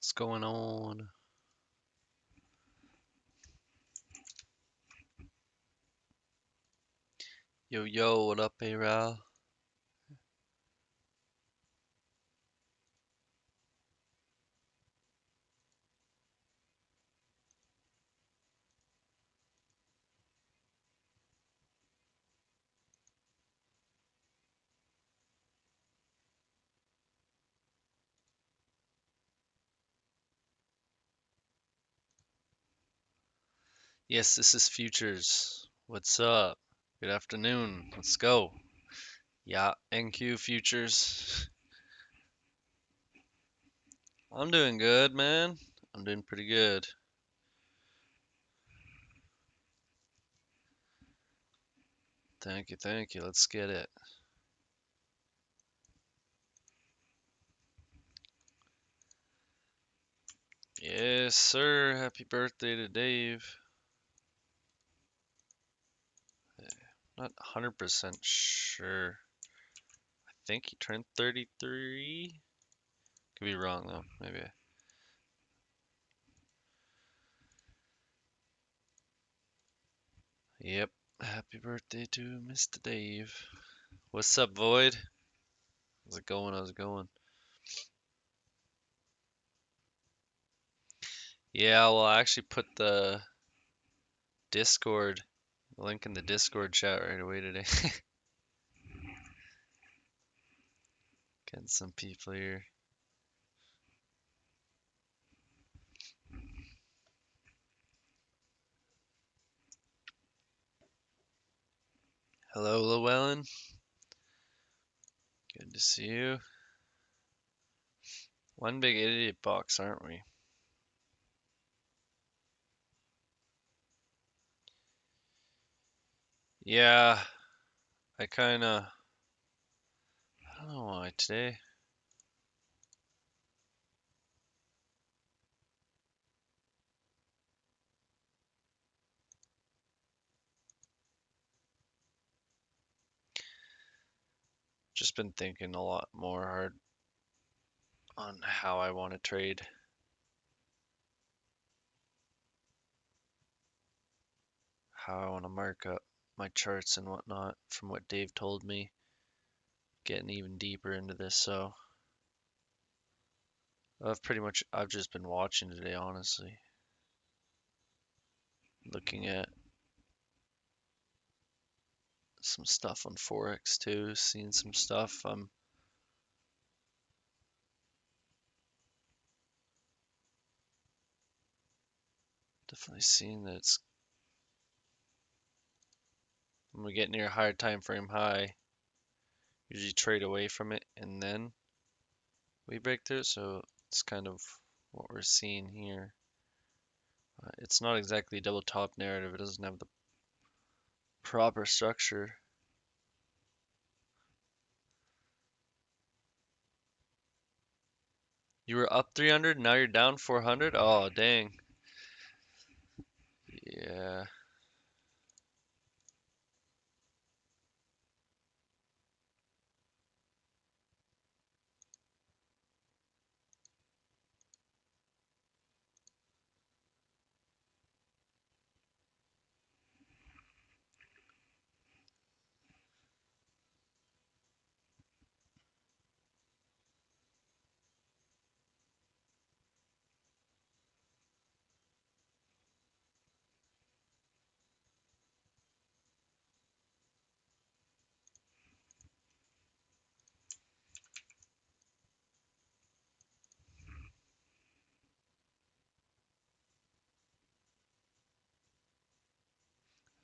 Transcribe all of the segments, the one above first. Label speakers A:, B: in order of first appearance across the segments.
A: What's going on? Yo, yo, what up, A-Ral? Yes, this is Futures. What's up? Good afternoon. Let's go. Yeah, NQ Futures. I'm doing good, man. I'm doing pretty good. Thank you, thank you. Let's get it. Yes, sir. Happy birthday to Dave. Not 100% sure. I think he turned 33. Could be wrong, though. Maybe. Yep. Happy birthday to Mr. Dave. What's up, Void? How's it going? How's it going? Yeah, well, I actually put the Discord link in the Discord chat right away today. Getting some people here. Hello, Llewellyn. Good to see you. One big idiot box, aren't we? Yeah, I don't know why today. Just been thinking a lot more hard on how I want to trade, how I want to mark up my charts and whatnot from what Dave told me. Getting even deeper into this, so I've just been watching today, honestly. Looking at some stuff on Forex too, seeing some stuff. I'm definitely seeing that it's when we get near a higher time frame high, usually trade away from it and then we break through it. So it's kind of what we're seeing here. It's not exactly a double top narrative. It doesn't have the proper structure. You were up 300, now you're down 400. Oh, dang. Yeah.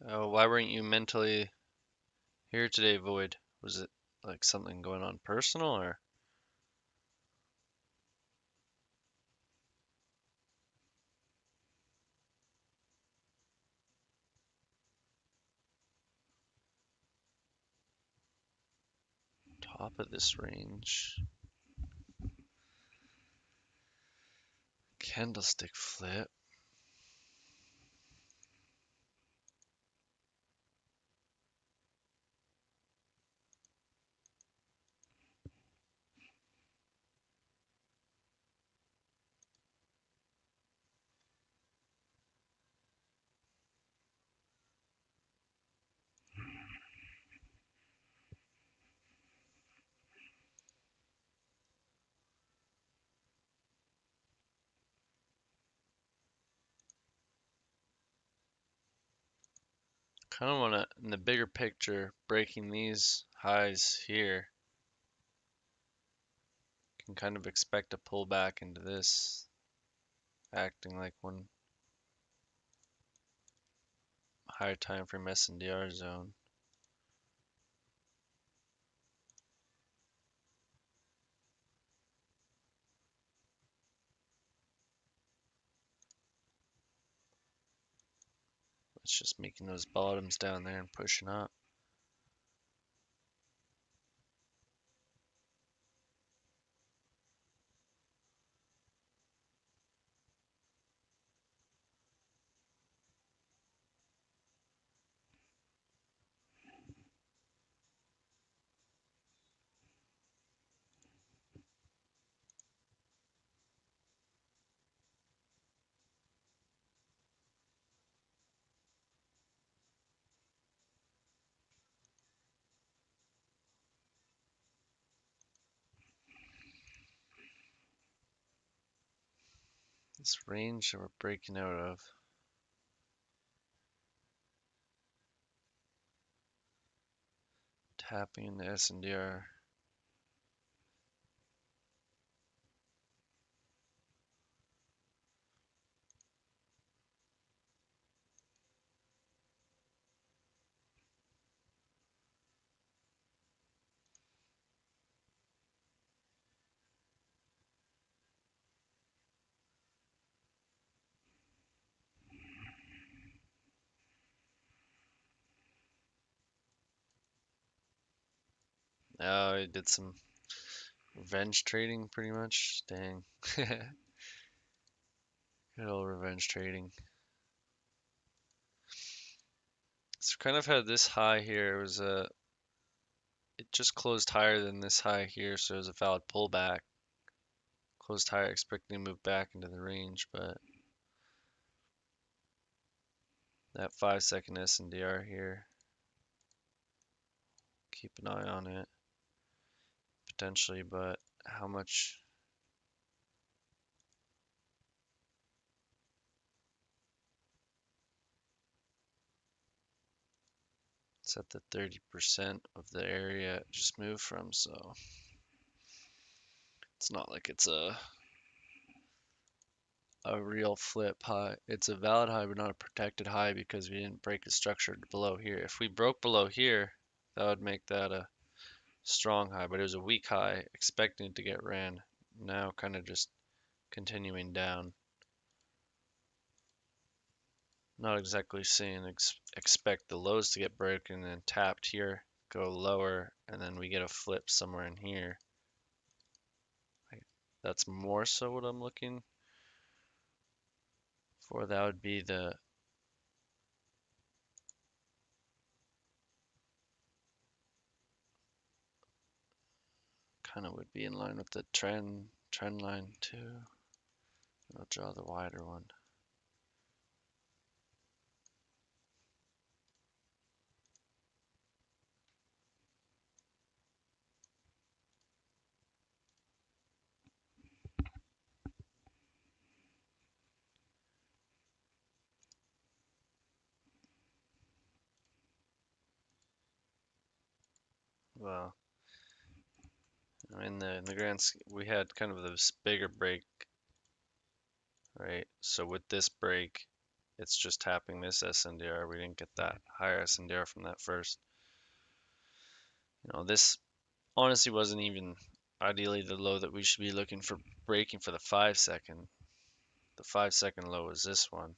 A: Oh, why weren't you mentally here today, Void? Was it like something going on personal or top of this range? Candlestick flip. Kind of want to, in the bigger picture, breaking these highs here, can kind of expect a pullback into this, acting like one higher time frame SNDR zone. It's just making those bottoms down there and pushing up. This range that we're breaking out of, tapping into SNDR. Oh, I did some revenge trading pretty much. Dang. Good old revenge trading. So kind of had this high here. It just closed higher than this high here, so it was a valid pullback. Closed higher, expecting to move back into the range, but that 5-second SNDR here, keep an eye on it potentially, but how much? It's at the 30% of the area it just moved from, so it's not like it's a real flip high. It's a valid high, but not a protected high because we didn't break the structure below here. If we broke below here, that would make that a strong high, but it was a weak high, expecting it to get ran. Now kind of just continuing down. Not exactly saying expect the lows to get broken and then tapped here, go lower, and then we get a flip somewhere in here. That's more so what I'm looking for. That would be the kind of would be in line with the trend line too. I'll draw the wider one. Well, in the grand scheme, we had kind of this bigger break, right? So with this break, it's just tapping this SNDR. We didn't get that higher SNDR from that first. This honestly wasn't even ideally the low that we should be looking for breaking for the 5-second. The 5-second low is this one.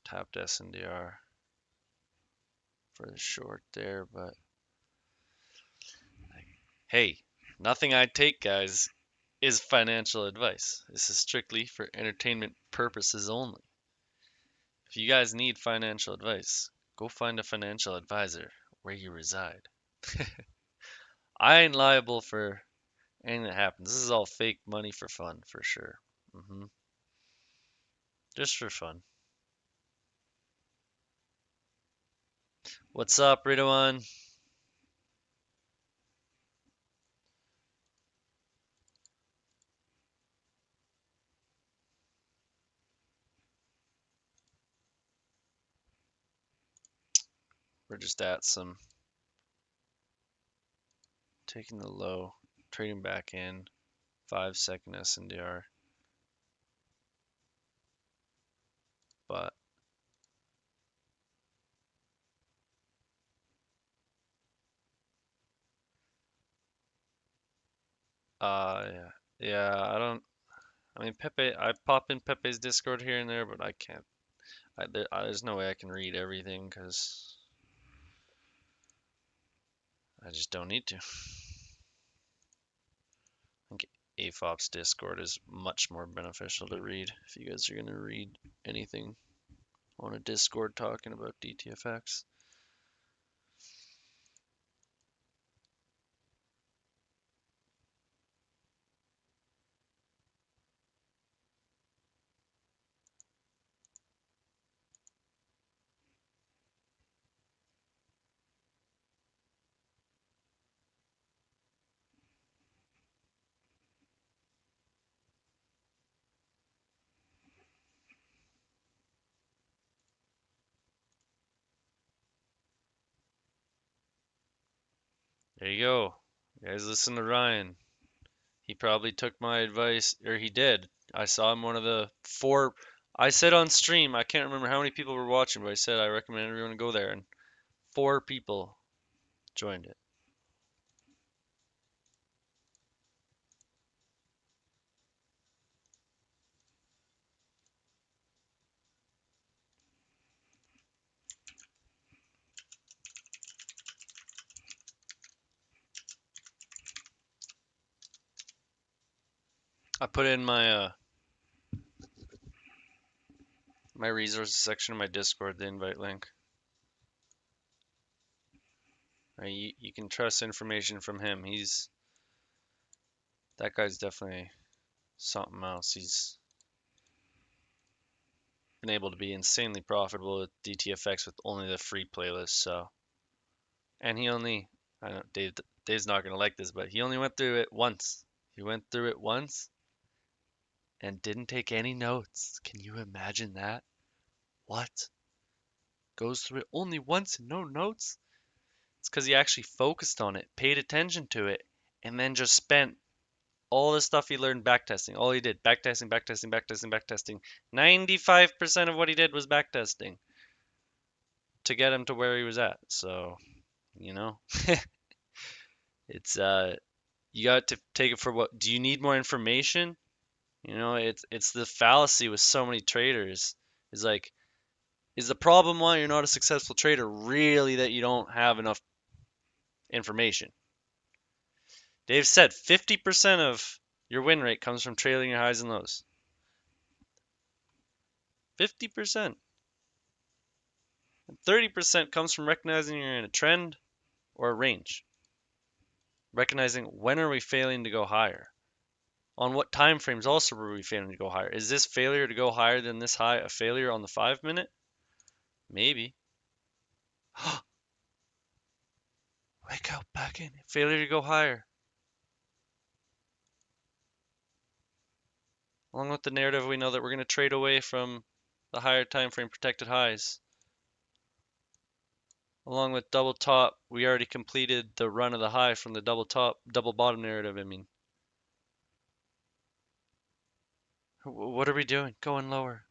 A: Tapped SNDR for the short there, but hey, nothing I take, guys, is financial advice. This is strictly for entertainment purposes only. If you guys need financial advice, go find a financial advisor where you reside. I ain't liable for anything that happens. This is all fake money for fun, for sure. Just for fun. What's up, Ridawan? we're just at some, taking the low, trading back in, 5-second SNDR, but yeah, I mean Pepe, I pop in Pepe's Discord here and there, but I can't, there's no way I can read everything because I just don't need to. I think AFOP's Discord is much more beneficial to read if you guys are going to read anything on a Discord talking about DTFX. There you go. You guys listen to Ryan. He probably took my advice, or he did. I saw him one of the 4. I said on stream, I can't remember how many people were watching, but I said I recommend everyone to go there, and 4 people joined it. I put in my resources section of my Discord, the invite link. You can trust information from him. That guy's definitely something else. He's been able to be insanely profitable with DTFX with only the free playlist. So, and I know Dave's not gonna like this, but he only went through it once. He went through it once and didn't take any notes. Can you imagine that? What? Goes through it only once and no notes? It's because he actually focused on it, paid attention to it, and then just spent all the stuff he learned backtesting. All he did, backtesting, backtesting, backtesting, backtesting. 95% of what he did was backtesting to get him to where he was at. So, you know, it's you got to take it for what. Do you need more information? You know, it's the fallacy with so many traders. Is like, is the problem why you're not a successful trader really that you don't have enough information? Dave said 50% of your win rate comes from trailing your highs and lows. 50%. And 30% comes from recognizing you're in a trend or a range. Recognizing when are we failing to go higher? On what time frames also were we failing to go higher? Is this failure to go higher than this high a failure on the 5-minute? Maybe. Wake up, back in. Failure to go higher. Along with the narrative, we know that we're going to trade away from the higher time frame protected highs. Along with double top, we already completed the run of the high from the double top, double bottom narrative, I mean. What are we doing? Going lower.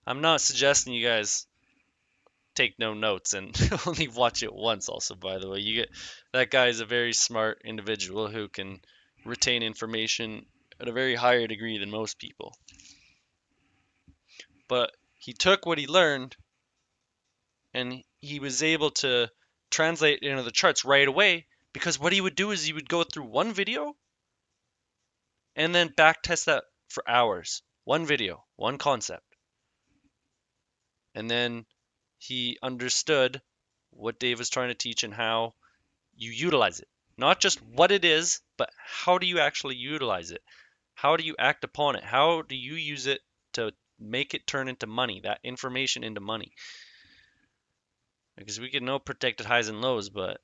A: I'm not suggesting you guys take no notes and only watch it once also, by the way. That guy is a very smart individual who can retain information at a very higher degree than most people. But he took what he learned and he was able to translate into the charts right away, because what he would do is he would go through one video and then back test that for hours. One video, one concept. And then he understood what Dave was trying to teach and how you utilize it. Not just what it is, but how do you actually utilize it? How do you act upon it? How do you use it to make it turn into money, that information into money. Because we can know protected highs and lows, but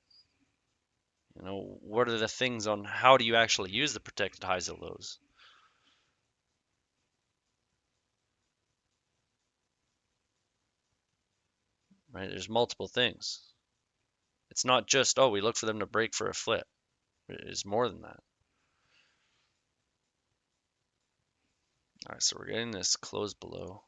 A: what are the things on how do you actually use the protected highs and lows? Right? There's multiple things. It's not just, oh, we look for them to break for a flip. It's more than that. All right, so we're getting this close below.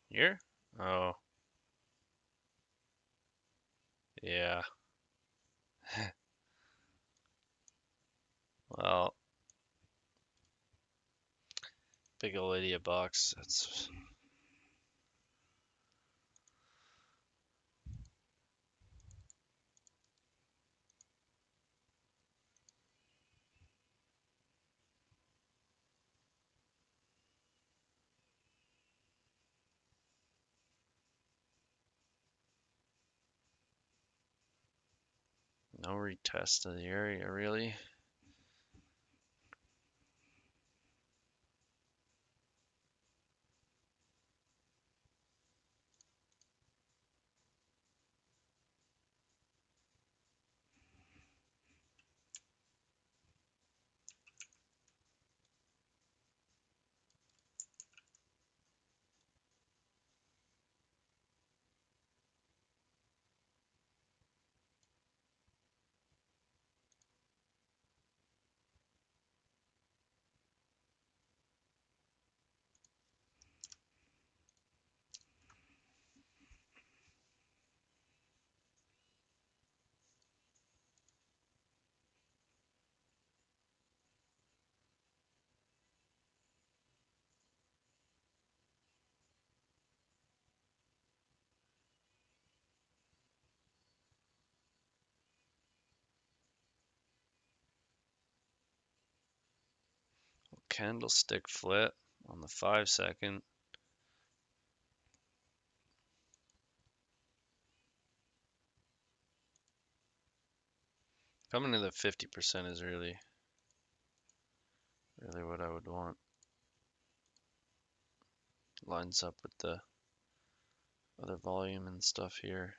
A: Here? Oh, yeah. Well, big ol' idiot box. That's no retest of the area, really. Candlestick flip on the 5-second. Coming to the 50% is really what I would want. Lines up with the other volume and stuff here.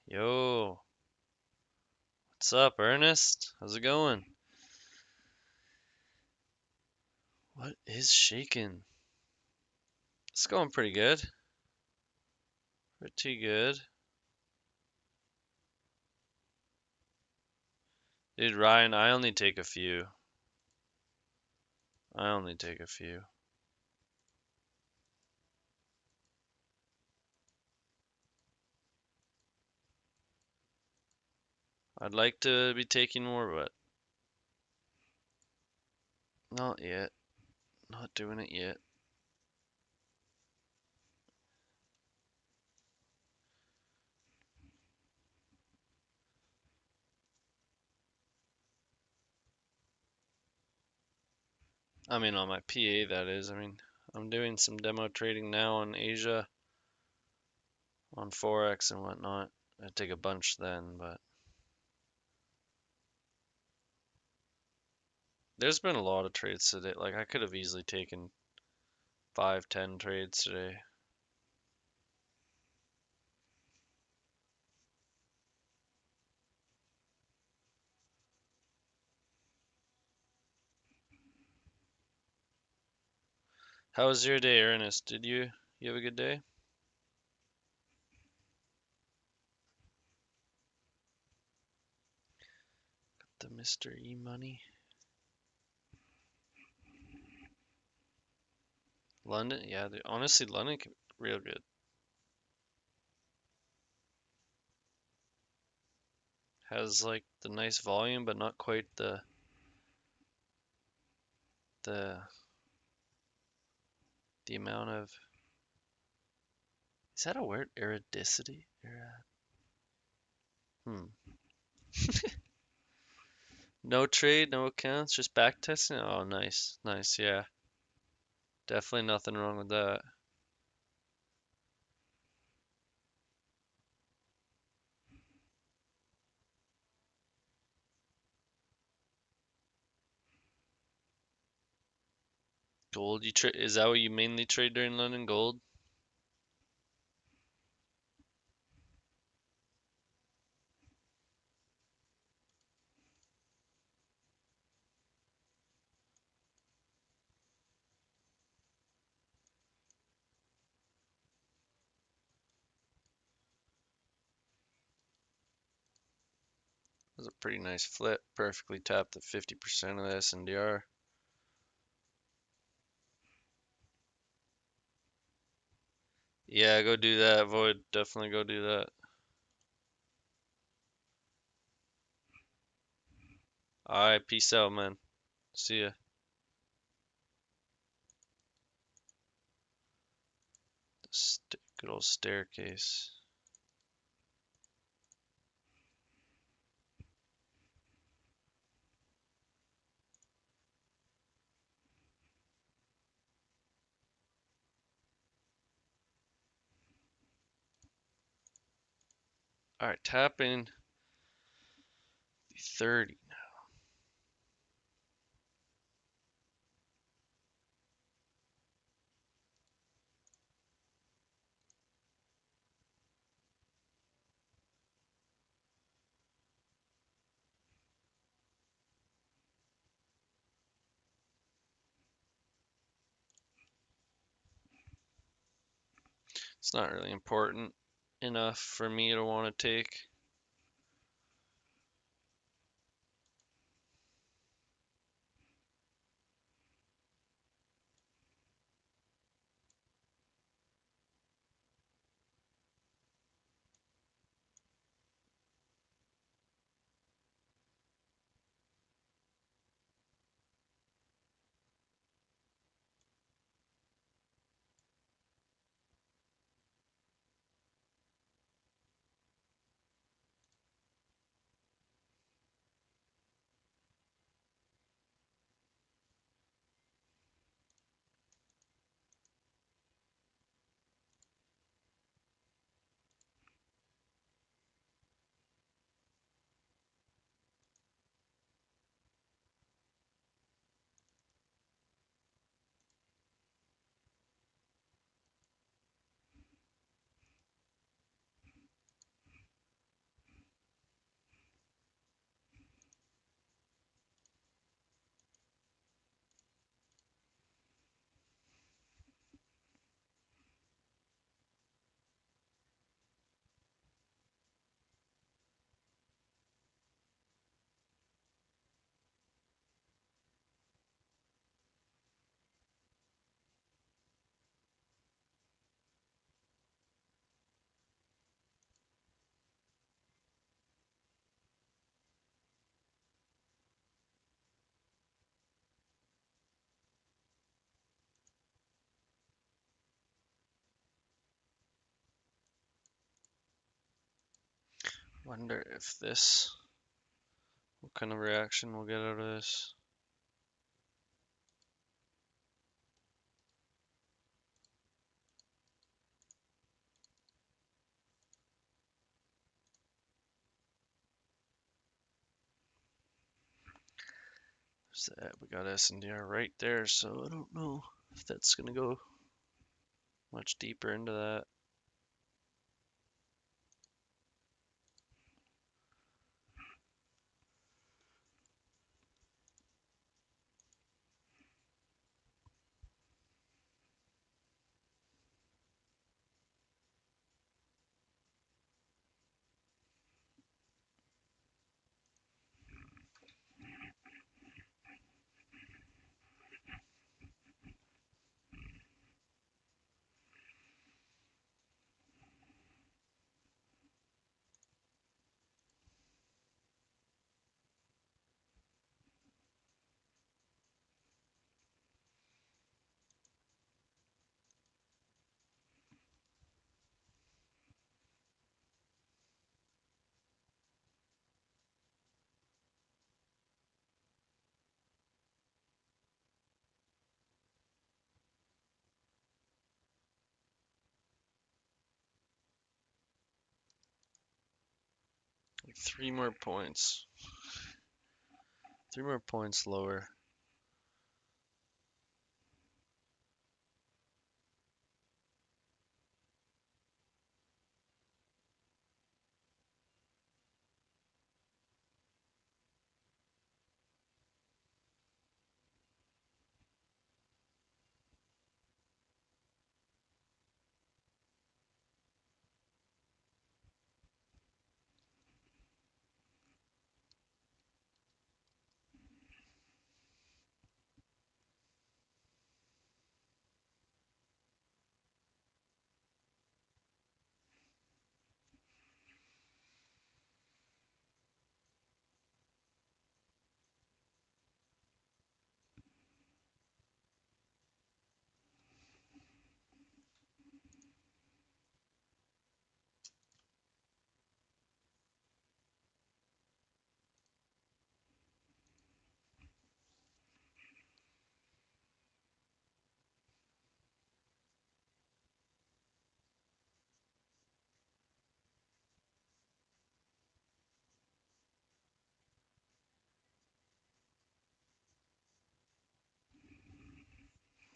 A: Yo, what's up, Ernest? How's it going? What is shaking? It's going pretty good. Pretty good. Dude, Ryan, I only take a few. I only take a few. I'd like to be taking more, but not yet. Not doing it yet. I mean, on my PA, that is. I mean, I'm doing some demo trading now on Asia, on Forex and whatnot. I take a bunch then, but there's been a lot of trades today. Like, I could have easily taken 5, 10 trades today. How was your day, Ernest? Did you have a good day? The Mr. E money. London, yeah, honestly, London real good. Has like the nice volume, but not quite the the amount of. Is that a word? Eridicity? Hmm. No trade, no accounts, just back testing. Oh, nice, nice. Yeah, definitely nothing wrong with that. Gold, you trade? Is that what you mainly trade during London? Gold? That was a pretty nice flip. Perfectly tapped the 50% of the SNDR. Yeah, go do that, Void. Definitely go do that. Alright, peace out, man. See ya. Good old staircase. Alright, tapping 30. It's not really important enough for me to want to take. Wonder if this, what kind of reaction we'll get out of this. So we got SNDR right there, so I don't know if that's gonna go much deeper into that. Like 3 more points. 3 more points lower.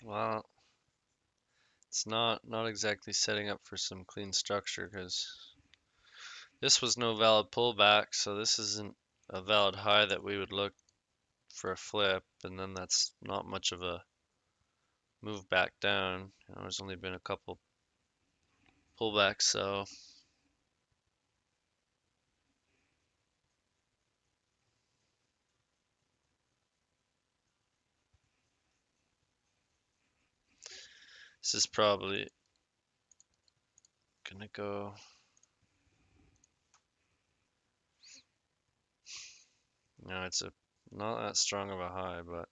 A: Well, it's not exactly setting up for some clean structure because this was no valid pullback, so this isn't a valid high that we would look for a flip, and then that's not much of a move back down. There's only been a couple pullbacks, so this is probably gonna go. It's not that strong of a high, but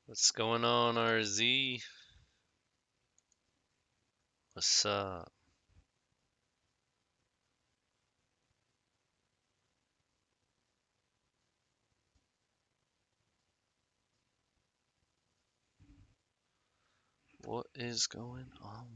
A: what's going on, RZ? What's up? What is going on?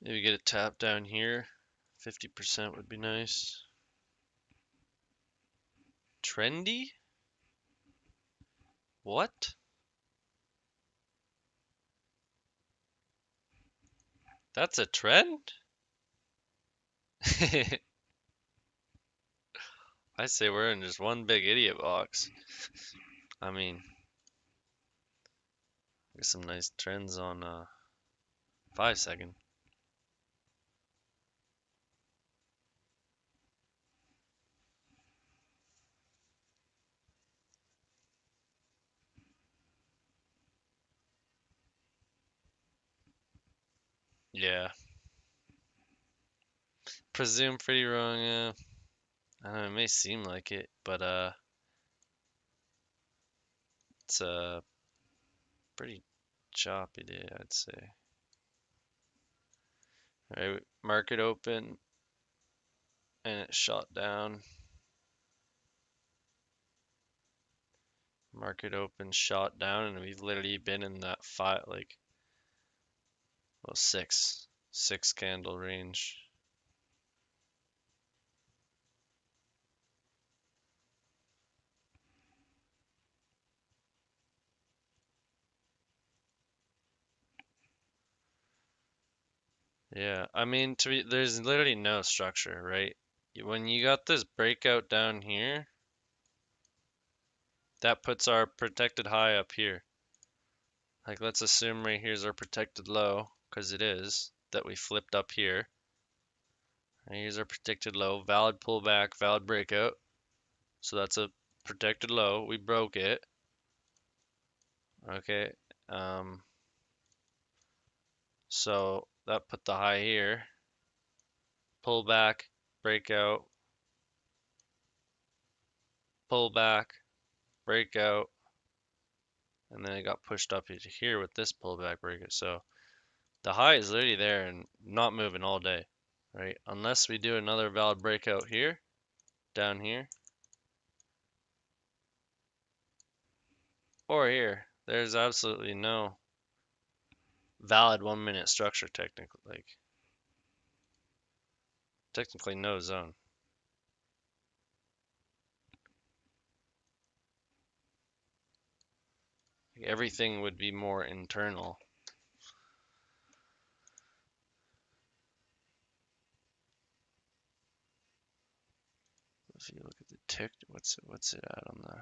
A: Maybe get a tap down here. 50% would be nice. Trendy? What? That's a trend? I say we're in just one big idiot box. I mean, there's some nice trends on 5 second. Yeah. Presume pretty wrong, yeah. I don't know, it may seem like it, but it's a pretty choppy day, I'd say. Alright, market open and it shot down. Market open, shot down, and we've literally been in that five, like, well, six candle range. Yeah, I mean, there's literally no structure, right? When you got this breakout down here, that puts our protected high up here. Like, let's assume right here's our protected low, because it is, that we flipped up here. And here's our protected low, valid pullback, valid breakout. So that's a protected low. We broke it. Okay. So that put the high here. Pullback, breakout, pullback, breakout, and then it got pushed up into here with this pullback breakout. So the high is literally there and not moving all day, right? Unless we do another valid breakout here, down here, or here. There's absolutely no valid 1 minute structure technically, like technically no zone. Like, everything would be more internal. If you look at the tick, what's it at on the?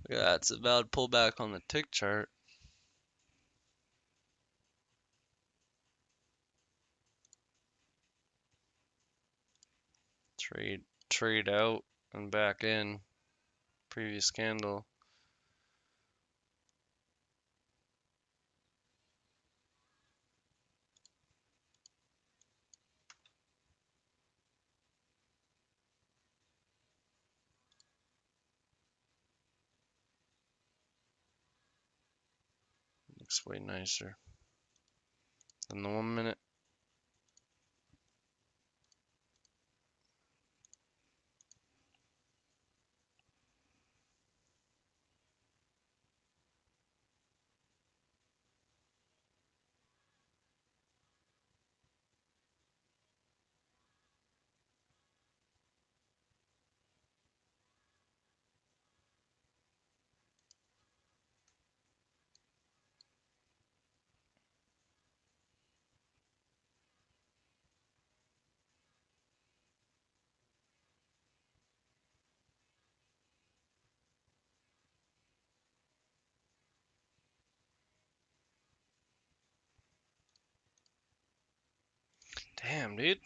A: Look at that, it's a valid pullback on the tick chart. Trade out and back in. Previous candle. Looks way nicer than the 1 minute. Damn, dude.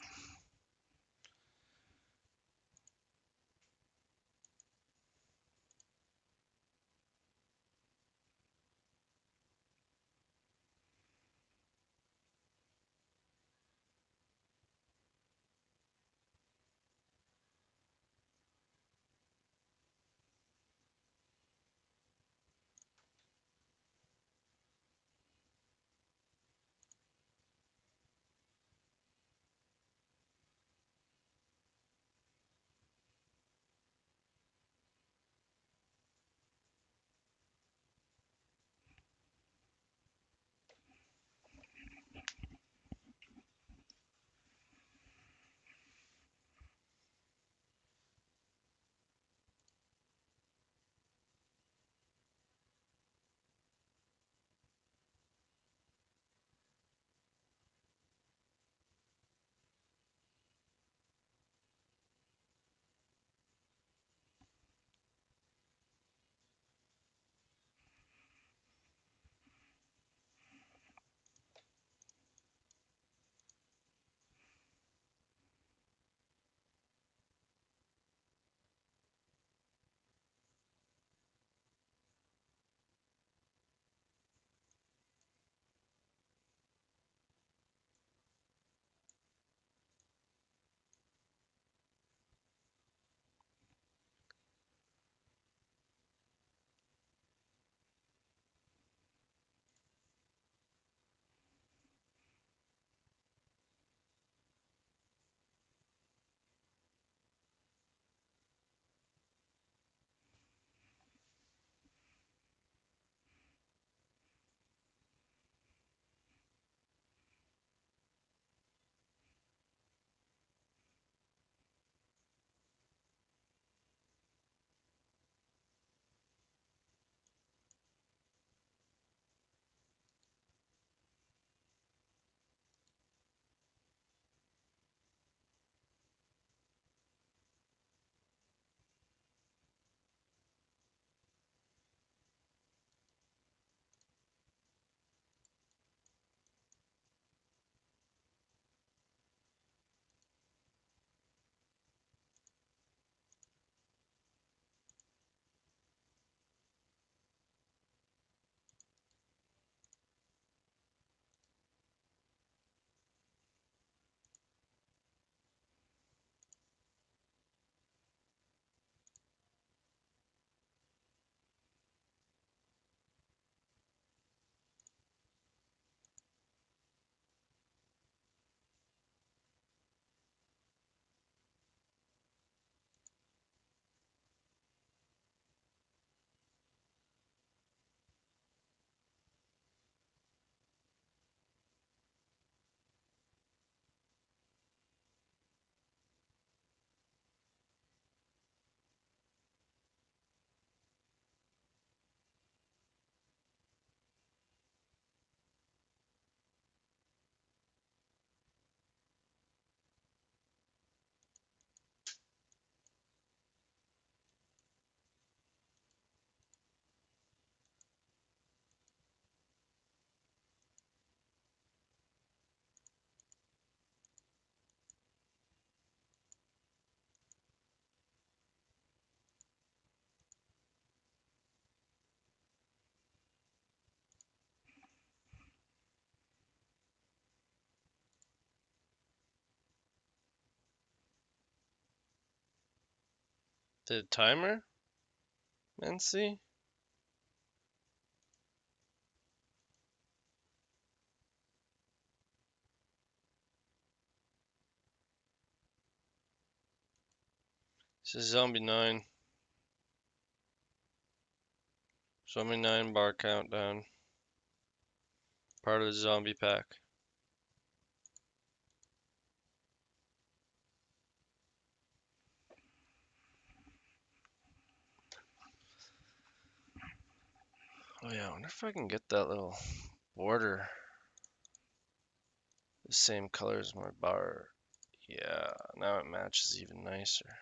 A: The timer? NC? This is Zombie 9. Zombie 9 bar countdown. Part of the zombie pack. Oh yeah, I wonder if I can get that little border the same color as my bar. Yeah, now it matches even nicer.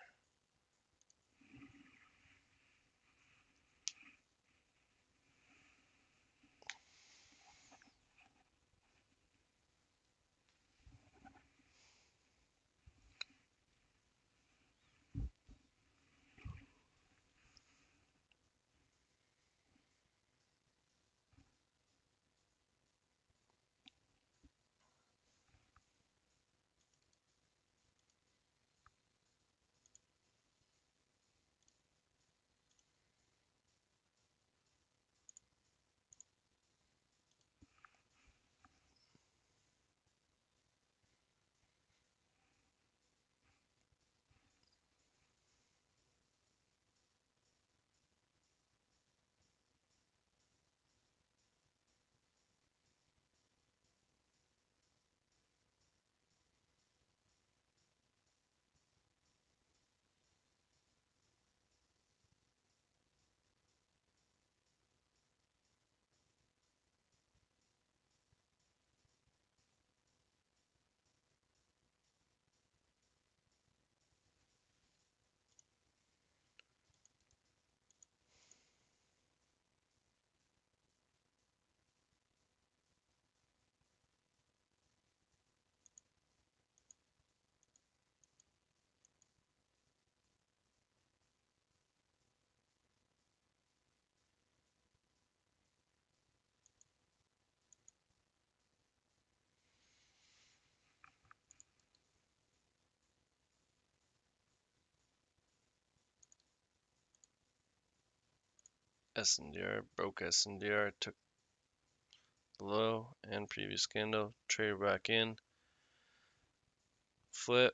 A: SNDR, broke SNDR, took the low and previous candle, traded back in, flip.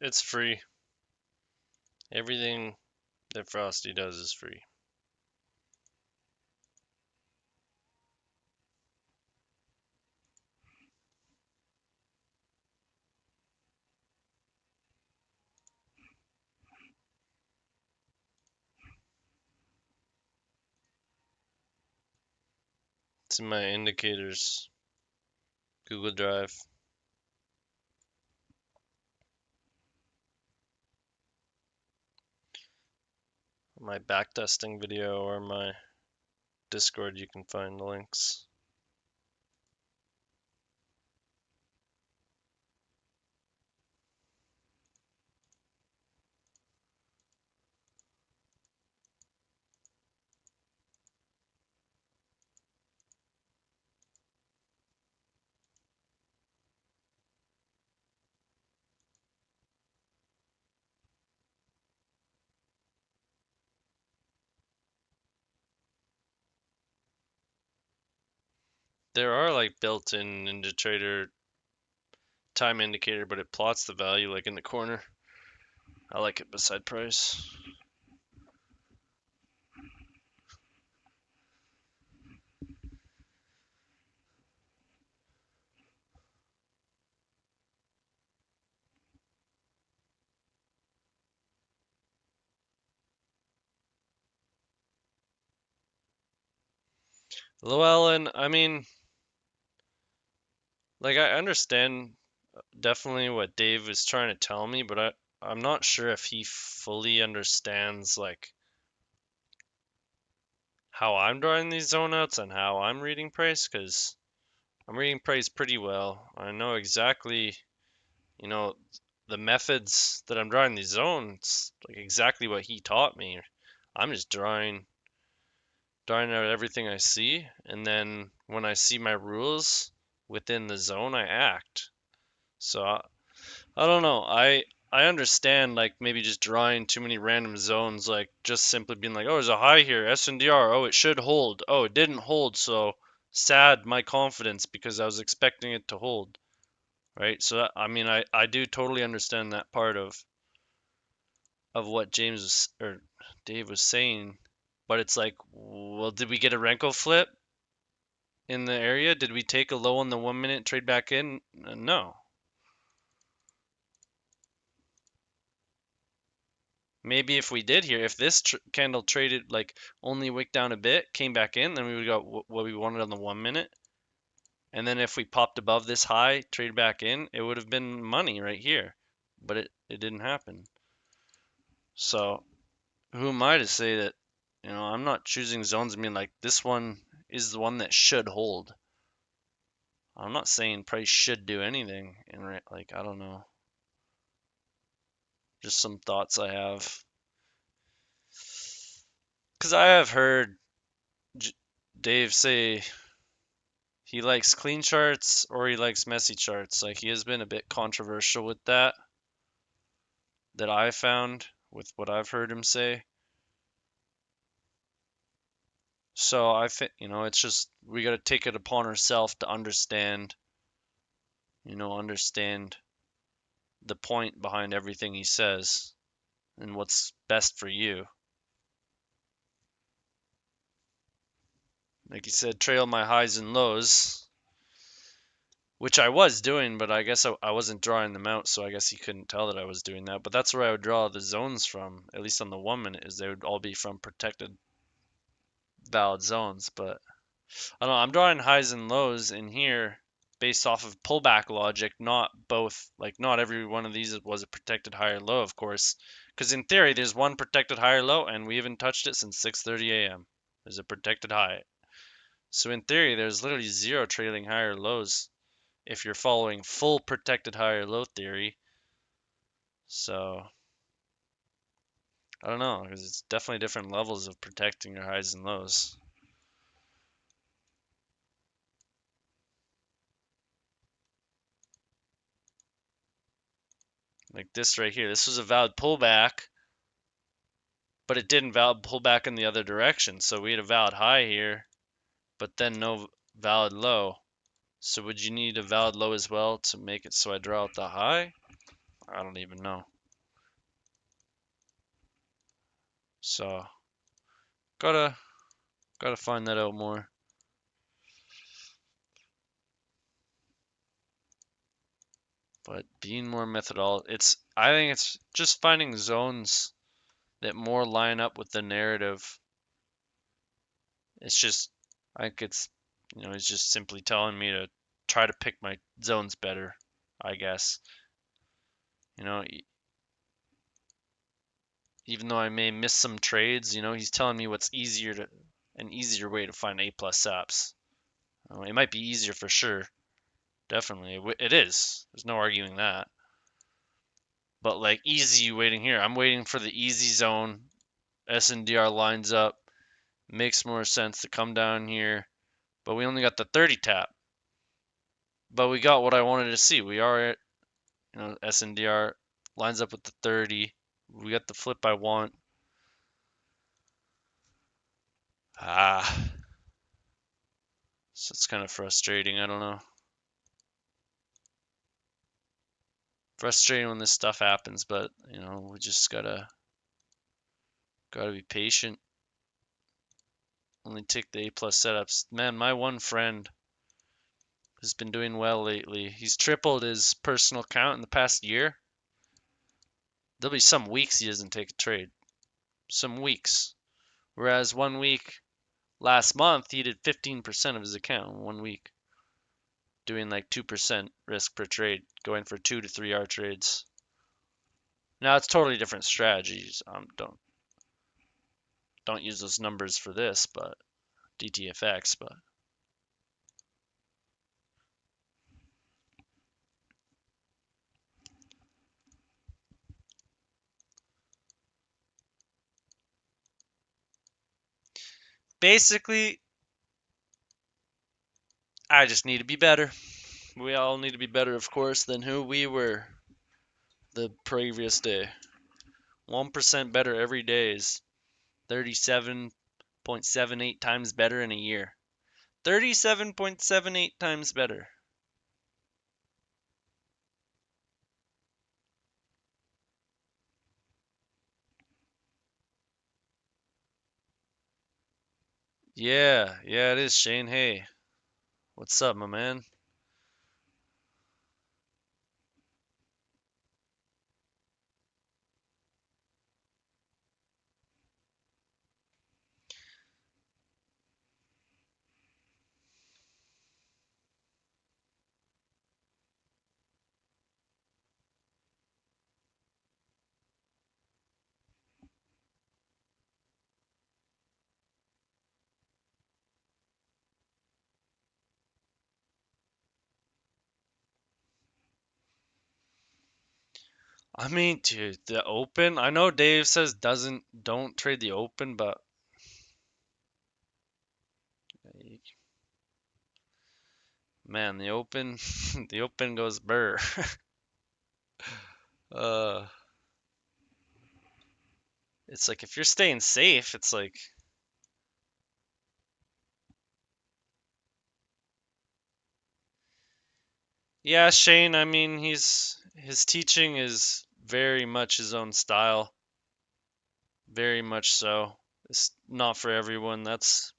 A: It's free. Everything that Frosty does is free. It's in my indicators, Google Drive. My backtesting video or my Discord, you can find the links. There are like built-in NinjaTrader time indicator, but it plots the value like in the corner. I like it beside price. Llewellyn, I mean, like I understand definitely what Dave was trying to tell me, but I'm not sure if he fully understands like how I'm drawing these zone outs and how I'm reading price, because I'm reading price pretty well. I know exactly, you know, the methods that I'm drawing these zones, like exactly what he taught me. I'm just drawing out everything I see, and then when I see my rules within the zone, I act. So I don't know. I understand like maybe just drawing too many random zones, like just simply being like, oh, there's a high here, SNDR. Oh, it should hold. Oh, it didn't hold, so sad my confidence because I was expecting it to hold, right? So that, I mean, I do totally understand that part of what James was, or Dave was saying, but it's like, well, did we get a Renko flip in the area? Did we take a low on the 1 minute, trade back in? No. Maybe if we did here, if this candle traded like only wick down a bit, came back in, then we would got what we wanted on the 1 minute. And then if we popped above this high, trade back in, it would have been money right here. But it didn't happen. So who am I to say that, I'm not choosing zones and being like, this one is the one that should hold. I'm not saying price should do anything. And like, I don't know. Just some thoughts I have. Because I have heard Dave say he likes clean charts or he likes messy charts. Like he has been a bit controversial with that I found with what I've heard him say. So I think, it's just we got to take it upon ourselves to understand, understand the point behind everything he says and what's best for you. Like he said, trail my highs and lows, which I was doing, but I guess I wasn't drawing them out, so I guess he couldn't tell that I was doing that. But that's where I would draw the zones from, at least on the 1 minute, is they would all be from protected valid zones. But I don't know, I'm drawing highs and lows in here based off of pullback logic, not both, like not every one of these was a protected high or low, of course. Because in theory, there's one protected high or low, and we haven't touched it since 6:30 a.m. There's a protected high. So in theory, there's literally zero trailing high or lows if you're following full protected high or low theory. So I don't know, because it's definitely different levels of protecting your highs and lows. Like this right here, this was a valid pullback, but it didn't valid pull back in the other direction. So we had a valid high here, but then no valid low. So would you need a valid low as well to make it so I draw out the high? I don't even know. So gotta find that out more. But being more methodological, I think it's just finding zones that more line up with the narrative. It's just, I think it's just simply telling me to try to pick my zones better, I guess. You know, even though I may miss some trades, he's telling me what's an easier way to find A plus apps. It might be easier for sure, definitely. It is. There's no arguing that. But like easy waiting here, I'm waiting for the easy zone. SNDR lines up, makes more sense to come down here, but we only got the 30 tap. But we got what I wanted to see. We are, SNDR lines up with the 30. We got the flip I want. So it's kind of frustrating. I don't know. Frustrating when this stuff happens, but we just gotta be patient. Only take the A plus setups. Man, my one friend has been doing well lately. He's tripled his personal count in the past year. There'll be some weeks he doesn't take a trade. Some weeks. Whereas 1 week last month he did 15% of his account in 1 week. Doing like 2% risk per trade, going for 2 to 3 hour trades. Now it's totally different strategies. Don't use those numbers for this, but DTFX, but basically I just need to be better. We all need to be better, of course, than who we were the previous day. 1% better every day is 37.78 times better in a year. 37.78 times better. Yeah, it is, Shane. Hey, what's up, my man? I mean, dude, the open. I know Dave says don't trade the open, but man, the open, the open goes burr. uh, it's like if you're staying safe, it's like Yeah, Shane, I mean, his teaching is very much his own style, very much so. It's not for everyone. That's,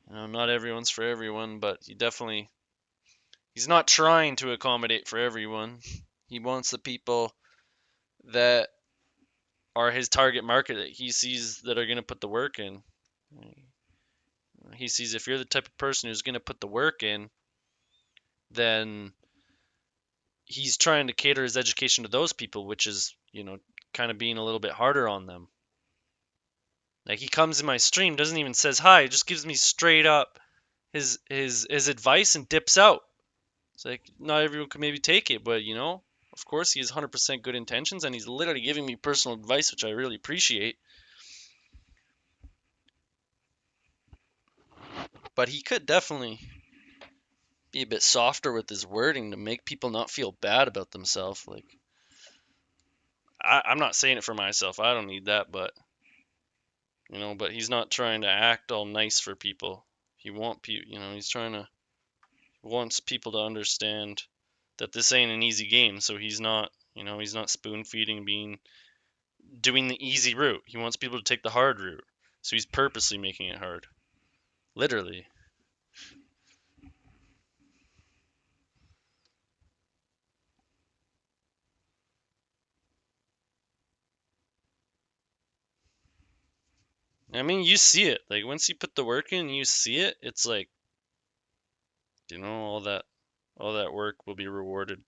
A: not everyone's for everyone, but he's not trying to accommodate for everyone. He wants the people that are his target market that he sees that are going to put the work in. He sees if you're the type of person who's going to put the work in, then he's trying to cater his education to those people, which is, kind of being a little bit harder on them. Like he comes in my stream, doesn't even says hi, just gives me straight up his advice and dips out. It's like not everyone can maybe take it, but of course he has 100% good intentions and he's literally giving me personal advice, which I really appreciate. But he could definitely be a bit softer with his wording to make people not feel bad about themselves. Like I'm not saying it for myself. I don't need that, but but he's not trying to act all nice for people. He's trying to wants people to understand that this ain't an easy game. So he's not spoon feeding, doing the easy route. He wants people to take the hard route. So he's purposely making it hard. Literally. I mean, you see it. Like once you put the work in, you see it. It's like, all that work will be rewarded.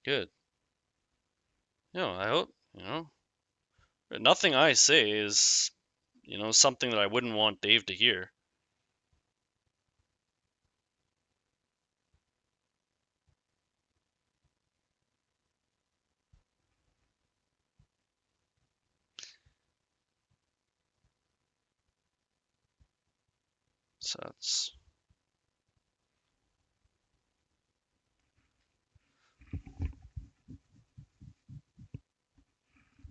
A: Good. I hope, but nothing I say is, something that I wouldn't want Dave to hear. So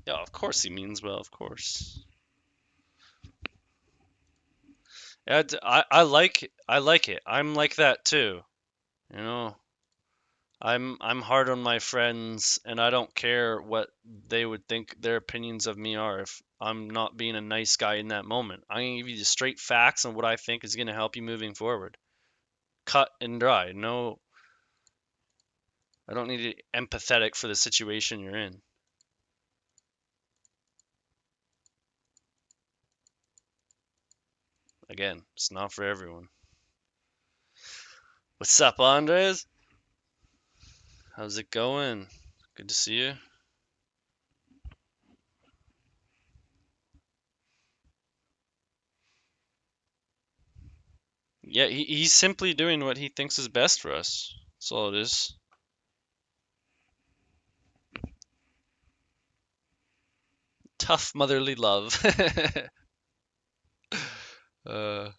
A: yeah, of course he means well, of course. Yeah, I like it. I'm like that too. You know, I'm hard on my friends, and I don't care what they would think their opinions of me are if I'm not being a nice guy in that moment. I'm gonna give you the straight facts on what I think is gonna help you moving forward. Cut and dry. No, I don't need to be empathetic for the situation you're in. Again, it's not for everyone. What's up, Andres? How's it going? Good to see you. Yeah, he's simply doing what he thinks is best for us. That's all it is. Tough motherly love. uh,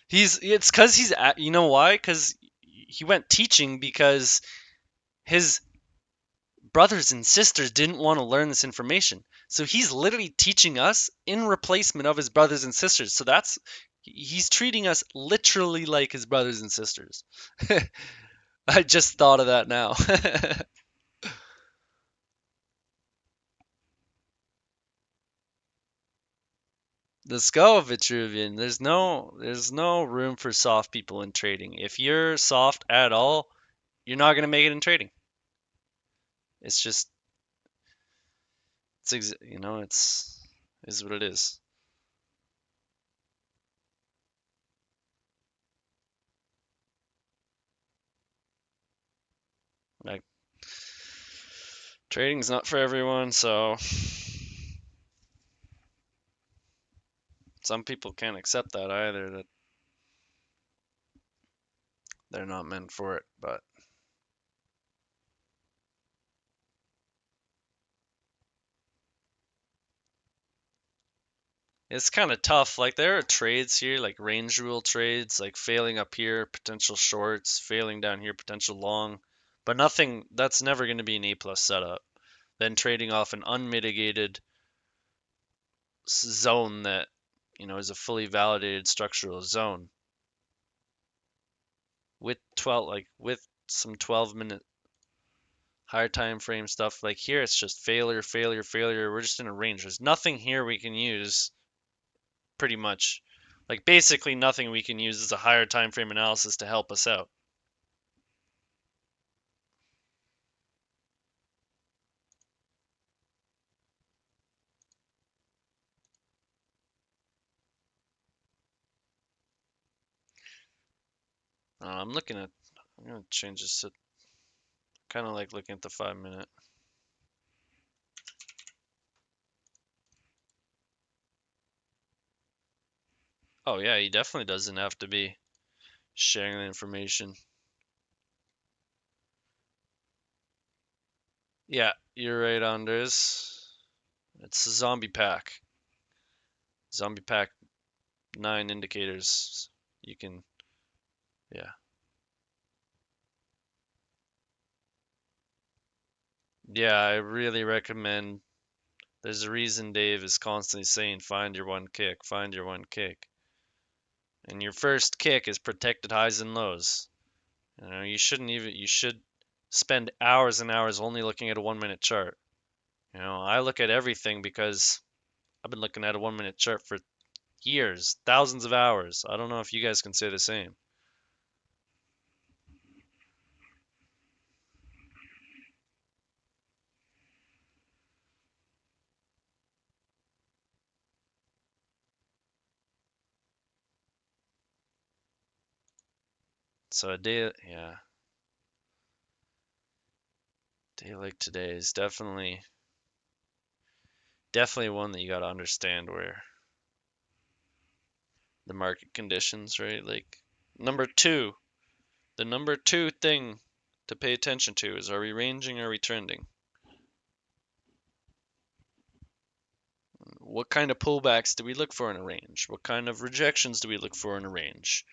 A: it's because you know why? Because he went teaching because his brothers and sisters didn't want to learn this information. So he's literally teaching us in replacement of his brothers and sisters. So he's treating us literally like his brothers and sisters. I just thought of that now. The skull of Vitruvian, there's no room for soft people in trading. If you're soft at all, you're not gonna make it in trading. It's just it's is what it is. Like trading's not for everyone, so some people can't accept that either, that they're not meant for it. But it's kind of tough. Like there are trades here, like range rule trades, like failing up here, potential shorts, failing down here, potential long, but nothing that's never going to be an A plus setup. Then trading off an unmitigated zone that is a fully validated structural zone with some 12-minute higher time frame stuff. Like here, it's just failure, failure, failure. We're just in a range. There's nothing here we can use, pretty much. Like basically nothing we can use as a higher time frame analysis to help us out. I'm gonna change this to kind of like looking at the 5-minute. Oh yeah, he definitely doesn't have to be sharing the information. Yeah, you're right, Anders. It's a zombie pack. Zombie pack 9 indicators. You can, yeah. Yeah, I really recommend. There's a reason Dave is constantly saying, find your one kick, find your one kick. And your first kick is protected highs and lows. You should spend hours and hours only looking at a 1-minute chart. I look at everything because I've been looking at a 1-minute chart for years, thousands of hours. I don't know if you guys can say the same. So yeah, day like today is definitely one that you got to understand where the market conditions, right? Like number two, the number two thing to pay attention to is, are we ranging or are we trending? What kind of pullbacks do we look for in a range? What kind of rejections do we look for in a range?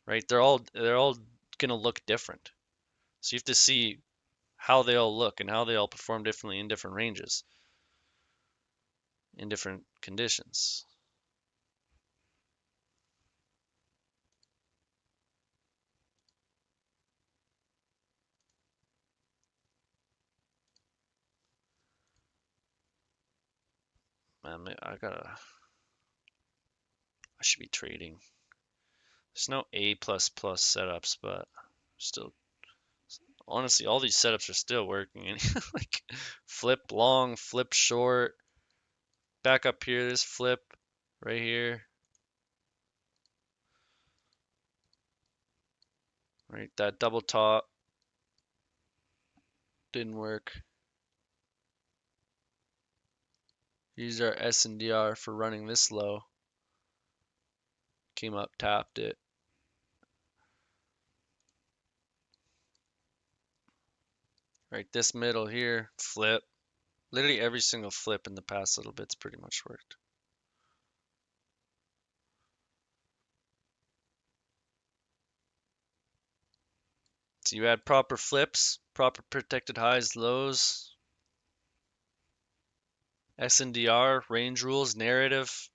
A: Right? They're all gonna look different. So you have to see how they all look and how they all perform differently in different ranges, in different conditions. Man, I should be trading. There's no A++ setups, but still, honestly, all these setups are still working. Like flip long, flip short, back up here, this flip right here, right? That double top didn't work. Use our SNDR for running this low. Came up, tapped it. Right, this middle here, flip. Literally every single flip in the past little bit's pretty much worked. So you add proper flips, proper protected highs, lows, SNDR, range rules, narrative.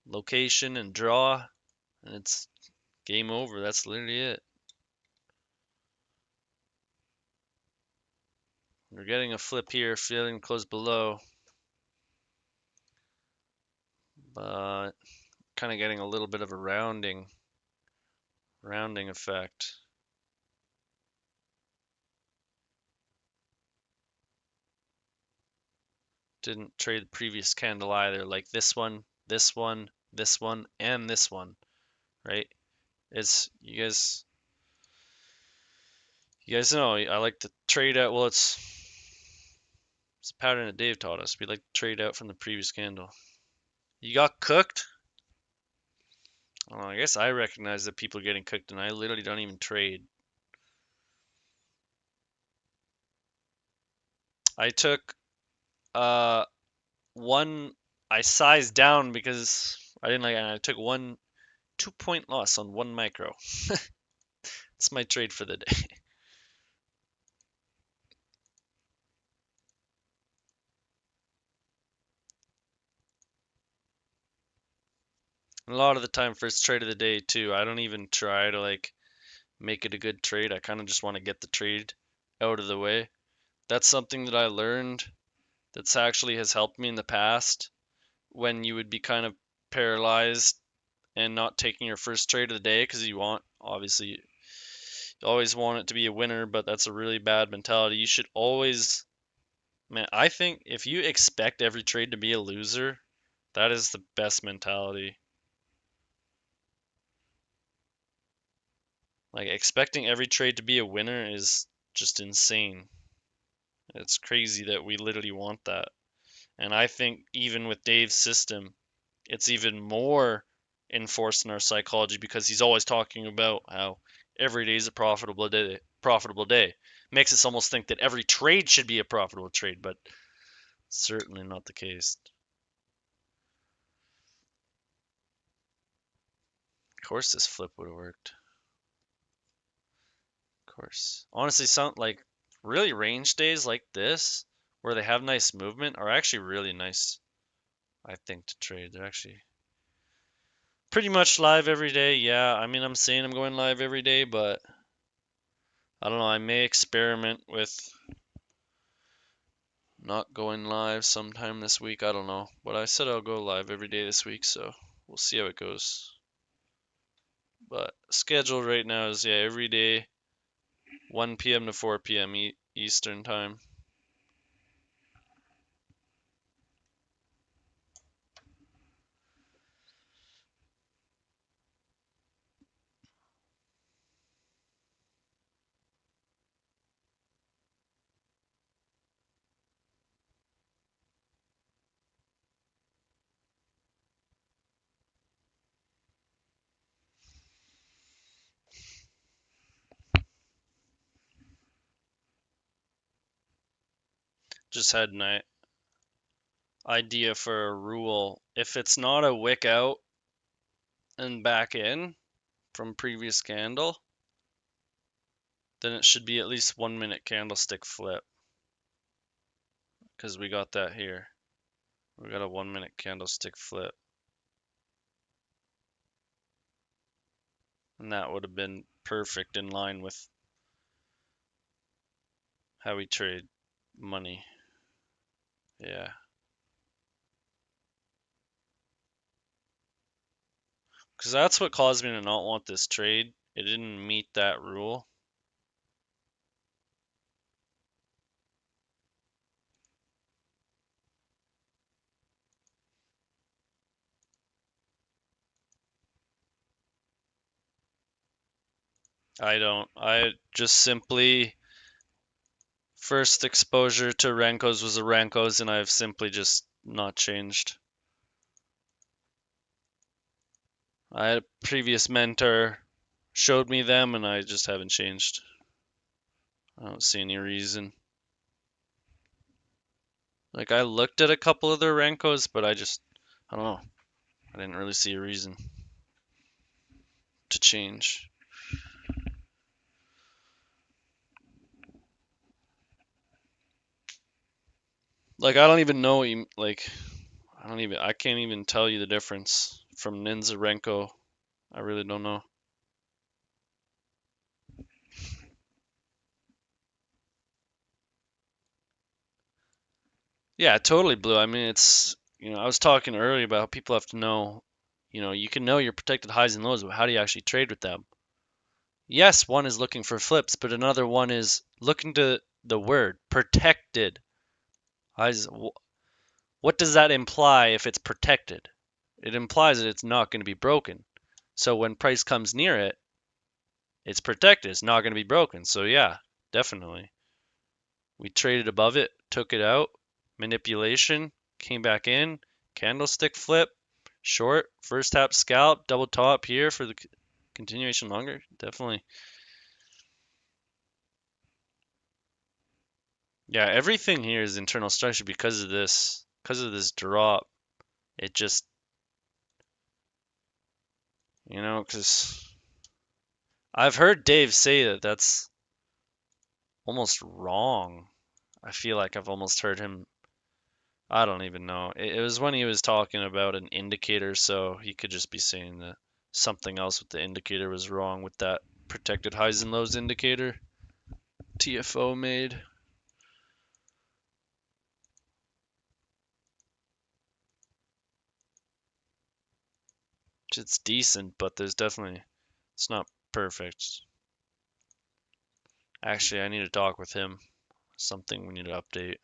A: Location and draw, and it's game over. That's literally it. We're getting a flip here, feeling close below, but kind of getting a little bit of a rounding effect. Didn't trade the previous candle either, like this one, this one, this one, and this one, right? It's you guys know I like to trade out. Well, it's a pattern that Dave taught us. We like to trade out from the previous candle. You got cooked? Well, I guess I recognize that people are getting cooked, and I literally don't even trade. I took one. I sized down because I didn't like it, and I took 2-point loss on one micro. It's my trade for the day. A lot of the time, first trade of the day too. I don't even try to like make it a good trade. I kind of just want to get the trade out of the way. That's something that I learned that's actually has helped me in the past when you would be kind of paralyzed and not taking your first trade of the day because you want, obviously, you always want it to be a winner, but that's a really bad mentality. You should always, man, I think if you expect every trade to be a loser, that is the best mentality. Like expecting every trade to be a winner is just insane. It's crazy that we literally want that. And I think even with Dave's system, it's even more enforced in our psychology because he's always talking about how every day is a profitable day. Profitable day makes us almost think that every trade should be a profitable trade, but certainly not the case. Of course, this flip would have worked. Of course, honestly, some like really range days like this where they have nice movement are actually really nice. I think to trade. They're actually pretty much live every day. Yeah, I mean, I'm saying I'm going live every day, but I don't know. I may experiment with not going live sometime this week. I don't know. But I said I'll go live every day this week, so we'll see how it goes. But scheduled right now is, yeah, every day, 1 p.m. to 4 p.m. Eastern time. Just had an idea for a rule. If it's not a wick out and back in from previous candle, then it should be at least 1 minute candlestick flip because we got that here. We got a 1 minute candlestick flip. And that would have been perfect in line with how we trade money. Yeah. Because that's what caused me to not want this trade. It didn't meet that rule. I don't. I just simply first exposure to Renkos was a Renkos, and I've simply just not changed. I had a previous mentor showed me them, and I just haven't changed. I don't see any reason. Like I looked at a couple of their Renkos, but I don't know. I didn't really see a reason to change. Like I don't even know. Like I can't even tell you the difference from Ninja Renko. I really don't know. Yeah, totally blue. I mean, I was talking earlier about how people have to know, you can know your protected highs and lows, but how do you actually trade with them? Yes, one is looking for flips, but another one is looking to the word protected highs. What does that imply if it's protected? It implies that it's not going to be broken. So when price comes near it, it's protected. It's not going to be broken. So yeah, definitely. We traded above it, took it out, manipulation, came back in, candlestick flip, short, first tap scalp, double top here for the continuation longer. Definitely. Yeah, everything here is internal structure because of this drop. It just, because I've heard Dave say that that's almost wrong. I feel like I've almost heard him I don't even know. It was when he was talking about an indicator, so he could just be saying that something else with the indicator was wrong with that protected highs and lows indicator TFO made. It's decent, but there's definitely, it's not perfect. Actually, I need to talk with him. Something we need to update.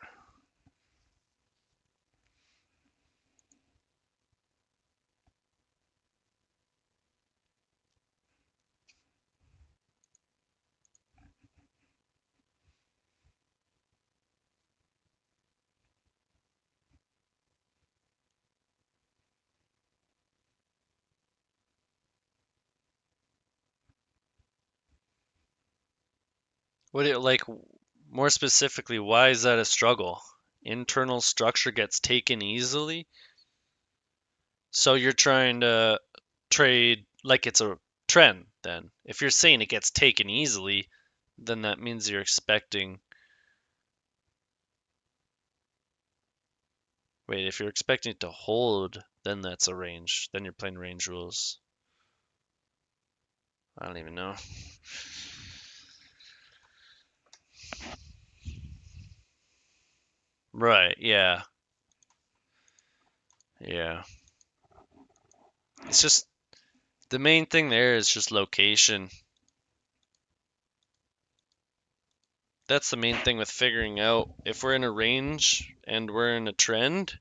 A: What it like more specifically, why is that a struggle? Internal structure gets taken easily. So you're trying to trade like it's a trend then. If you're saying it gets taken easily, then that means you're expecting. Wait, if you're expecting it to hold, then that's a range. Then you're playing range rules. I don't even know. Right, yeah. Yeah. It's just the main thing there is just location. That's the main thing with figuring out if we're in a range and we're in a trend,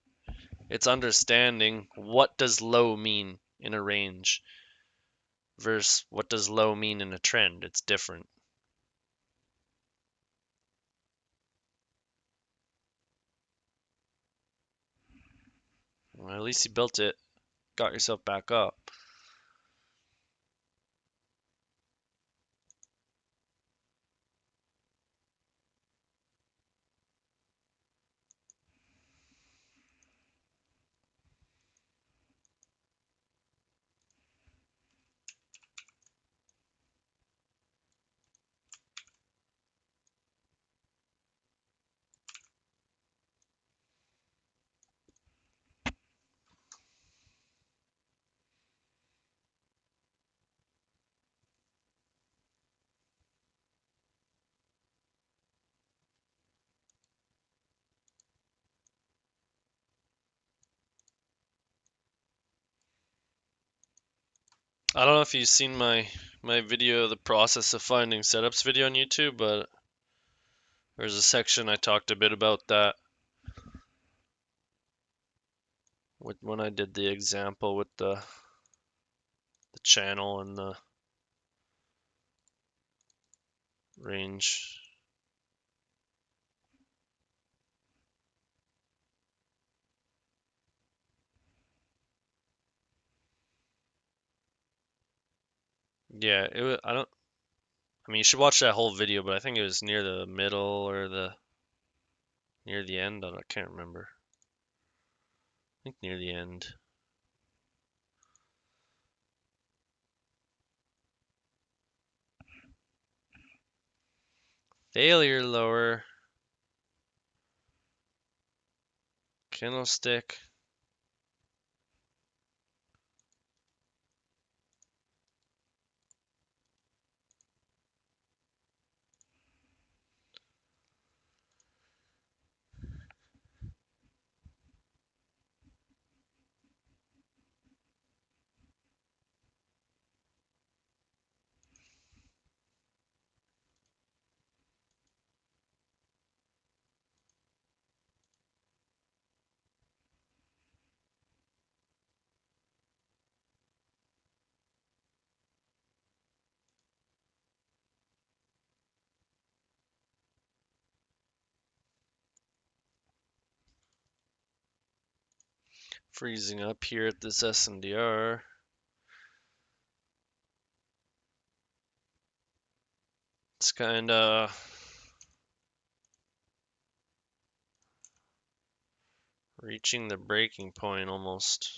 A: it's understanding what does low mean in a range versus what does low mean in a trend. It's different. Well, at least you built it, got yourself back up. I don't know if you've seen my video, the process of finding setups video on YouTube, but there's a section I talked a bit about that when I did the example with the channel and the range. Yeah, it was, I don't. I mean, you should watch that whole video, but I think it was near the middle or the near the end. I can't remember. I think near the end. Failure lower. Candlestick. Freezing up here at this SNDR. It's kind of reaching the breaking point almost.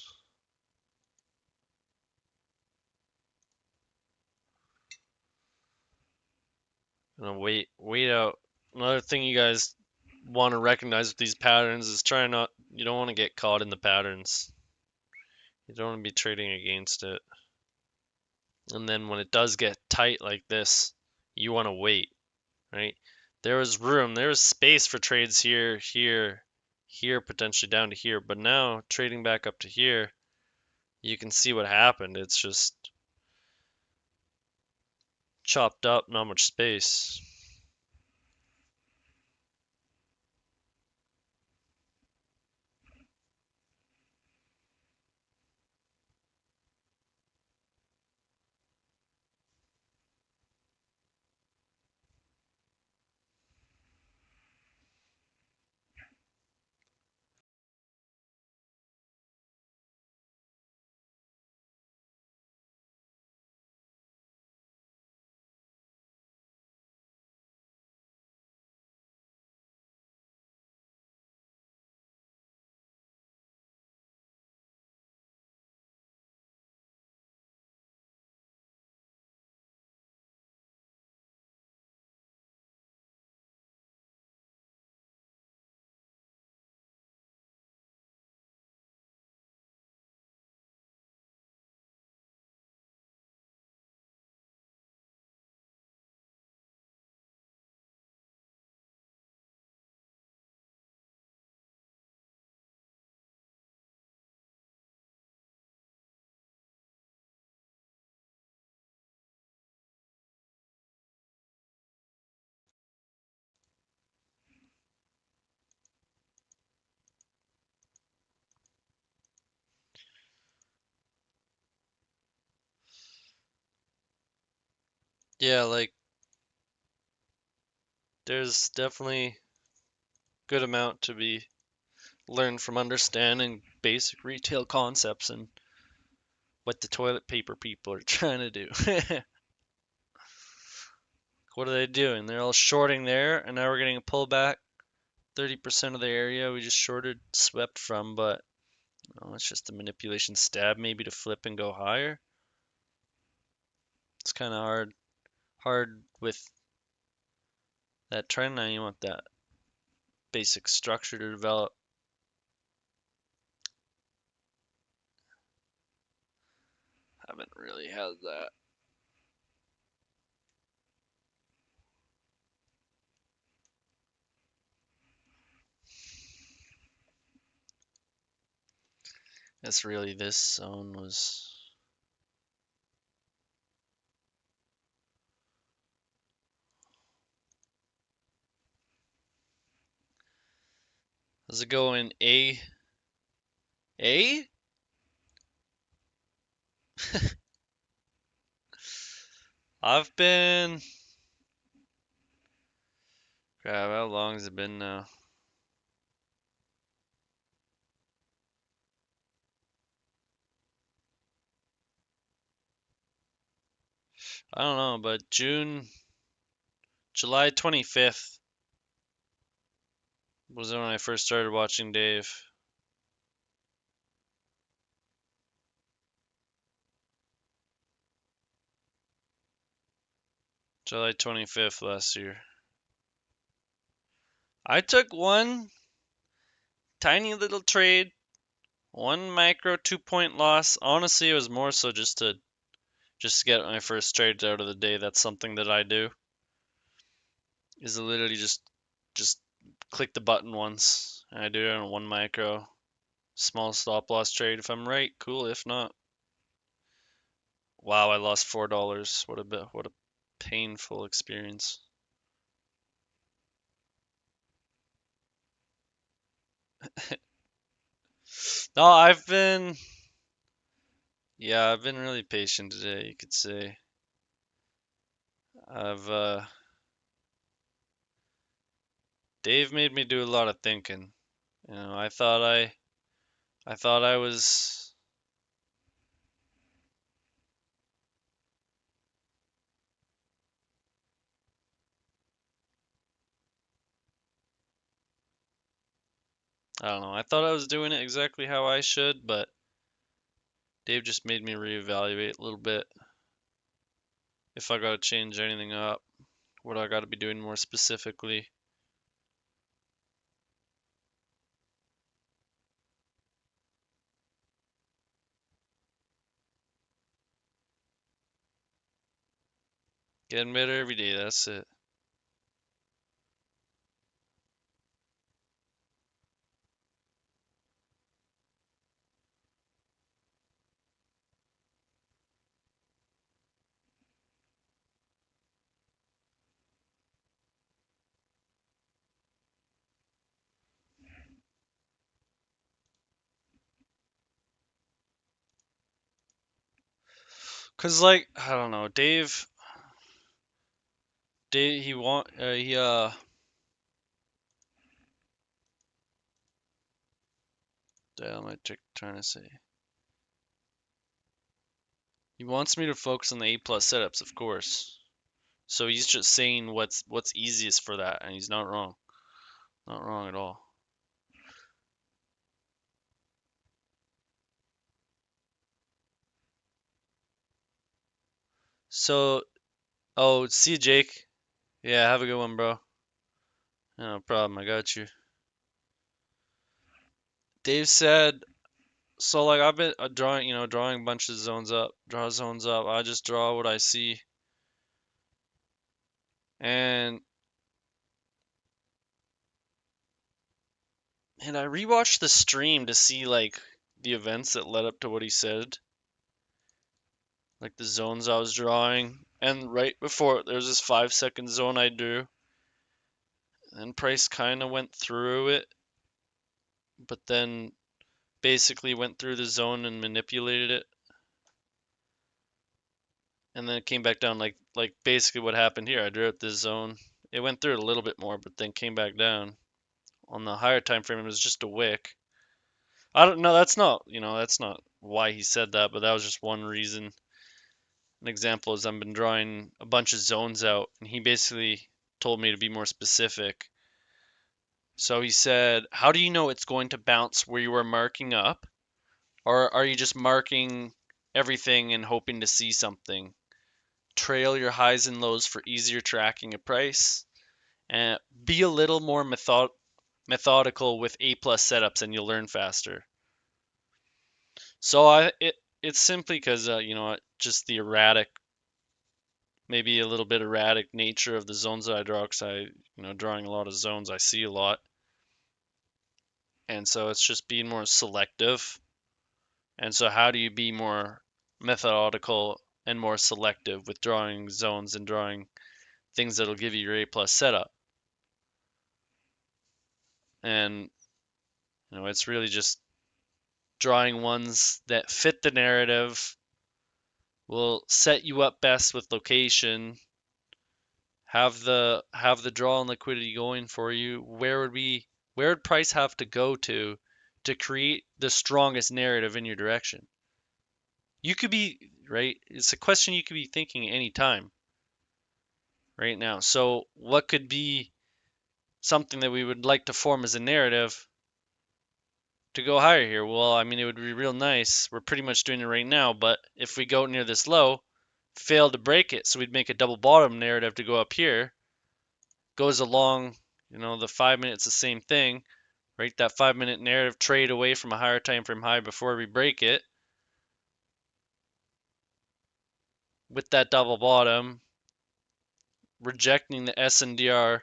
A: Gonna wait out. Another thing you guys want to recognize with these patterns is try not you don't want to get caught in the patterns. You don't want to be trading against it. And then when it does get tight like this, you want to wait, right? There was room, there was space for trades here, here, here, potentially down to here. But now trading back up to here, you can see what happened. It's just chopped up, not much space. Yeah, like there's definitely good amount to be learned from understanding basic retail concepts and what the toilet paper people are trying to do. What are they doing? They're all shorting there, and now we're getting a pullback. 30% of the area we just shorted, swept from, but it's just a manipulation stab maybe to flip and go higher. It's kind of hard with that trend line. You want that basic structure to develop. Haven't really had that. That's really this zone was. Does it go in A? A? I've been. Crap, how long has it been now? I don't know, but July 25th was when I first started watching Dave. July 25th last year. I took one tiny little trade, one micro 2 point loss. Honestly, it was more so just to get my first trades out of the day. That's something that I do. Is to literally just click the button once. And I do it on one micro. Small stop loss trade. If I'm right, cool. If not, wow, I lost $4. What a painful experience. No, I've been really patient today, you could say. I've Dave made me do a lot of thinking. I thought I was I don't know. I thought I was doing it exactly how I should, but Dave just made me reevaluate a little bit. If I gotta change anything up, what I gotta be doing more specifically. Getting better every day, that's it. Cause like I don't know, Dave, damn, I trying to say. He wants me to focus on the A plus setups, of course. So he's just saying what's easiest for that, and he's not wrong. Not wrong at all. So, oh, see you, Jake. Yeah, have a good one, bro. No problem, I got you. Dave said, so like I've been drawing, drawing a bunch of zones up, draw zones up. I just draw what I see, and I rewatched the stream to see like the events that led up to what he said, like the zones I was drawing, and right before there's this 5 second zone I drew, and Price kind of went through it, but then basically went through the zone and manipulated it, and then it came back down like basically what happened here. I drew up this zone. It went through it a little bit more, but then came back down. On the higher time frame, it was just a wick. I don't know. That's not why he said that, but that was just one reason. An example is I've been drawing a bunch of zones out, and he basically told me to be more specific. So he said, "How do you know it's going to bounce where you are marking up, or are you just marking everything and hoping to see something? Trail your highs and lows for easier tracking of price, and be a little more methodical with A plus setups, and you'll learn faster." So it's simply because just the erratic, maybe a little bit erratic nature of the zones that I draw. Because drawing a lot of zones, I see a lot, and so it's just being more selective. And so how do you be more methodical and more selective with drawing zones and drawing things that'll give you your A plus setup? And it's really just drawing ones that fit the narrative, will set you up best with location, have the draw and liquidity going for you. Where would price have to go to create the strongest narrative in your direction? You could be right. It's a question you could be thinking anytime right now. So what could be something that we would like to form as a narrative to go higher here? Well, I mean, it would be real nice. We're pretty much doing it right now, but if we go near this low, fail to break it, so we'd make a double bottom narrative to go up here. Goes along, the 5 minutes, the same thing, right? That 5 minute narrative, trade away from a higher time frame high before we break it with that double bottom, rejecting the SNDR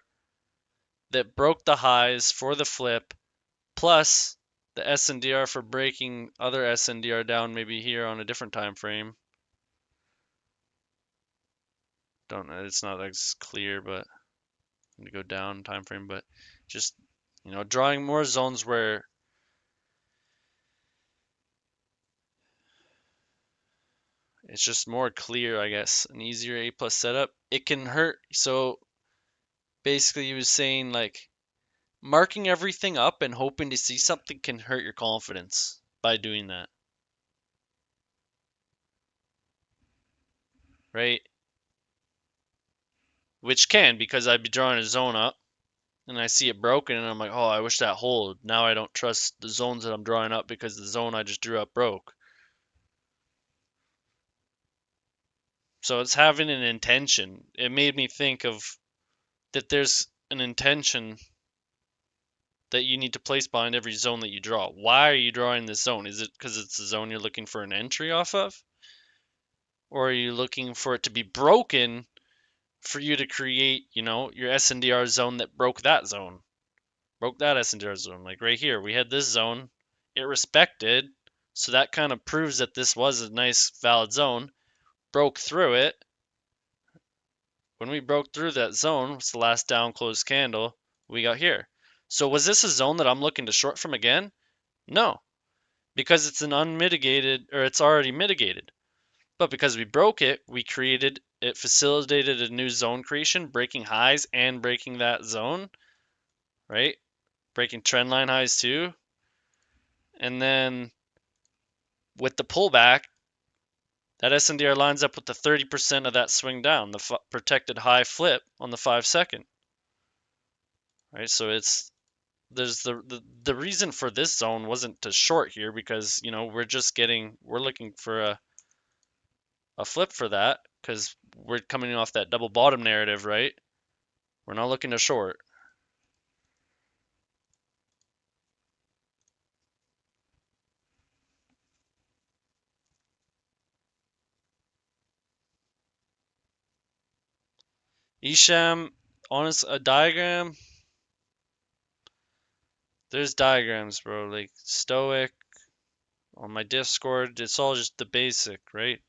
A: that broke the highs for the flip, plus the SNDR for breaking other SNDR down maybe here on a different time frame. Don't know, it's not as clear, but I'm gonna go down time frame, but just drawing more zones where it's just more clear, I guess, an easier A plus setup. It can hurt. So basically, he was saying like marking everything up and hoping to see something can hurt your confidence by doing that, right? Which can, because I'd be drawing a zone up and I see it broken and I'm like, oh, I wish that hold. Now I don't trust the zones that I'm drawing up because the zone I just drew up broke. So it's having an intention. It made me think of that there's an intention that you need to place behind every zone that you draw. Why are you drawing this zone? Is it because it's the zone you're looking for an entry off of? Or are you looking for it to be broken for you to create, your SNDR zone that broke that zone, broke that SNDR zone. Like right here, we had this zone, it respected, so that kind of proves that this was a nice valid zone. Broke through it. When we broke through that zone, it's the last down closed candle we got here. So was this a zone that I'm looking to short from again? No, because it's an unmitigated, or it's already mitigated. But because we broke it, it facilitated a new zone creation, breaking highs and breaking that zone, right? Breaking trend line highs too. And then with the pullback, that SNDR lines up with the 30% of that swing down, the protected high flip on the 5-second, right? So there's the reason for this zone wasn't to short here because we're looking for a flip for that because we're coming off that double bottom narrative, right? We're not looking to short. Isham, honest, a diagram. There's diagrams, bro. Like Stoic on my Discord. It's all just the basic, right?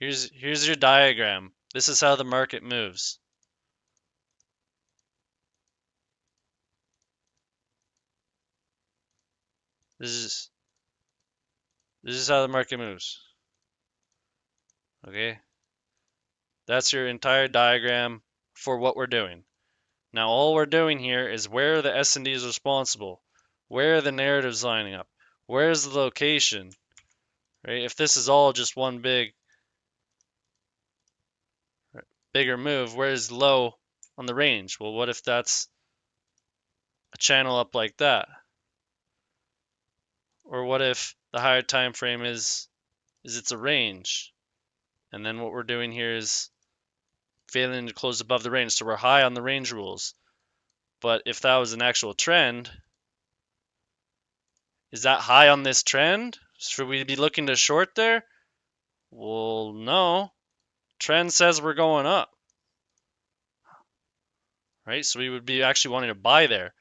A: Here's your diagram. This is how the market moves. This is this is how the market moves. Okay? That's your entire diagram for what we're doing. Now all we're doing here is where the S&D is responsible. Where are the narratives lining up? Where's the location? Right? If this is all just one bigger move, where's low on the range? Well, what if that's a channel up like that? Or what if the higher time frame is it's a range? And then what we're doing here is failing to close above the range. So we're high on the range rules. But if that was an actual trend, is that high on this trend? Should we be looking to short there? Well, no. Trend says we're going up, right? So we would be actually wanting to buy there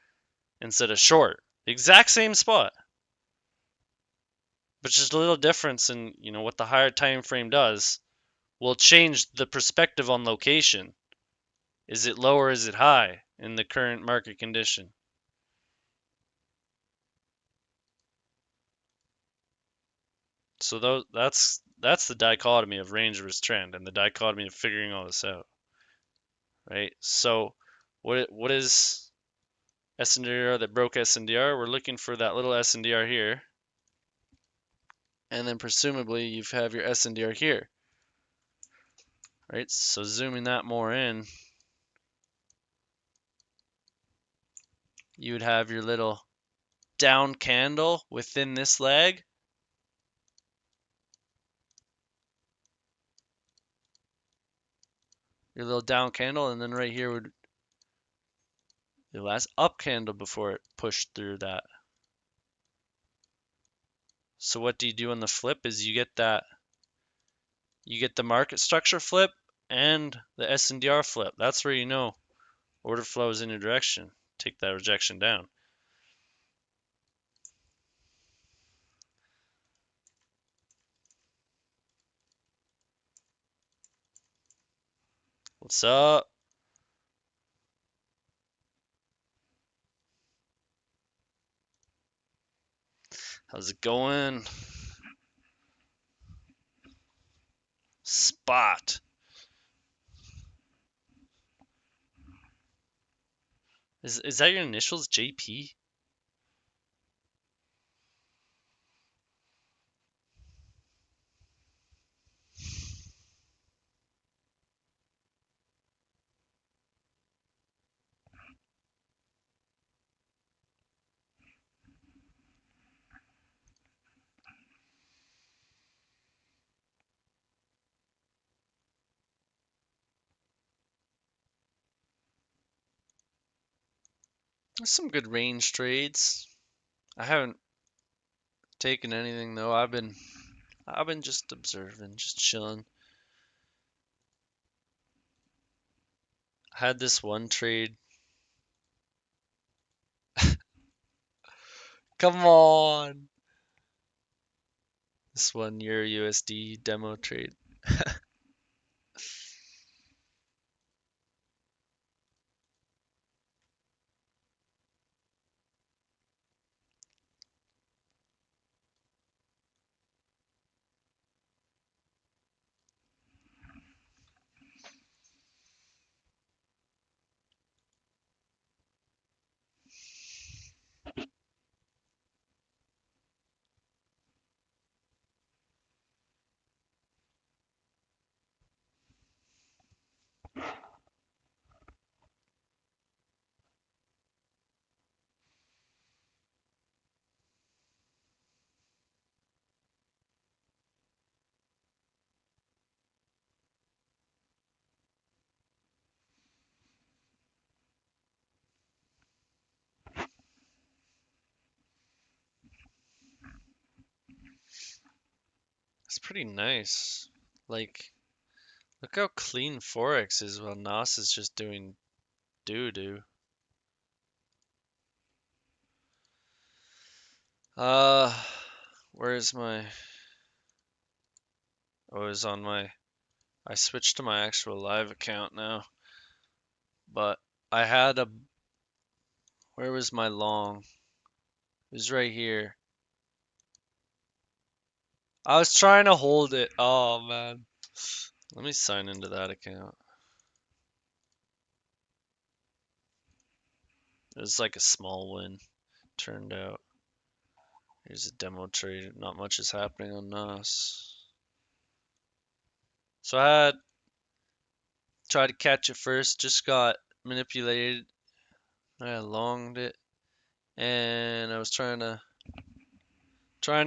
A: instead of short. The exact same spot, but just a little difference in what the higher time frame does will change the perspective on location. Is it low or is it high in the current market condition? So that's the dichotomy of range versus trend and the dichotomy of figuring all this out, right? So what is SNDR that broke SNDR? We're looking for that little SNDR here, and then presumably you have your SNDR here, right? So zooming that more in, you would have your little down candle within this leg. Your little down candle, and then right here would the last up candle before it pushed through that. So what do you do on the flip is you get the market structure flip and the SNDR flip. That's where order flow is in your direction. Take that rejection down. What's up? How's it going? Spot. Is that your initials, JP? There's some good range trades. I haven't taken anything though. I've been just observing, just chilling. had this one trade. Come on. This one Euro USD demo trade. It's pretty nice. Like, look how clean Forex is while Nas is just doing doo-doo. Uh, where's my... Oh, it's on my... I switched to my actual live account now. But I had a... Where was my long? It was right here. I was trying to hold it. Oh, man. Let me sign into that account. It was like a small win, turned out. Here's a demo trade. Not much is happening on Nas. So I had tried to catch it first, just got manipulated. I longed it, and I was trying to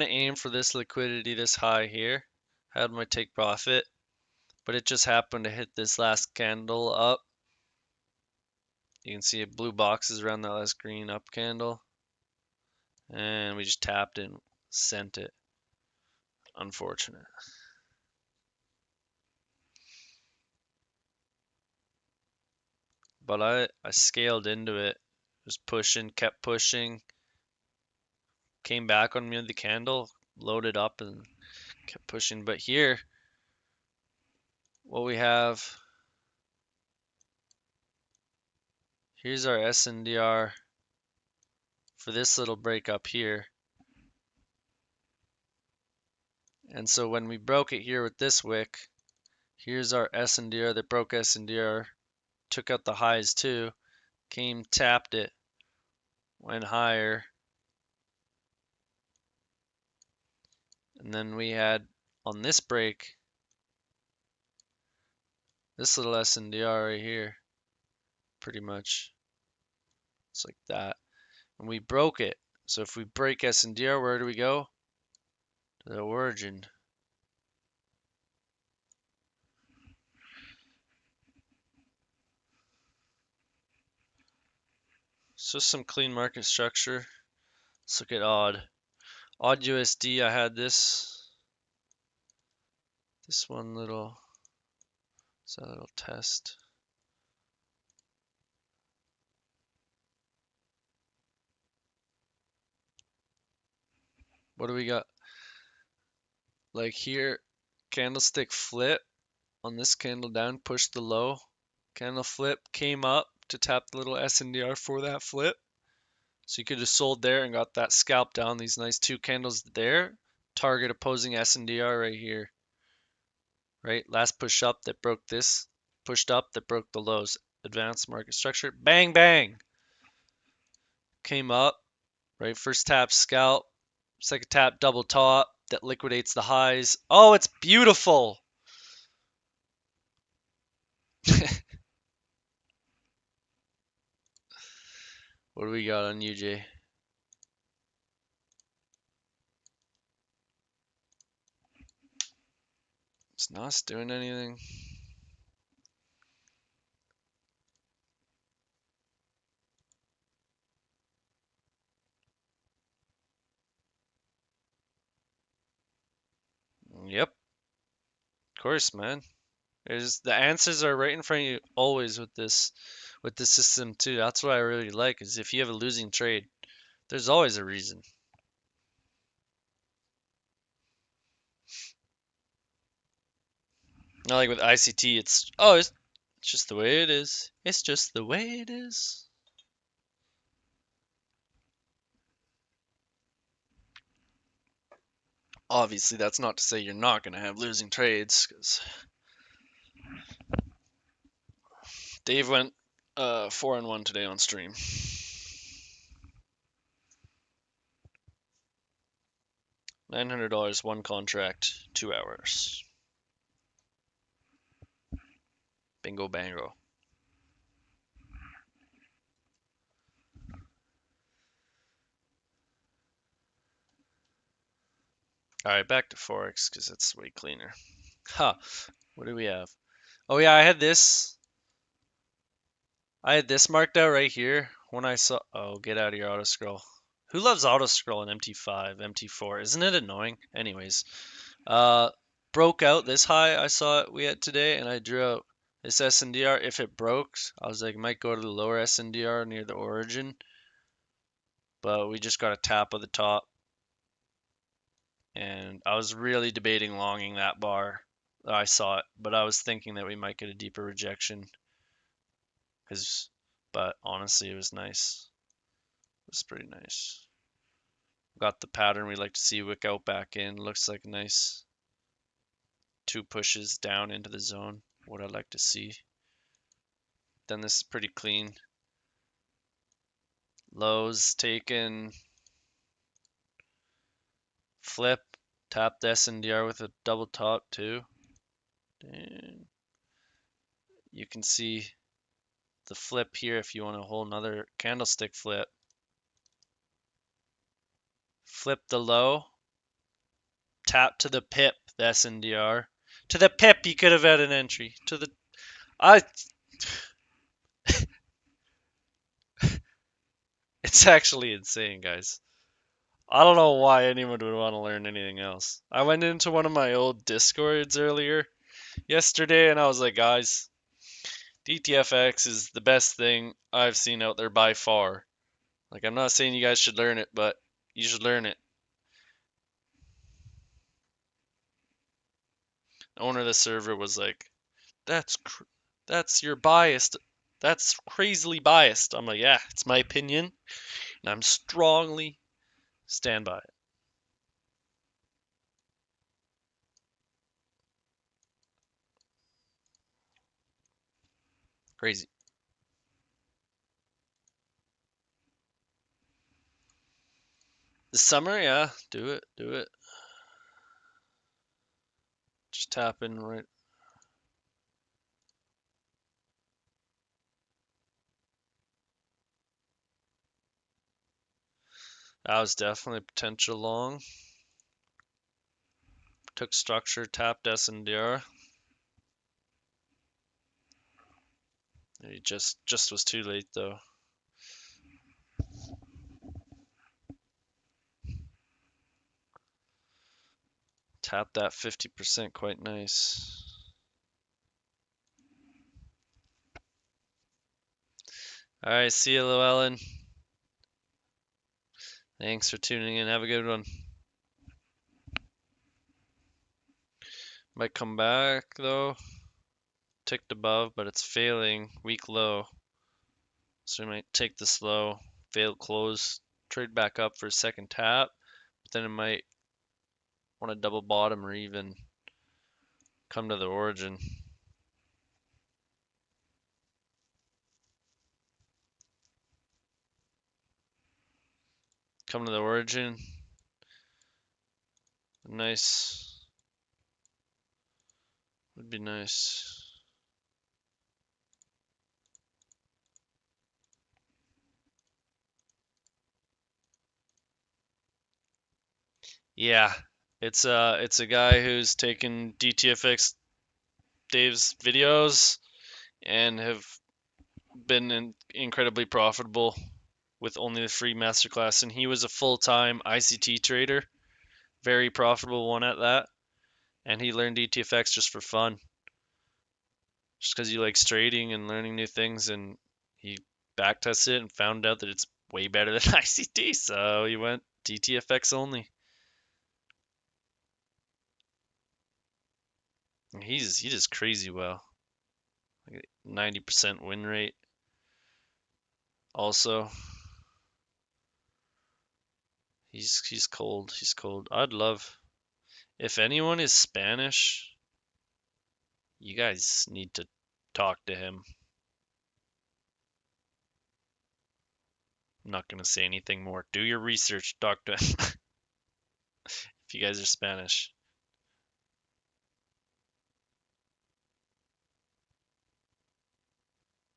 A: aim for this liquidity this high here. Had my take profit, but it just happened to hit this last candle up. You can see it blue boxes around that last green up candle, and we just tapped and sent it. Unfortunate. But I scaled into it. Was pushing, kept pushing, came back on me with the candle, loaded up and kept pushing. But here, what we have, here's our SNDR for this little break up here. And so when we broke it here with this wick, here's our SNDR that broke SNDR, took out the highs too, came, tapped it, went higher. And then we had on this break, this little SNDR right here, pretty much. It's like that. And we broke it. So if we break SNDR, where do we go? To the origin. So some clean market structure. Let's look at odd. Odd USD, I had this one little, it's a little test. What do we got? Like here, candlestick flip on this candle down, push the low. Candle flip, came up to tap the little SNDR for that flip. So you could have sold there and got that scalp down, these nice two candles there. Target opposing SNDR right here. Right, last push up that broke this, pushed up that broke the lows. Advanced market structure, bang, bang. Came up, right, first tap scalp, second tap double top that liquidates the highs. Oh, it's beautiful. What do we got on UJ? It's not doing anything. Yep, of course, man. There's the answers are right in front of you always with this system too. That's what I really like is if you have a losing trade, there's always a reason. Not like with ICT, it's just the way it is. It's just the way it is. Obviously, that's not to say you're not going to have losing trades, because Dave went 4-1 today on stream. $900, one contract, 2 hours. Bingo bango. All right, back to Forex because it's way cleaner. Huh. What do we have? Oh yeah, I had this marked out right here when I saw. Oh, get out of your auto scroll. Who loves auto scroll in MT5, MT4? Isn't it annoying? Anyways, uh, broke out this high. I saw it we had today, and I drew out this SNDR. If it broke, I was like, might go to the lower SNDR near the origin, but we just got a tap of the top, and I was really debating longing that bar. I saw it, but I was thinking that we might get a deeper rejection, cause, but honestly, it was nice. It was pretty nice. Got the pattern we like to see wick out back in. Looks like a nice 2 pushes down into the zone. What I'd like to see. Then this is pretty clean. Lows taken. Flip. Tap the SNDR with a double top too. And you can see the flip here if you want a whole nother candlestick flip. Flip the low. Tap to the pip, the SNDR. To the pip, you could have had an entry. To the I It's actually insane, guys. I don't know why anyone would want to learn anything else. I went into one of my old Discords earlier yesterday and I was like, guys, DTFX is the best thing I've seen out there by far. Like, I'm not saying you guys should learn it, but you should learn it. The owner of the server was like, that's your biased. That's crazily biased. I'm like, yeah, it's my opinion, and I'm strongly stand by it. Crazy. This summer, yeah, do it, do it. Just tap in right. That was definitely potential long. Took structure, tapped S&DR. He just was too late though. Tapped that 50% quite nice. All right, see you, Llewellyn. Thanks for tuning in. Have a good one. Might come back though. Ticked above, but it's failing. Weak low. So we might take this low, fail close, trade back up for a second tap, but then it might want to double bottom or even come to the origin. Come to the origin. Nice. Would be nice. Yeah, it's a guy who's taken DTFX Dave's videos and have been incredibly profitable with only the free masterclass, and he was a full-time ICT trader, very profitable one at that, and he learned DTFX just for fun. just because he likes trading and learning new things, and he backtested it and found out that it's way better than ICT, so he went DTFX only. And he does crazy well. Like 90% win rate. Also, he's cold. He's cold. I'd love if anyone is Spanish, you guys need to talk to him. I'm not gonna say anything more. Do your research. Talk to him if you guys are Spanish.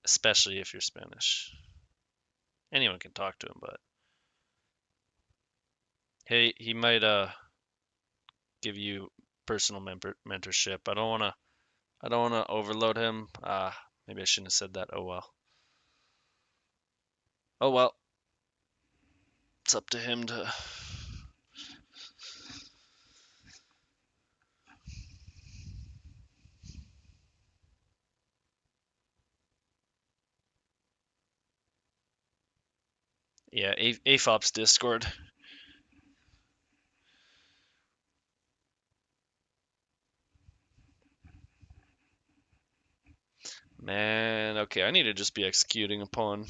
A: Especially if you're Spanish. Anyone can talk to him, but hey, he might give you personal mentorship. I don't wanna overload him. Maybe I shouldn't have said that. Oh well. Oh well. It's up to him to. Yeah, AFOP's Discord. Man, okay, I need to just be executing upon.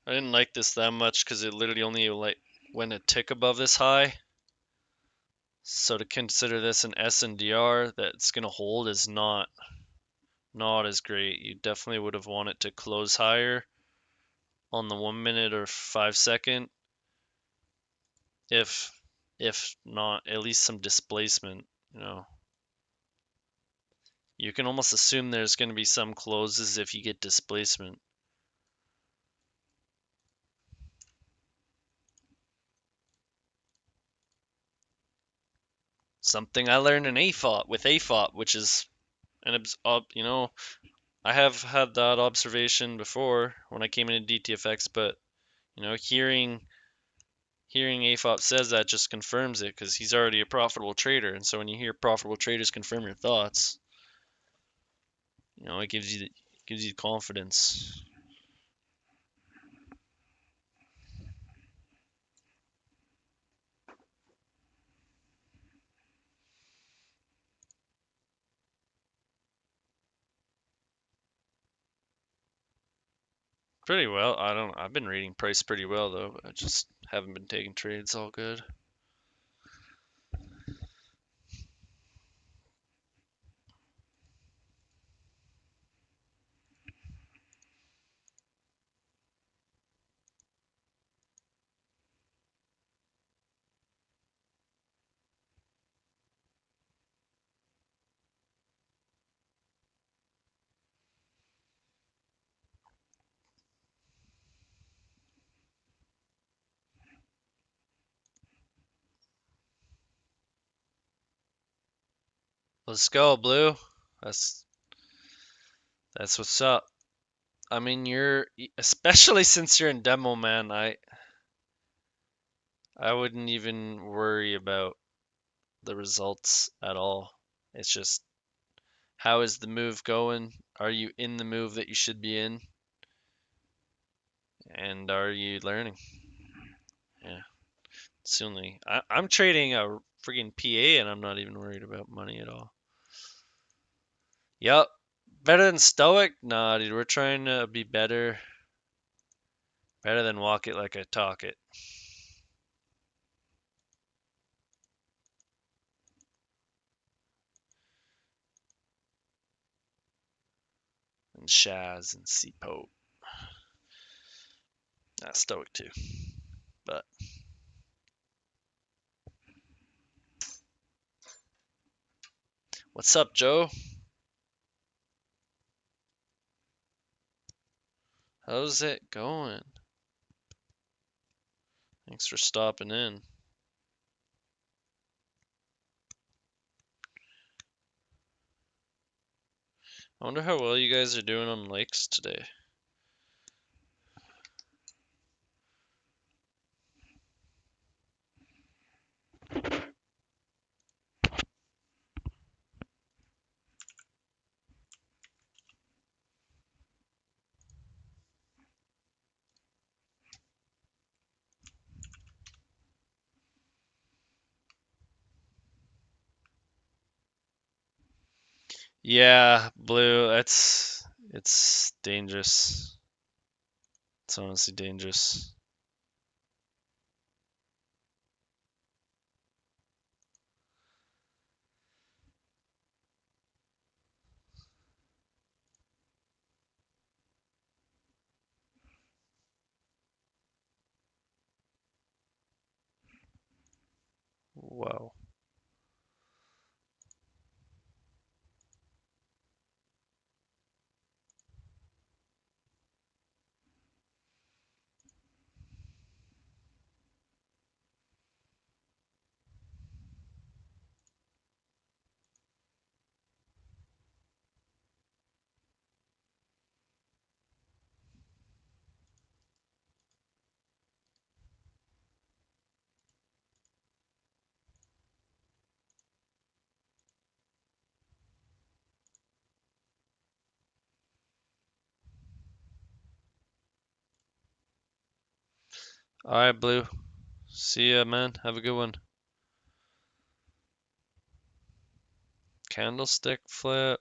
A: I didn't like this that much because it literally only like went a tick above this high. So to consider this an SNDR that's gonna hold is not as great. You definitely would have wanted to close higher on the 1 minute or 5 second, if if not at least some displacement. You know, you can almost assume there's going to be some closes if you get displacement. Something I learned in AFOP, which is you know, I have had that observation before when I came into DTFX, but you know, hearing AFOP says that just confirms it because he's already a profitable trader, and so when you hear profitable traders confirm your thoughts, you know, it gives you confidence. Pretty well. I've been reading price pretty well though, but I just haven't been taking trades all good. Let's go, Blue. That's that's what's up. I mean, you're especially since you're in demo, man. I wouldn't even worry about the results at all. It's just how is the move going? Are you in the move that you should be in? And are you learning? Yeah, it's only I'm trading a freaking PA and I'm not even worried about money at all. Yep. Better than Stoic? Nah, dude, we're trying to be better. Better than walk it like I talk it. And Shaz and C-Pope. Nah, Stoic too. But what's up, Joe? How's it going? Thanks for stopping in. I wonder how well you guys are doing on lakes today. Yeah, blue, it's dangerous. It's honestly dangerous. Whoa. All right, blue. See ya, man. Have a good one. Candlestick flip.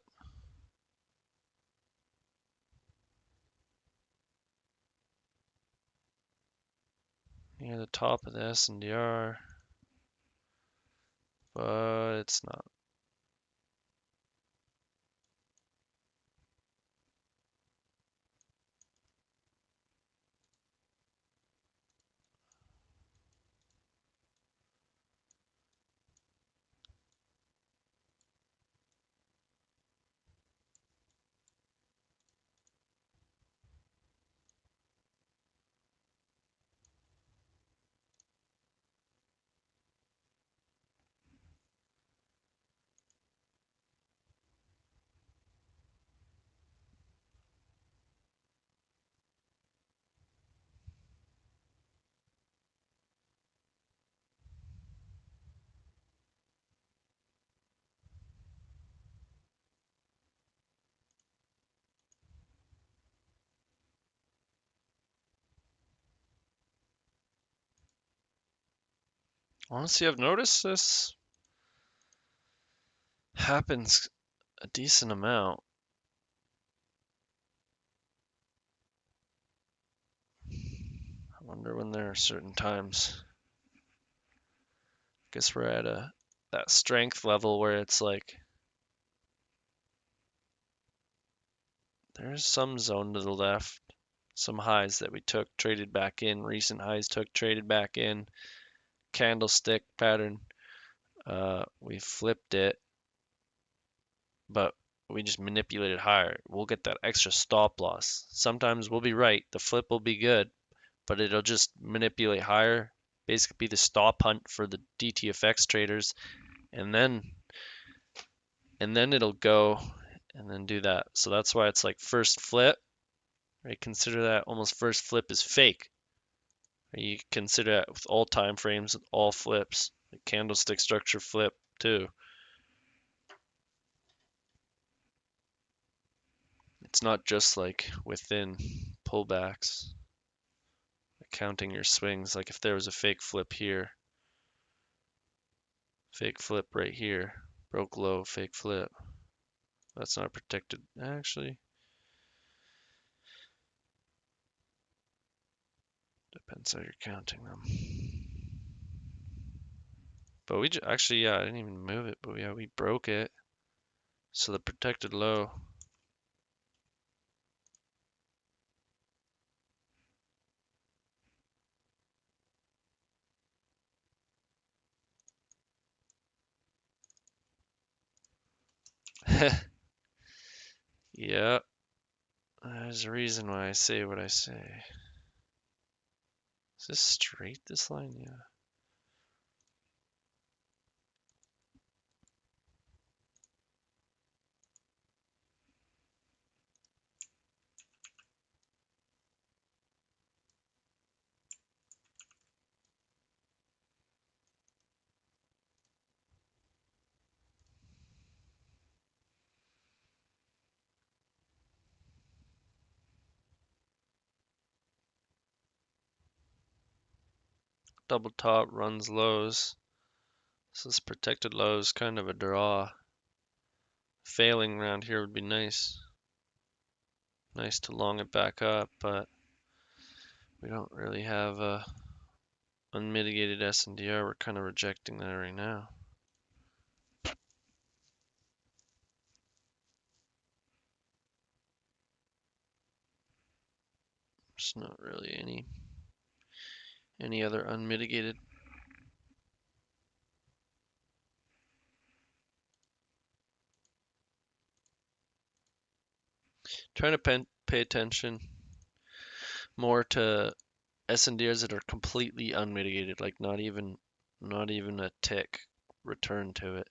A: Near the top of the S&DR, but it's not. Honestly, I've noticed this happens a decent amount. I wonder when there are certain times. Guess we're at that strength level where it's like there's some zone to the left, some highs that we took, traded back in, recent highs took, traded back in, candlestick pattern. We flipped it, but we just manipulated higher. We'll get that extra stop loss. Sometimes we'll be right, the flip will be good, but it'll just manipulate higher, basically be the stop hunt for the DTFX traders, and then it'll go and then do that. So that's why it's like first flip, right? Consider that almost first flip is fake. You consider that with all time frames, all flips, like candlestick structure flip too. It's not just like within pullbacks, like counting your swings. Like if there was a fake flip here, fake flip right here, broke low, fake flip. That's not protected. Actually, depends how you're counting them. But we actually, yeah, I didn't even move it, but yeah, we broke it. So the protected low. Yeah, there's a reason why I say what I say. Is this straight, this line? Yeah. double top, runs lows. So this protected low is kind of a draw. Failing around here would be nice. Nice to long it back up, but we don't really have a unmitigated SNDR. We're kind of rejecting that right now. There's not really any other unmitigated. Trying to pay attention more to SNDRs that are completely unmitigated, like not even a tick return to it.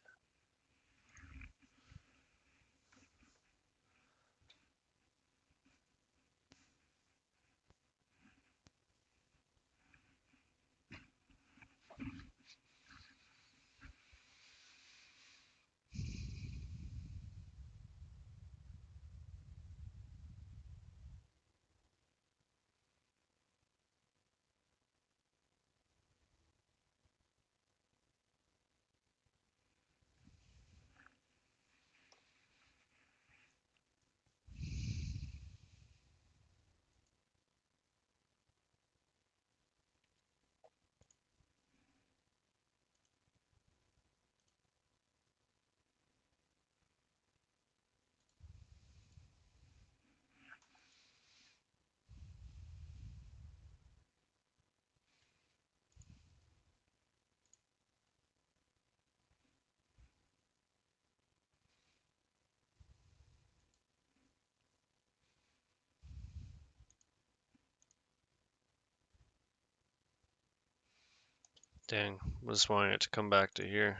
A: Dang, was wanting it to come back to here,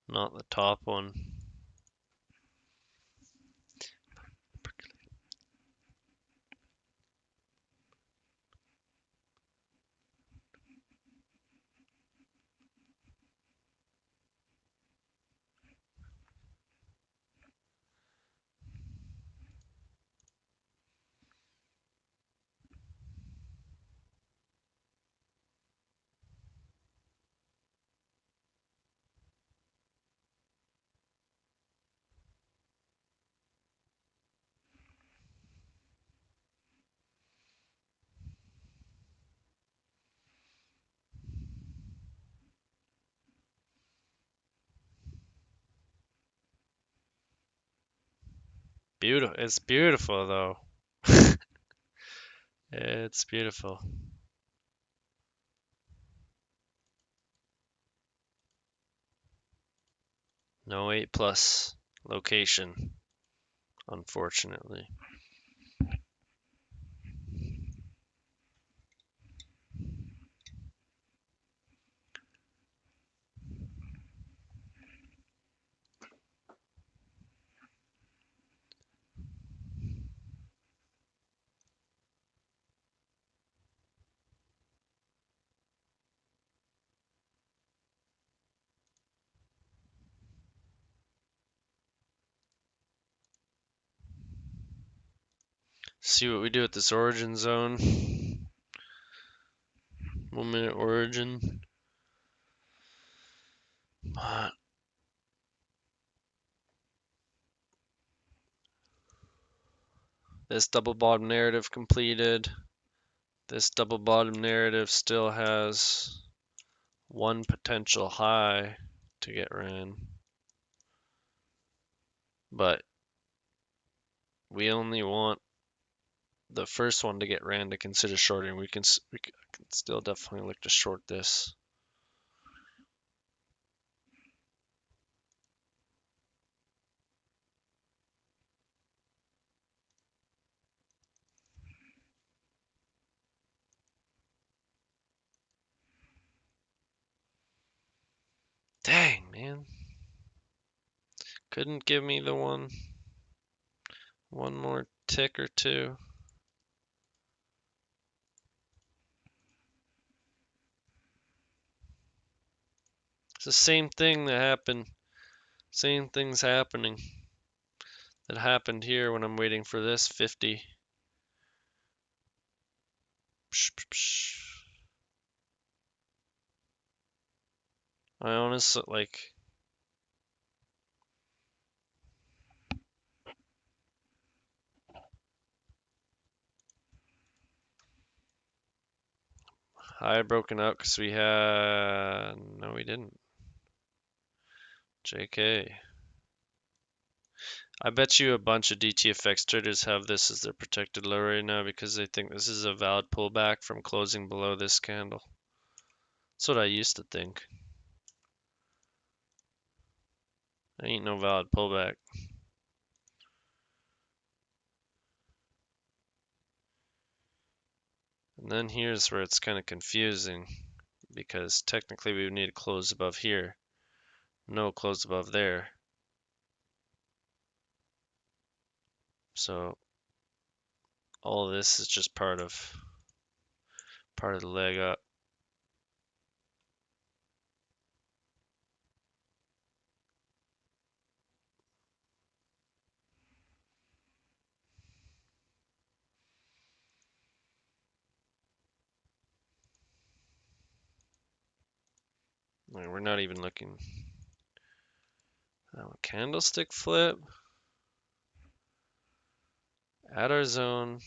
A: not the top one. Beautiful. It's beautiful though. It's beautiful. No 8+ location, unfortunately. See what we do at this origin zone. 1 minute origin. This double bottom narrative completed. This double bottom narrative still has one potential high to get ran, but we only want the first one to get ran to consider shorting. We can still definitely look to short this. Dang, man. Couldn't give me the one more tick or two. It's the same thing that happened. Same thing's happening. That happened here when I'm waiting for this 50. Psh, psh, psh. I honestly like. High broken out because we had. No, we didn't. JK. I bet you a bunch of DTFX traders have this as their protected low right now because they think this is a valid pullback from closing below this candle. That's what I used to think. Ain't no valid pullback. And then here's where it's kind of confusing because technically we would need to close above here. No close above there. So all of this is just part of the leg up. Like, we're not even looking. Candlestick flip at our zone.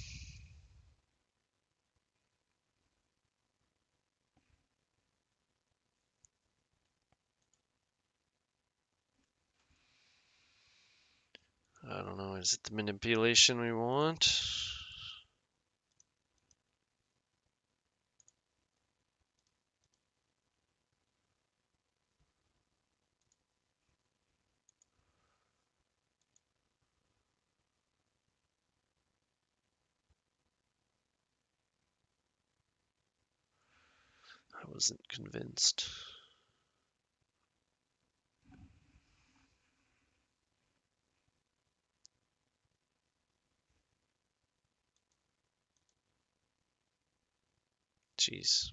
A: I don't know, is it the manipulation we want? I wasn't convinced. Jeez.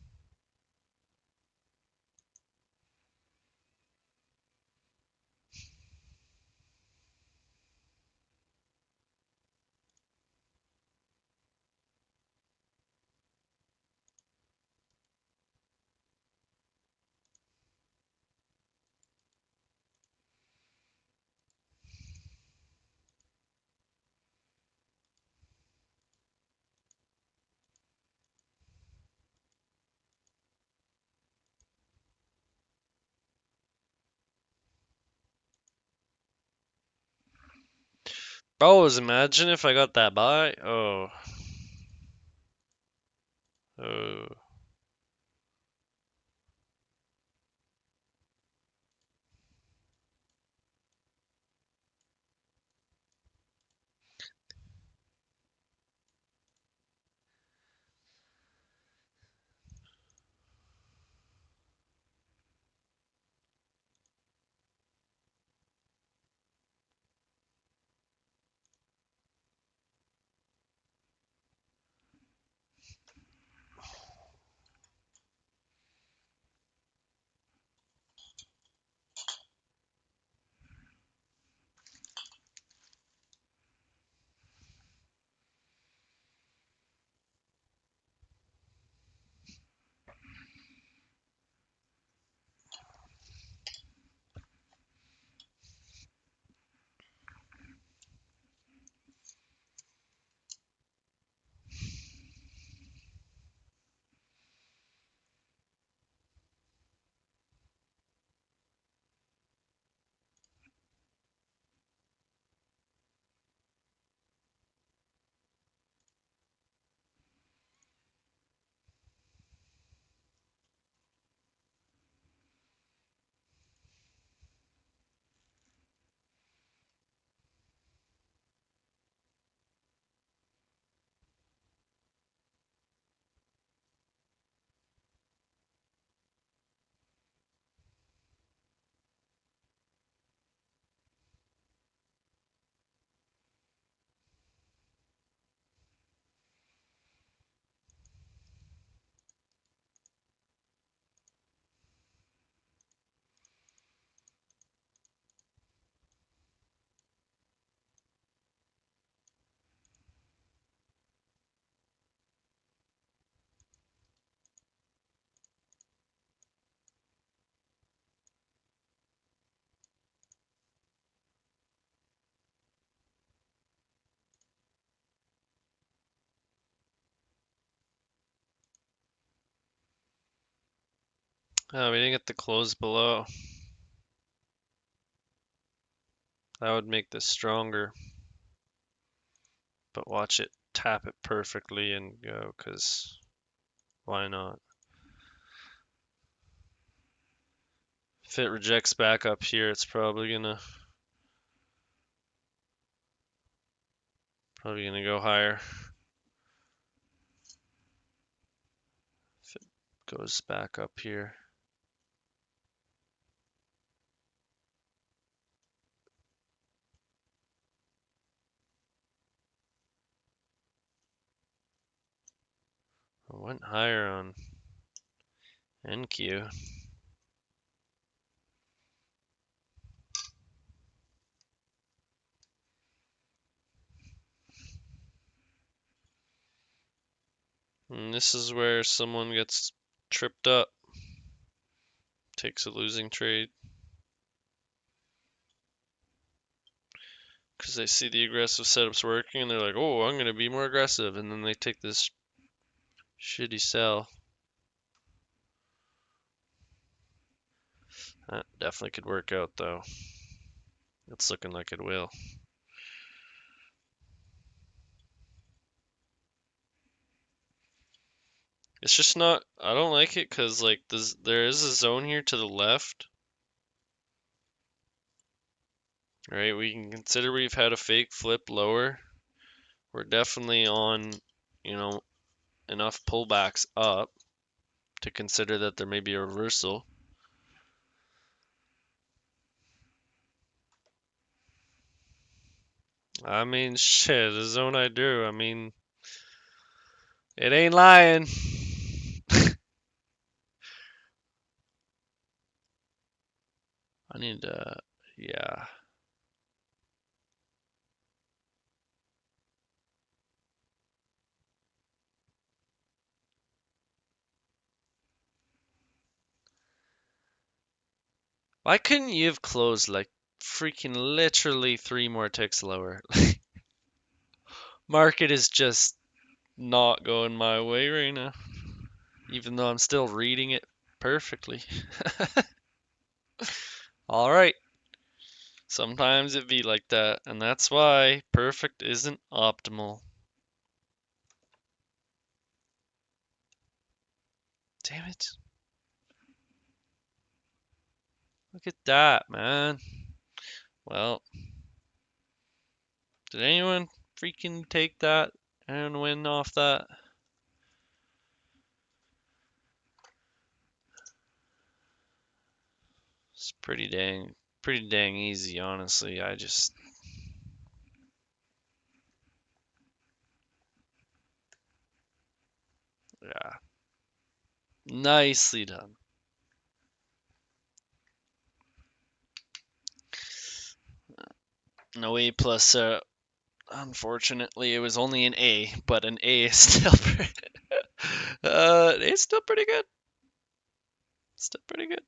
A: Bros, imagine if I got that buy. Oh. Oh. Oh, we didn't get the close below. That would make this stronger. But watch it tap it perfectly and go, because why not? If it rejects back up here, it's probably gonna go higher. If it goes back up here. I went higher on NQ. And this is where someone gets tripped up, takes a losing trade. Because they see the aggressive setups working and they're like, oh, I'm going to be more aggressive. And then they take this shitty sell. That definitely could work out though. It's looking like it will. It's just not, I don't like it because like there is a zone here to the left. Right, we can consider we've had a fake flip lower. We're definitely on, enough pullbacks up to consider that there may be a reversal. I mean, shit, the zone I drew, I mean, it ain't lying. I need to, yeah. Why couldn't you have closed like freaking literally 3 more ticks lower? Market is just not going my way right now, even though I'm still reading it perfectly. All right. Sometimes it be like that, and that's why perfect isn't optimal. Damn it. Look at that, man. Well, did anyone freaking take that and win off that? It's pretty dang easy, honestly. Yeah. Nicely done. No A plus, unfortunately, it was only an A, but an A is still it's still pretty good. Still pretty good.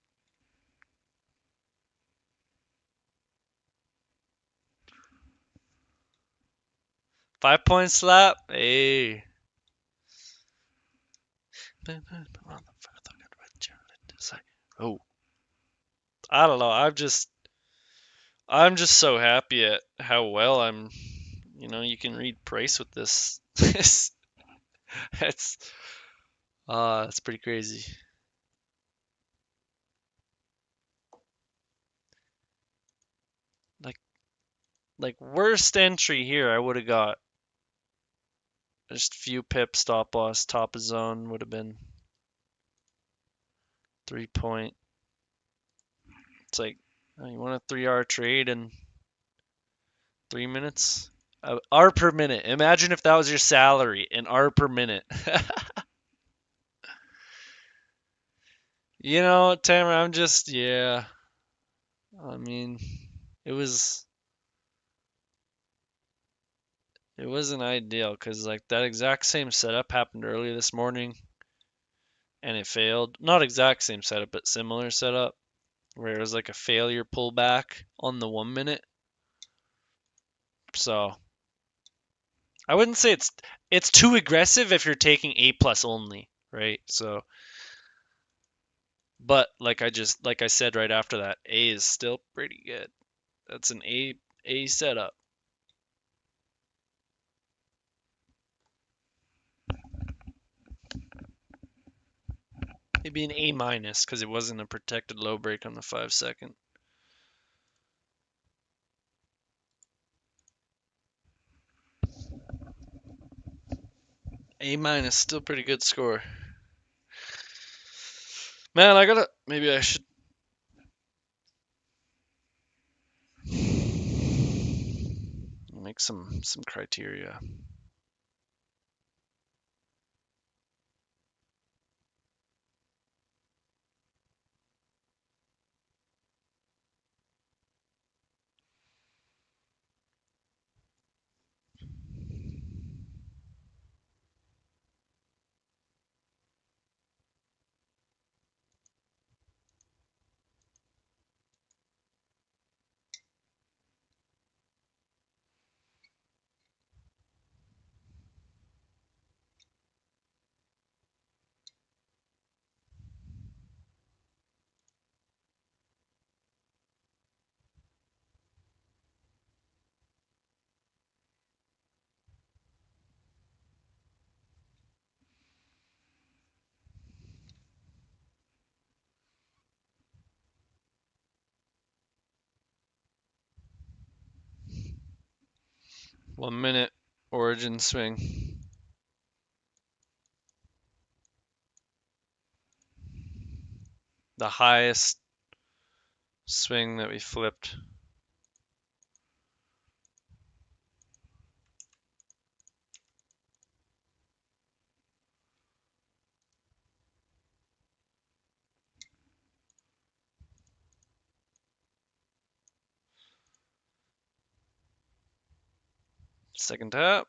A: 5 point slap. Hey. Oh, I don't know. I'm just so happy at how well I'm. You can read price with this. it's it's pretty crazy. Like worst entry here, I would have got just a few pips stop loss top of zone would have been 3 point. It's like you want a 3 hour trade in 3 minutes. R per minute. Imagine if that was your salary, an R per minute. Tamer, yeah. I mean, it was it wasn't ideal because like that exact same setup happened earlier this morning and it failed. Not exact same setup, but similar setup where it was like a failure pullback on the 1 minute. So I wouldn't say it's too aggressive if you're taking A plus only, right? So But like I said right after that, A is still pretty good. That's an A setup. Maybe an A minus because it wasn't a protected low break on the 5 second. A minus, still pretty good score. Man, maybe I should make some criteria. One-minute origin swing. The highest swing that we flipped. Second tap.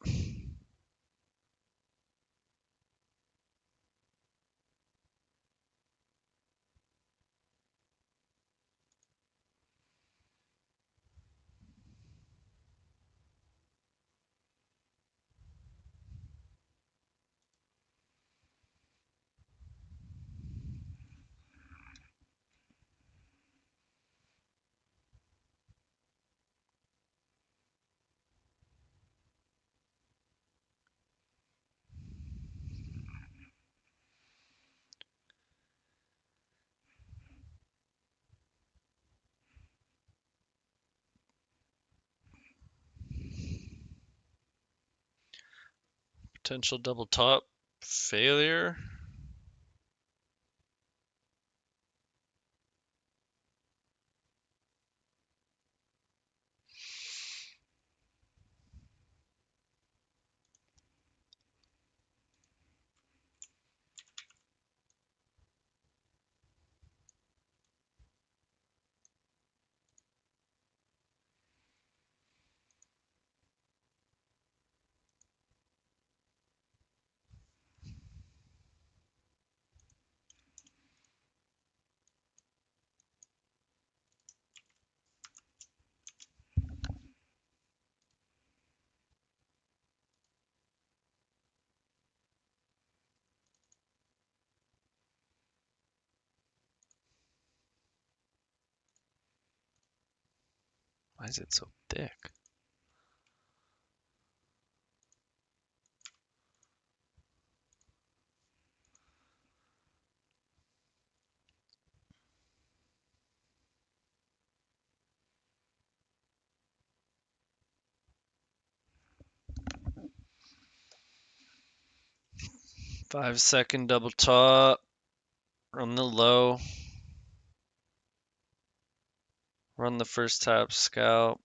A: Potential double top. Failure. Why is it so thick? Five-second double top. Run the low. Run the first tap scalp.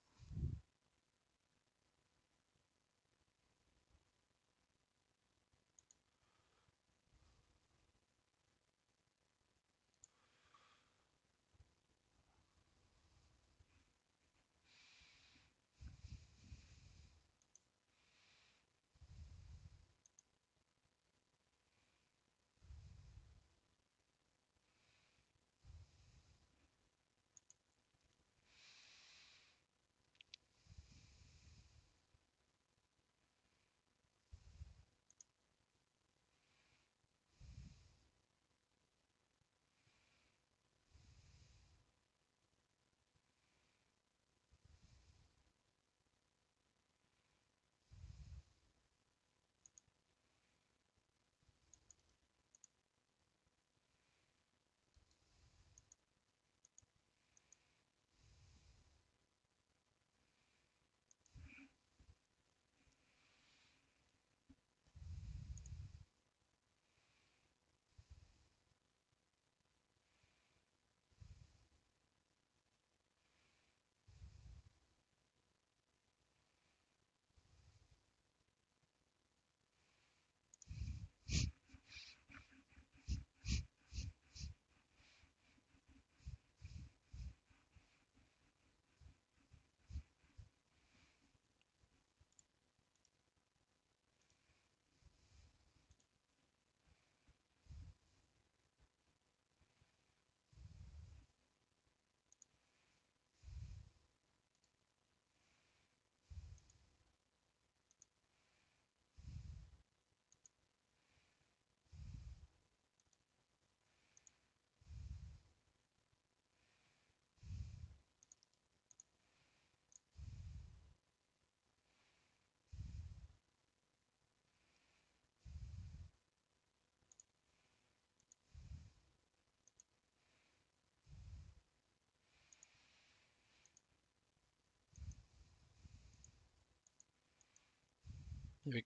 A: We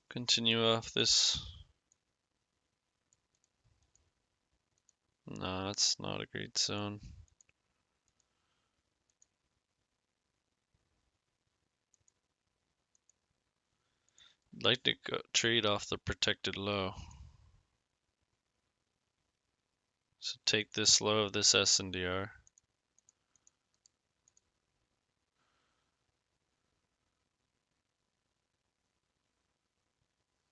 A: continue off this. No, it's not a great zone. I'd like to trade off the protected low. So take this low of this SNDR.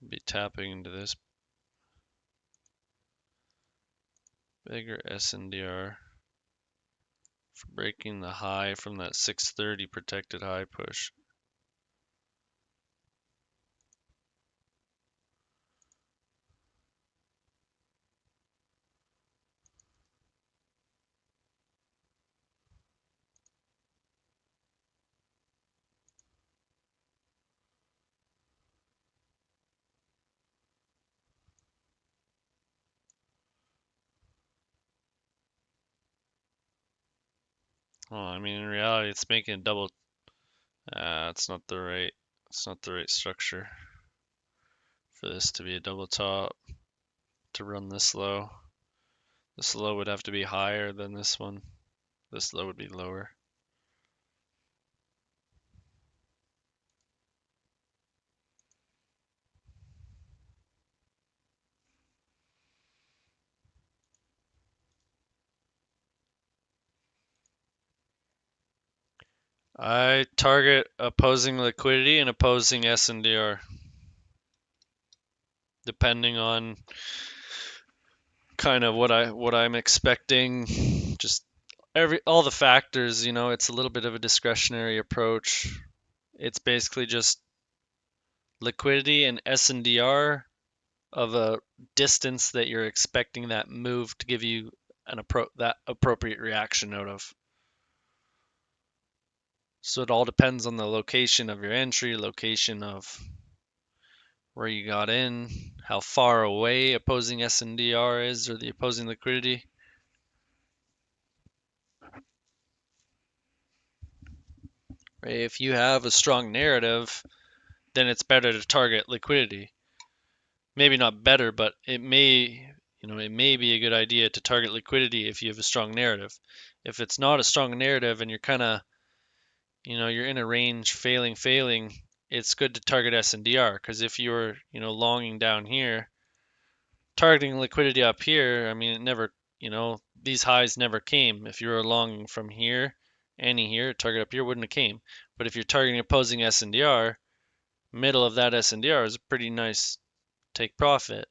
A: Be tapping into this bigger SNDR for breaking the high from that 630 protected high push. Oh, I mean, in reality, it's making a double. It's not the right. It's not the right structure for this to be a double top to run this low. This low would have to be higher than this one. This low would be lower. I target opposing liquidity and opposing SNDR, depending on kind of what I'm expecting. Just all the factors, it's a little bit of a discretionary approach. It's basically just liquidity and SNDR of a distance that you're expecting that move to give you that appropriate reaction out of. So it all depends on the location of your entry, location of where you got in, how far away opposing SNDR is or the opposing liquidity. Right? If you have a strong narrative, then it's better to target liquidity. Maybe not better, but it may be a good idea to target liquidity if you have a strong narrative. If it's not a strong narrative and you're kind of, you're in a range failing, it's good to target SNDR because if you're, longing down here, targeting liquidity up here, I mean, it never, these highs never came. If you were longing from here, here, target up here wouldn't have came. But if you're targeting opposing SNDR, middle of that SNDR is a pretty nice take profit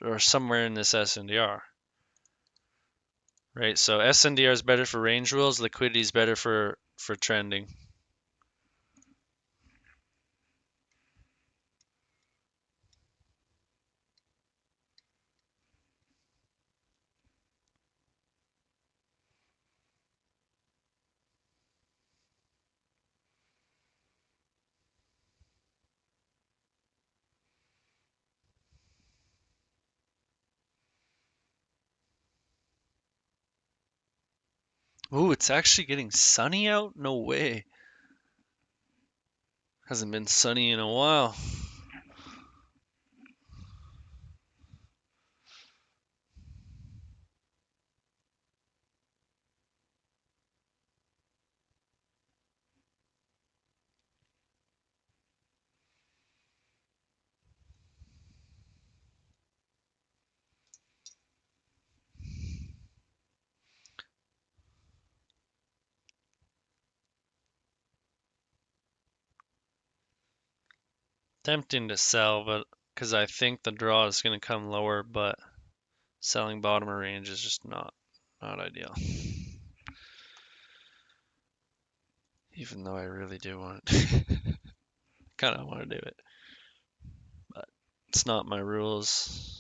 A: or somewhere in this SNDR. Right, so SNDR is better for range rules, liquidity is better for trending. Ooh, it's actually getting sunny out? No way. Hasn't been sunny in a while. Tempting to sell, but because I think the draw is going to come lower, but selling bottom of range is just not ideal. Even though I really do want it. Kind of want to do it. But it's not my rules.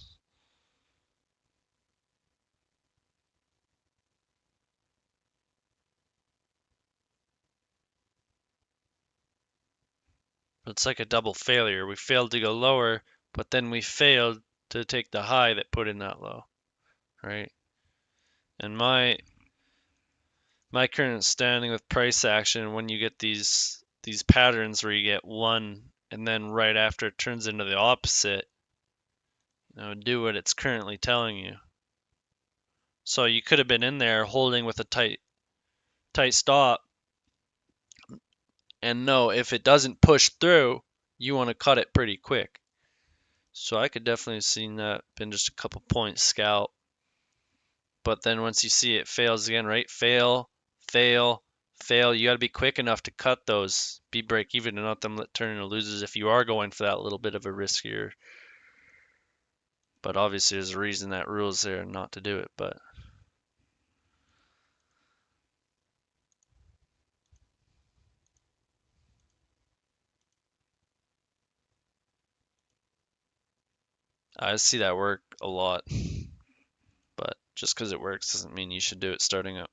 A: But it's like a double failure. We failed to go lower, but then we failed to take the high that put in that low, right? And my my current standing with price action, when you get these patterns where you get one and then right after it turns into the opposite, do what it's currently telling you. So you could have been in there holding with a tight stop, and no, if it doesn't push through, you want to cut it pretty quick. So I could definitely have seen that been just a couple points scalp. But then once you see it fails again, right? Fail, fail, fail. You got to be quick enough to cut those, be break even, and not them turn into losers if you are going for that little bit of a riskier. But obviously, there's a reason that rule's there not to do it. But I see that work a lot. But just because it works doesn't mean you should do it starting out.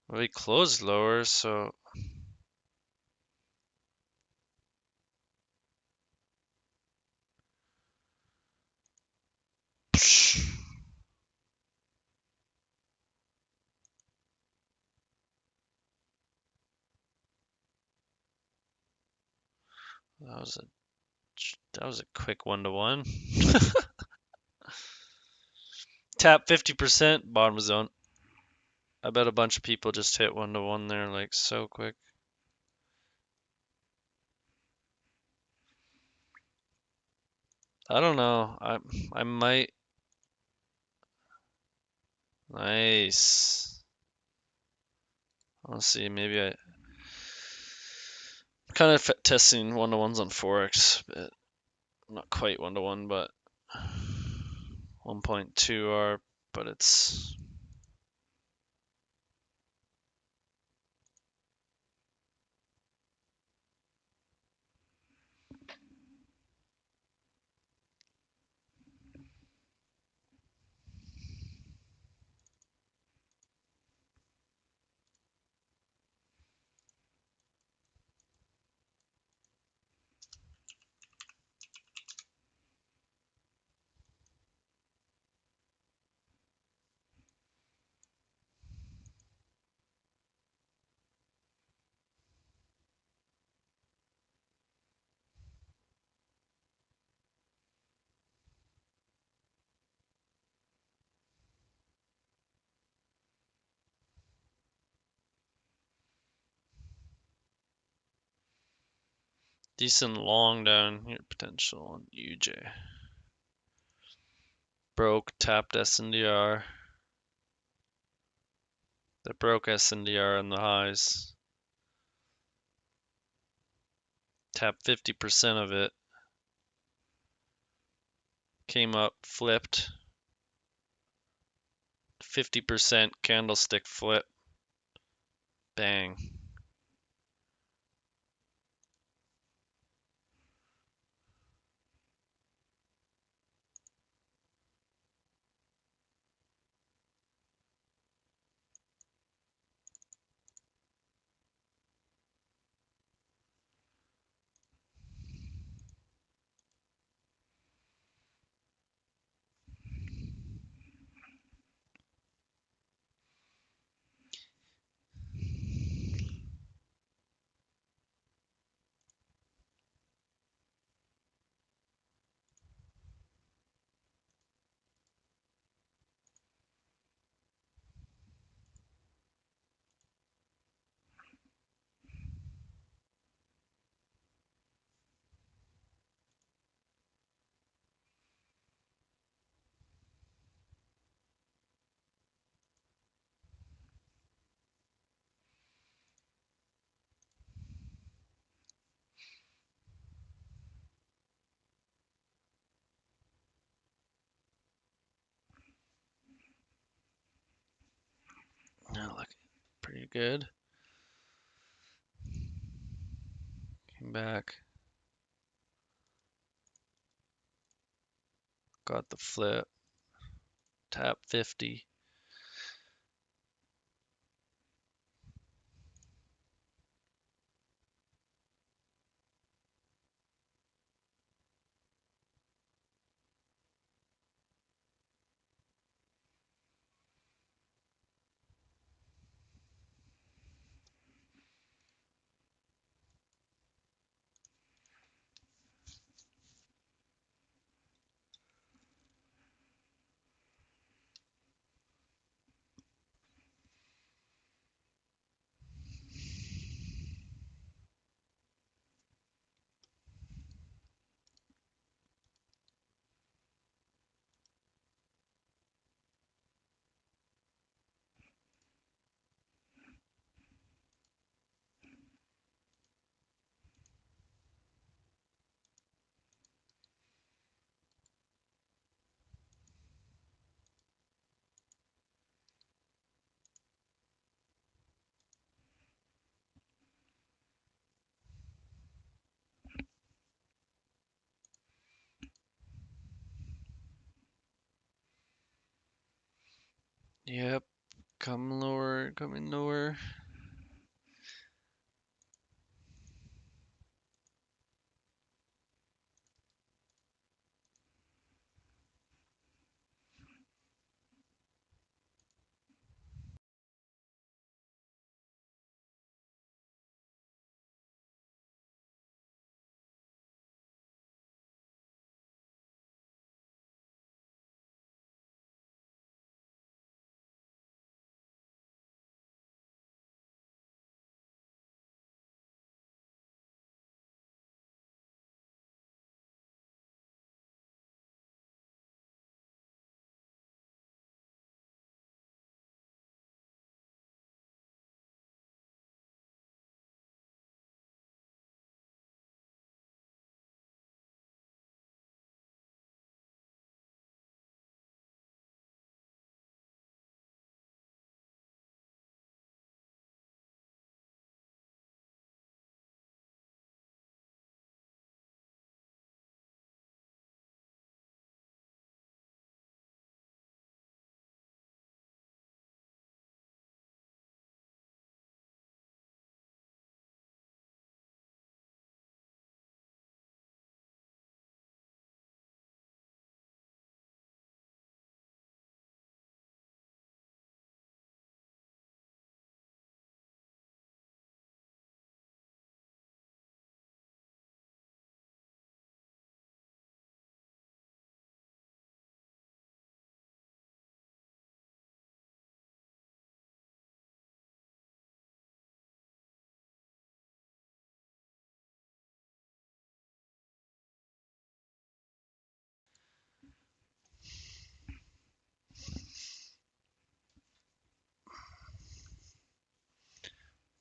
A: We closed lower, so that was a quick 1-to-1. Tap 50% bottom zone. I bet a bunch of people just hit 1-to-1 there like so quick. I don't know. I might. Nice. Let's see. Maybe I kind of testing 1-to-ones on Forex, but not quite 1-to-1, but 1.2 R. But it's decent long down here potential on UJ. Broke, tapped SNDR. That broke SNDR on the highs. Tapped 50% of it. Came up, flipped. 50% candlestick flip. Bang. Yeah, looking pretty good. Came back. Got the flip. Tap 50. Yep, come lower, coming lower.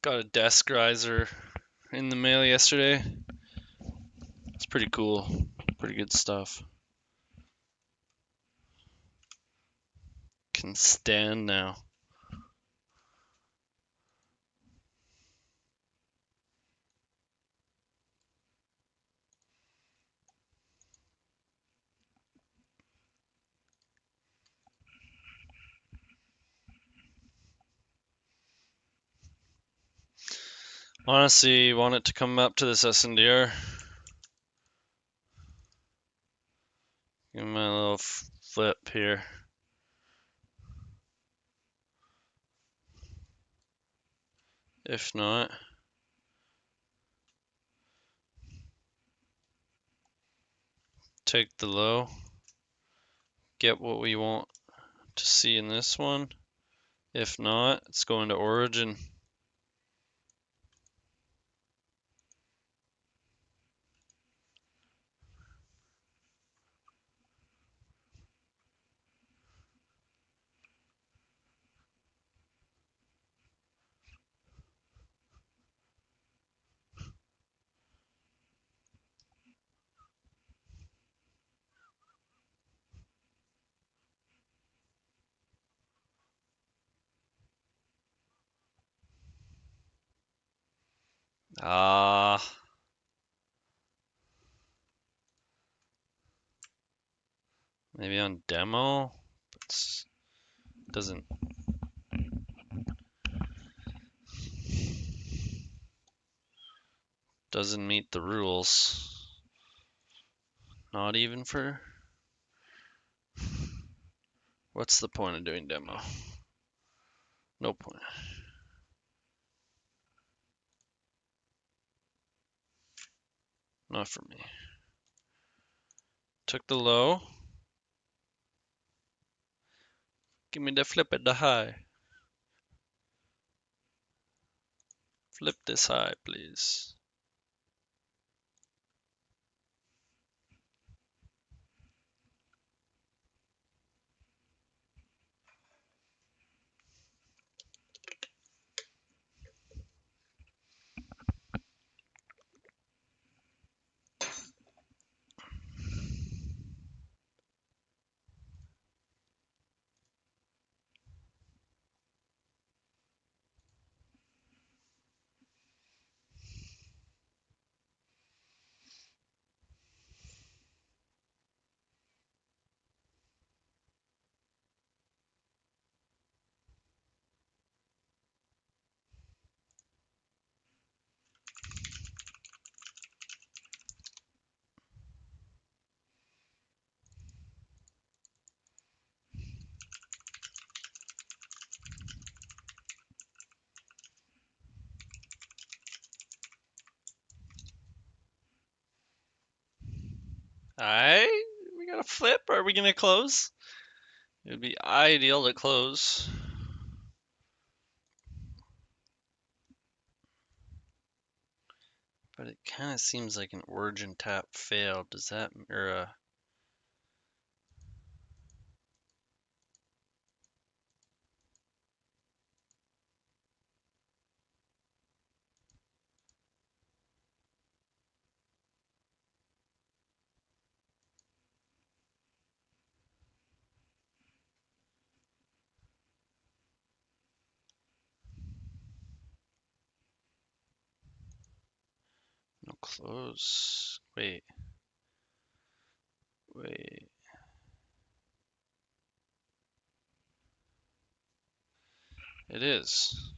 A: Got a desk riser in the mail yesterday. It's pretty cool. Pretty good stuff. Can stand now. Honestly, want it to come up to this SNDR. Give me a little flip here. If not, take the low. Get what we want to see in this one. If not, it's going to origin. Maybe on demo, but doesn't meet the rules. Not even for. What's the point of doing demo? No point. Not for me. Took the low. Give me the flip at the high. Flip this high, please. We gotta flip. Are we gonna close? It would be ideal to close. But it kind of seems like an origin tap failed. Does that, or no close? Wait, wait. It is.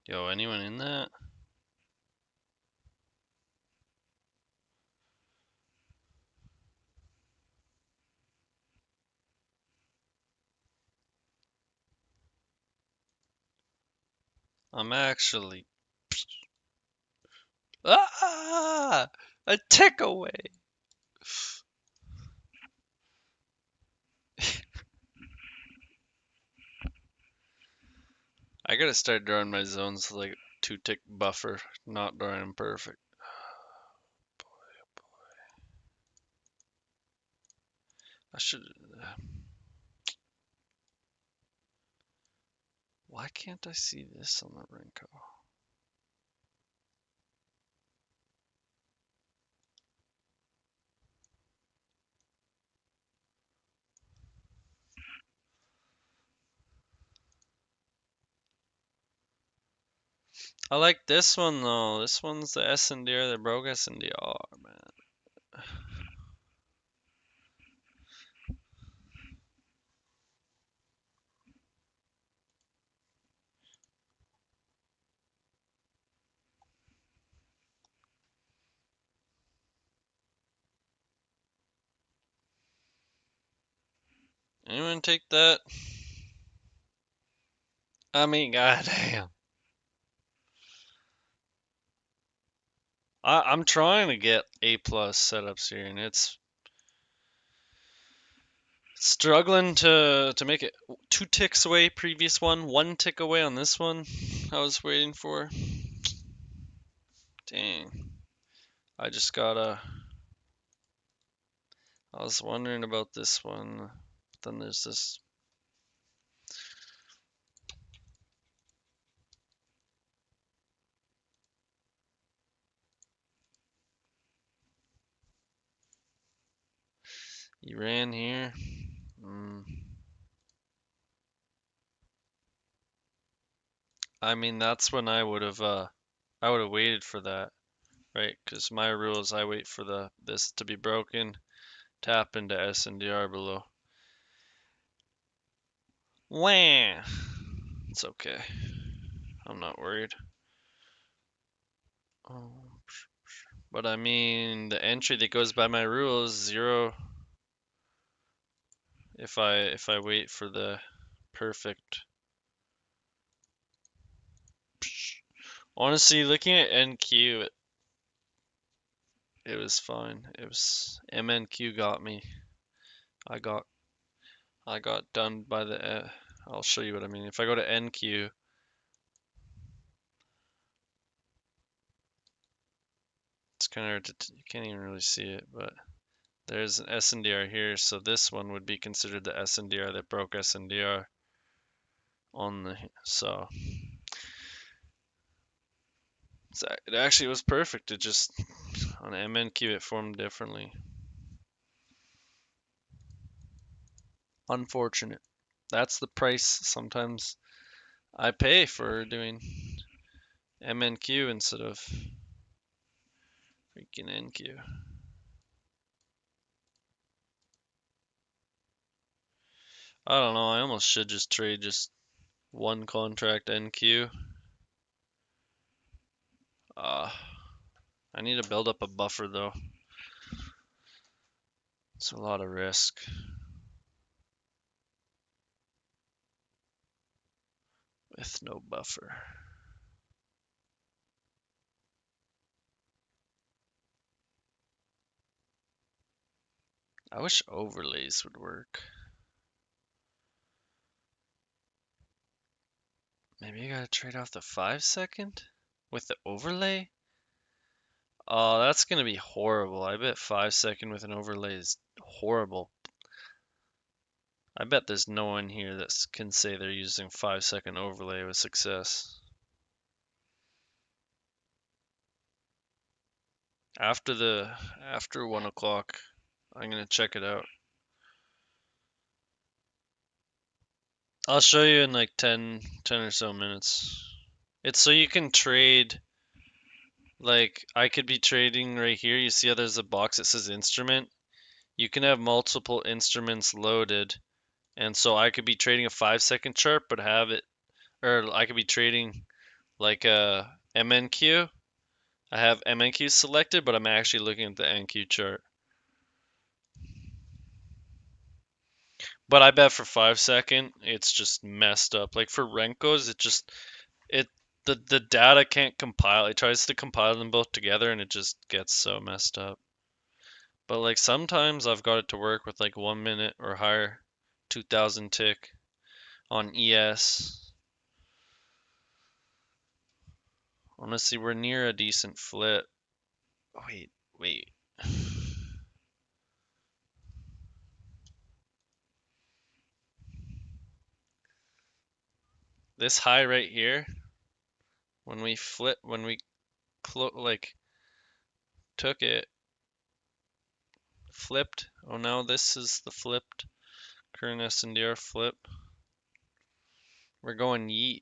A: Yo, anyone in that? I'm actually. Ah! A tick away! I gotta start drawing my zones like 2 tick buffer, not drawing them perfect. I should. Why can't I see this on the Renko? I like this one though. This one's the SNDR, the broke SNDR, man. Anyone take that? I mean, goddamn. I'm trying to get A plus setups here, and it's struggling to make it 2 ticks away. Previous one tick away on this one. I was waiting for. Dang. I just gotta. I was wondering about this one. But then there's this. He ran here. I mean, that's when I would have waited for that, right? Because my rule is I wait for this to be broken, tap into SNDR below. Wah! It's okay. I'm not worried. Oh, but I mean, the entry that goes by my rule is 0 if I wait for the perfect. Honestly, looking at NQ, it was fine. It was MNQ got me. I got I got done by the. I'll show you what I mean. If I go to NQ, it's kind of hard to. You can't even really see it, but there's an SNDR here. So this one would be considered the SNDR that broke SNDR on the. So it actually was perfect. It just on MNQ it formed differently. Unfortunate. That's the price sometimes I pay for doing MNQ instead of freaking NQ. I don't know. I almost should just trade just one contract NQ. I need to build up a buffer though. It's a lot of risk. With no buffer. I wish overlays would work. Maybe I gotta trade off the 5-second with the overlay? Oh, that's gonna be horrible. I bet 5-second with an overlay is horrible. I bet there's no one here that can say they're using 5-second overlay with success. After 1 o'clock, I'm gonna check it out. I'll show you in like 10 or so minutes. It's so you can trade, like I could be trading right here. You see how there's a box that says instrument? You can have multiple instruments loaded. And so I could be trading a 5-second chart, but have it, or I could be trading like a MNQ. I have MNQ selected, but I'm actually looking at the NQ chart. But I bet for 5-second, it's just messed up. Like for Renkos, it the data can't compile. It tries to compile them both together, and it just gets so messed up. But like sometimes I've got it to work with like 1 minute or higher, 2000 tick on ES. Honestly, we're near a decent flip. Wait. This high right here, when we like took it, flipped. Oh no, this is the flipped current SNDR flip. We're going yeet.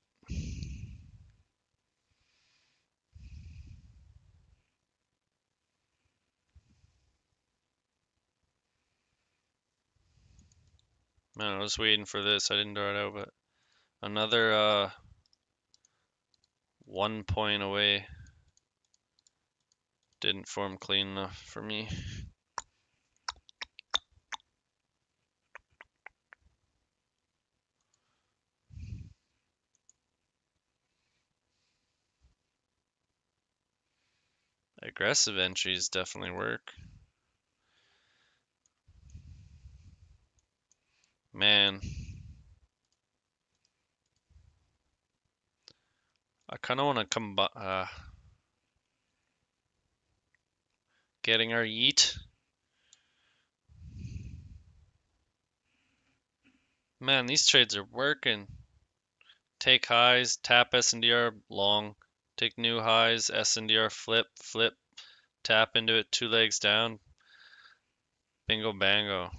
A: Man, I was waiting for this. I didn't draw it out, but another 1 point away. Didn't form clean enough for me. Aggressive entries definitely work. Man, I kind of want to combine getting our yeet. Man, these trades are working. Take highs, tap SNDR long, take new highs, SNDR flip, flip, tap into it, 2 legs down, bingo bango.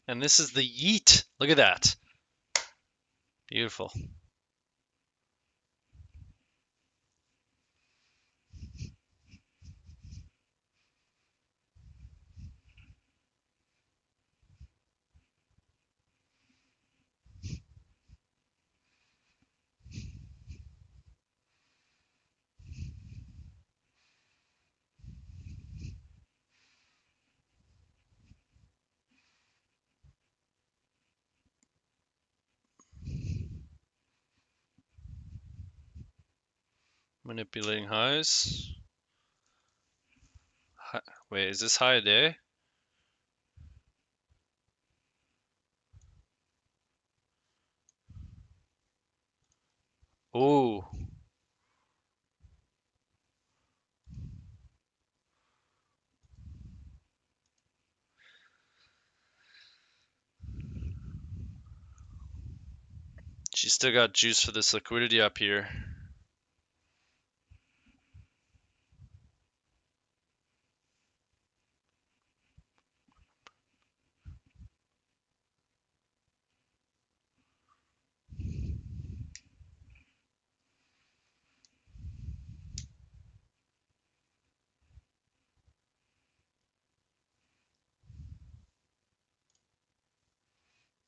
A: And this is the yeet. Look at that. Beautiful. Manipulating highs. Wait, is this high a day? Ooh. She still got juice for this liquidity up here.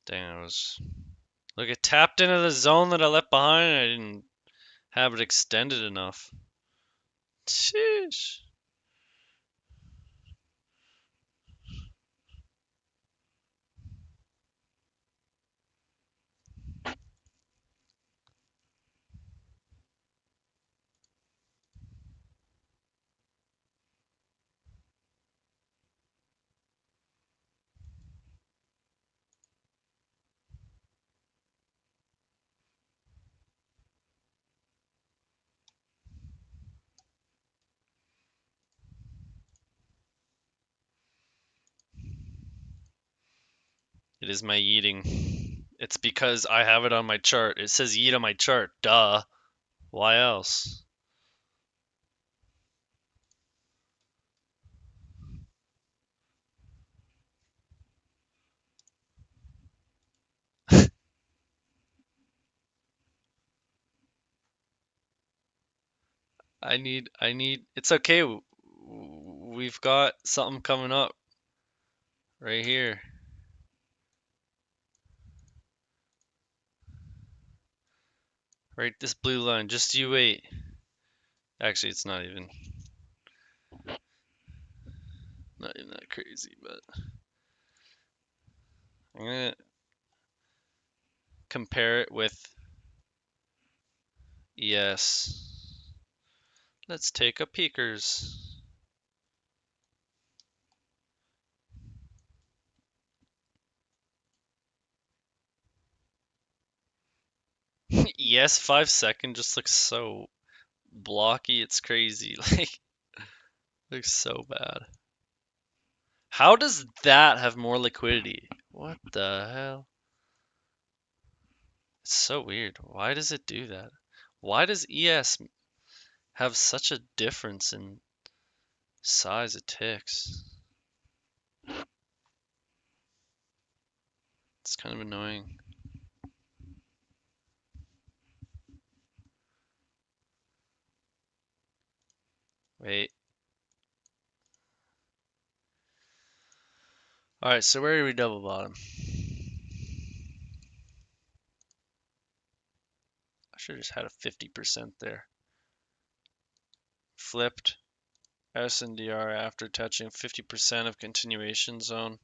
A: Dang, look, it tapped into the zone that I left behind. I didn't have it extended enough. Sheesh. It is my yeeting. It's because I have it on my chart. It says yeet on my chart. Duh. Why else? It's okay. We've got something coming up right here. Right, this blue line. Just you wait. Actually, it's not even that crazy, but I'm gonna compare it with ES. Let's take a peekers. ES 5 second just looks so blocky. It's crazy. Like, looks so bad. How does that have more liquidity? What the hell? It's so weird. Why does it do that? Why does ES have such a difference in size of ticks? It's kind of annoying. Wait. Alright, so where do we double bottom? I should have just had a 50% there. Flipped SNDR after touching 50% of continuation zone.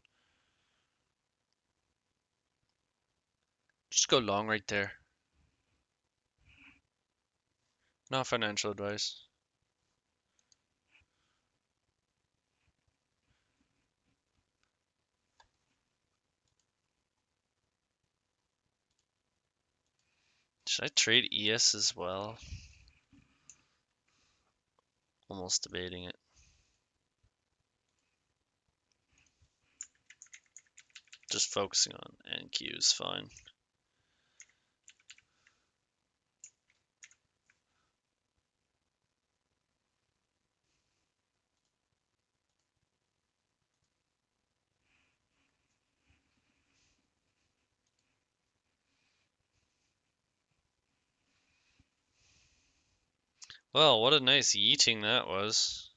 A: Just go long right there. Not financial advice. Should I trade ES as well? Almost debating it. Just focusing on NQ is fine. Well, what a nice yeeting that was.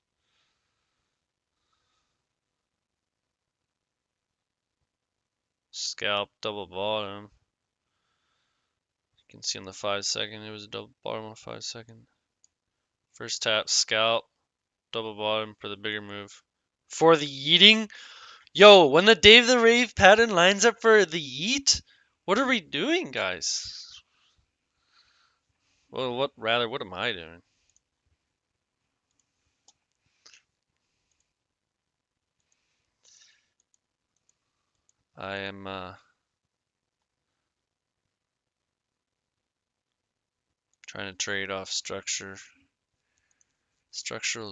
A: Scalp, double bottom. You can see on the 5 second, it was a double bottom on 5 second. First tap, scalp, double bottom for the bigger move. For the yeeting? Yo, when the Dave the Rave pattern lines up for the yeet, what are we doing, guys? Well, what am I doing? I am trying to trade off structural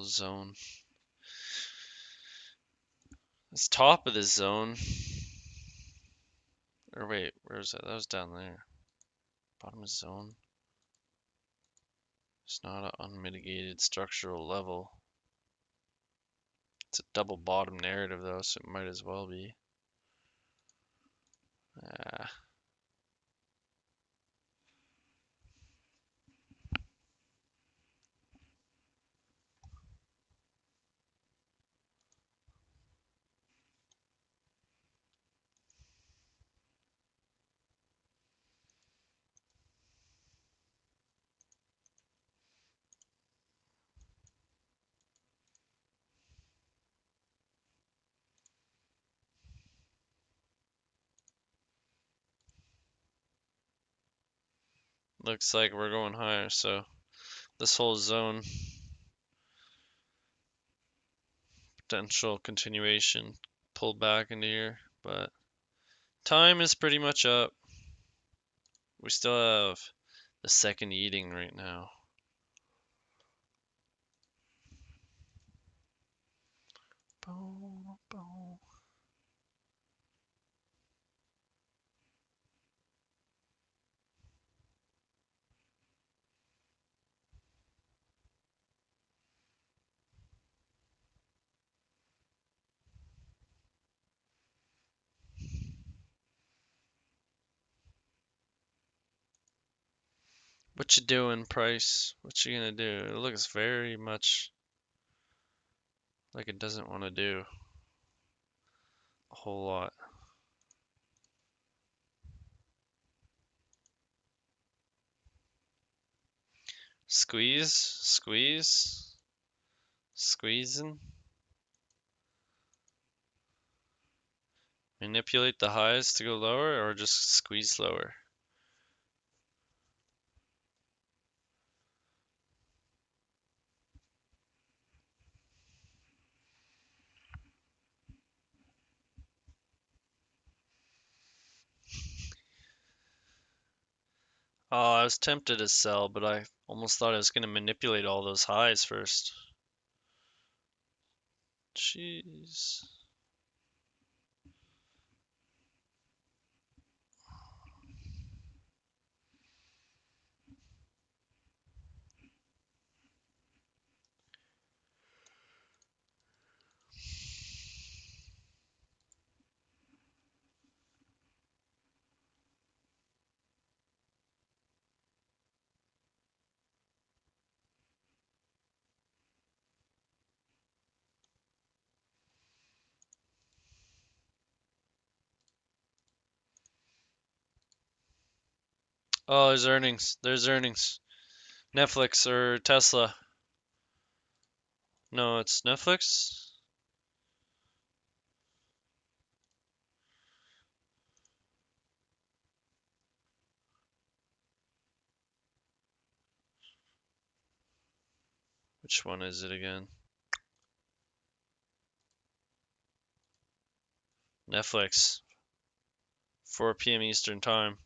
A: zone. It's top of this zone. Or wait, where was that? That was down there. Bottom of zone. It's not an unmitigated structural level. It's a double bottom narrative though, so it might as well be. Ah. Looks like we're going higher, so this whole zone potential continuation pull back into here, but time is pretty much up. We still have the second eating right now. Boom, boom. What you doing, Price? What you gonna do? It looks very much like it doesn't want to do a whole lot. Squeeze, squeeze, squeezing. Manipulate the highs to go lower or just squeeze lower? Oh, I was tempted to sell, but I almost thought I was gonna manipulate all those highs first. Jeez. Oh, there's earnings. There's earnings. Netflix or Tesla. No, it's Netflix. Which one is it again? Netflix. 4 p.m. Eastern Time.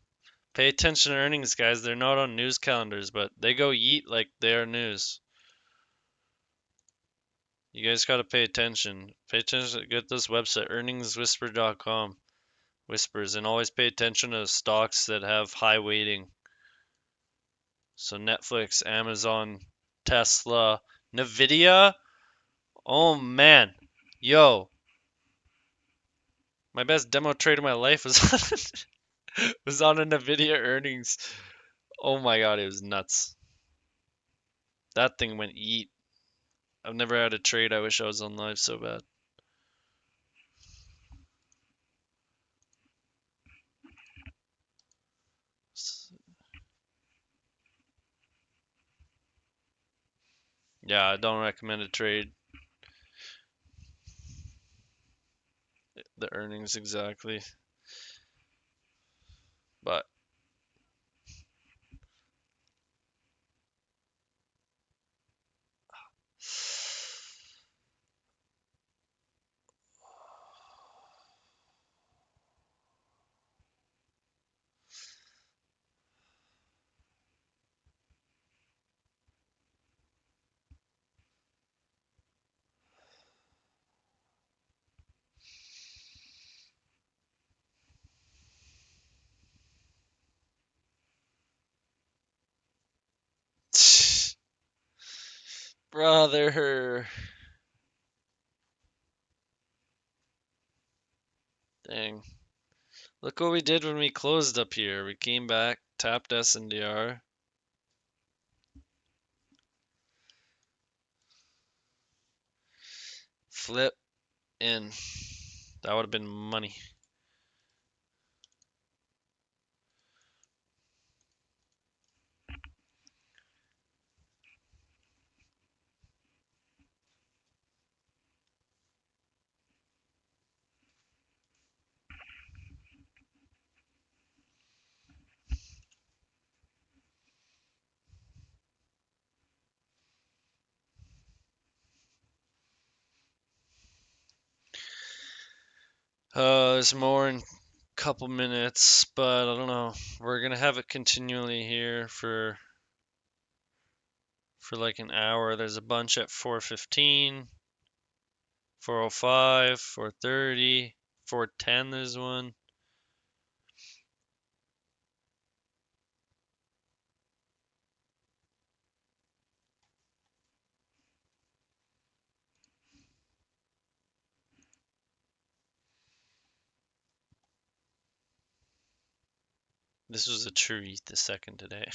A: Pay attention to earnings, guys. They're not on news calendars, but they go yeet like they are news. You guys gotta pay attention. Pay attention. Get this website, earningswhisper.com. Whispers, and always pay attention to stocks that have high weighting. So Netflix, Amazon, Tesla, Nvidia. Oh man, yo, my best demo trade of my life was was on a Nvidia earnings. Oh my god, it was nuts. That thing went eat. I've never had a trade. I wish I was on live so bad. Yeah, I don't recommend a trade. The earnings exactly, but brother, dang. Look what we did when we closed up here. We came back, tapped SNDR, flip in. That would have been money. There's more in a couple minutes, but I don't know. We're gonna have it continually here for like an hour. There's a bunch at 4:15, 4:05, 4:30, 4:10. There's one. This was a true eat the second today.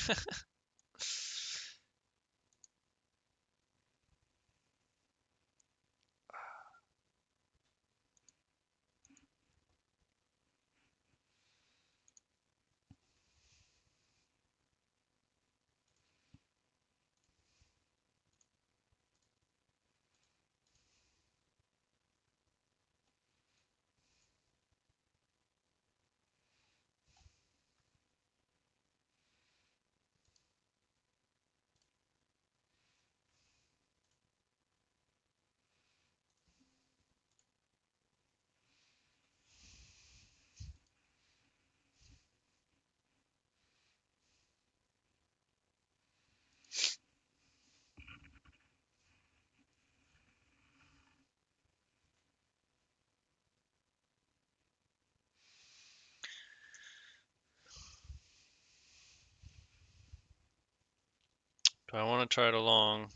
A: Do I want to try it along?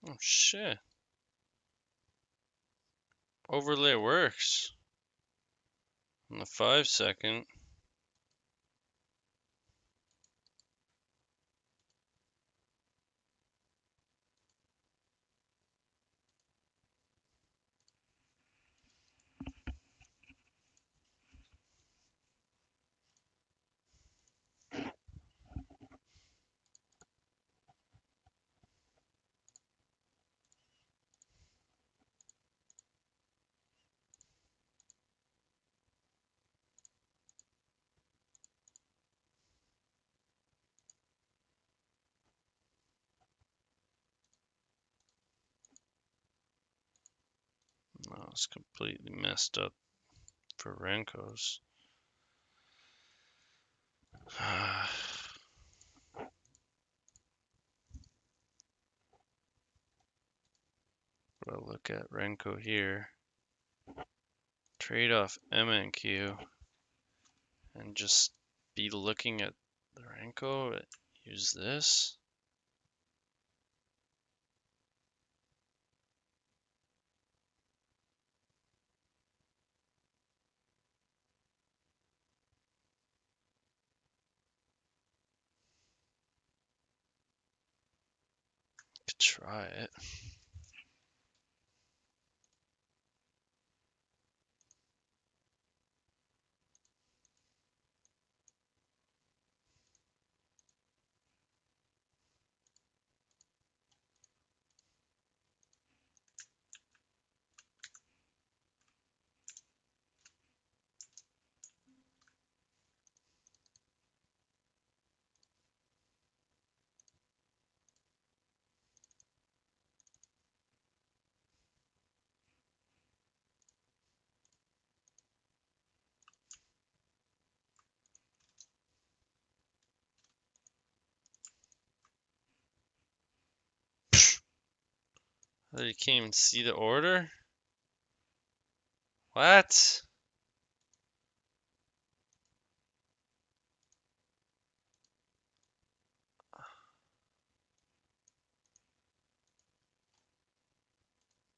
A: Oh shit. Overlay works. On the 5-second. No, it's completely messed up for Renko's. But look at Renko here. Trade off MNQ and just be looking at the Renko. Use this. Could try it. Oh, you can't even see the order? What?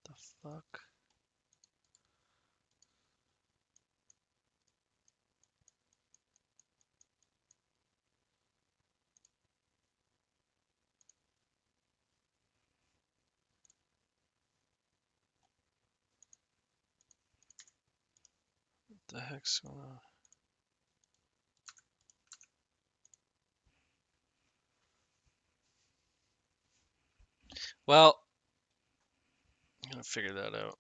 A: The fuck? What the heck's going on? Well, I'm gonna figure that out.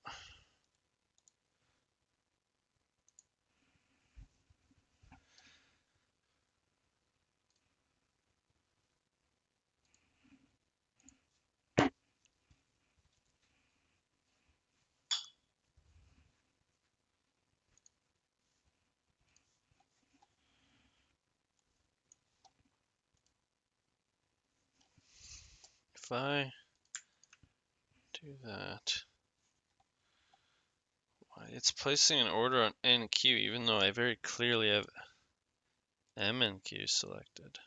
A: If I do that, it's placing an order on NQ even though I very clearly have MNQ selected.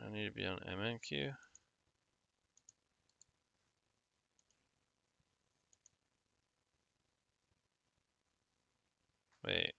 A: I need to be on MNQ. Wait.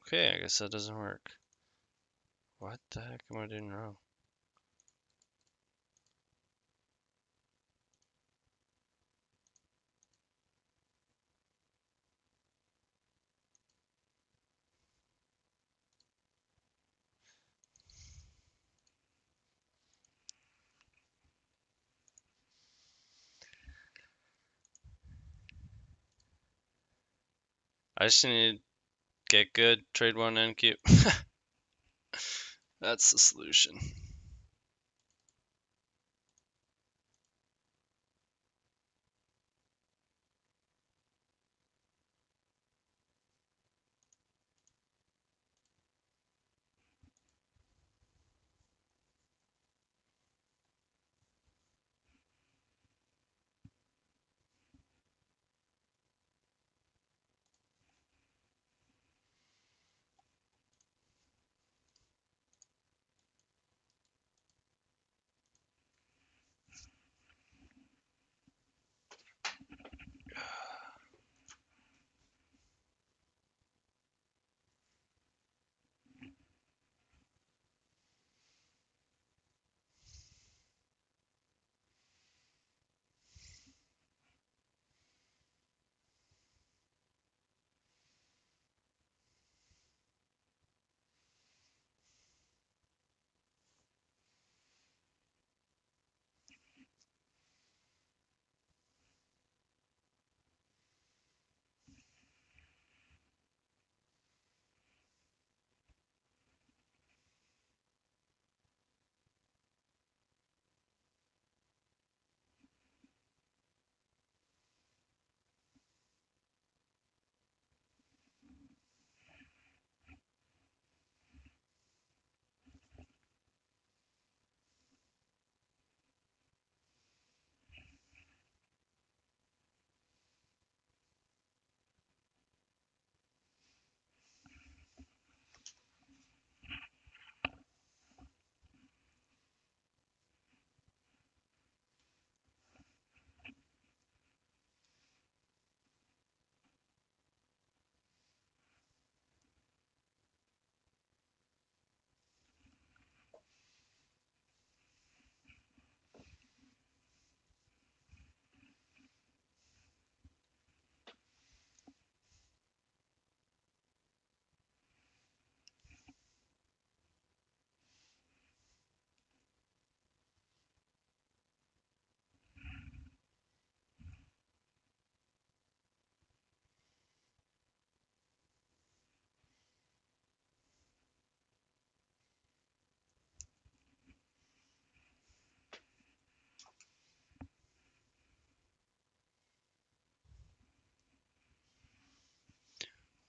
A: Okay, I guess that doesn't work. What the heck am I doing wrong? I just need to get good, trade one NQ. That's the solution.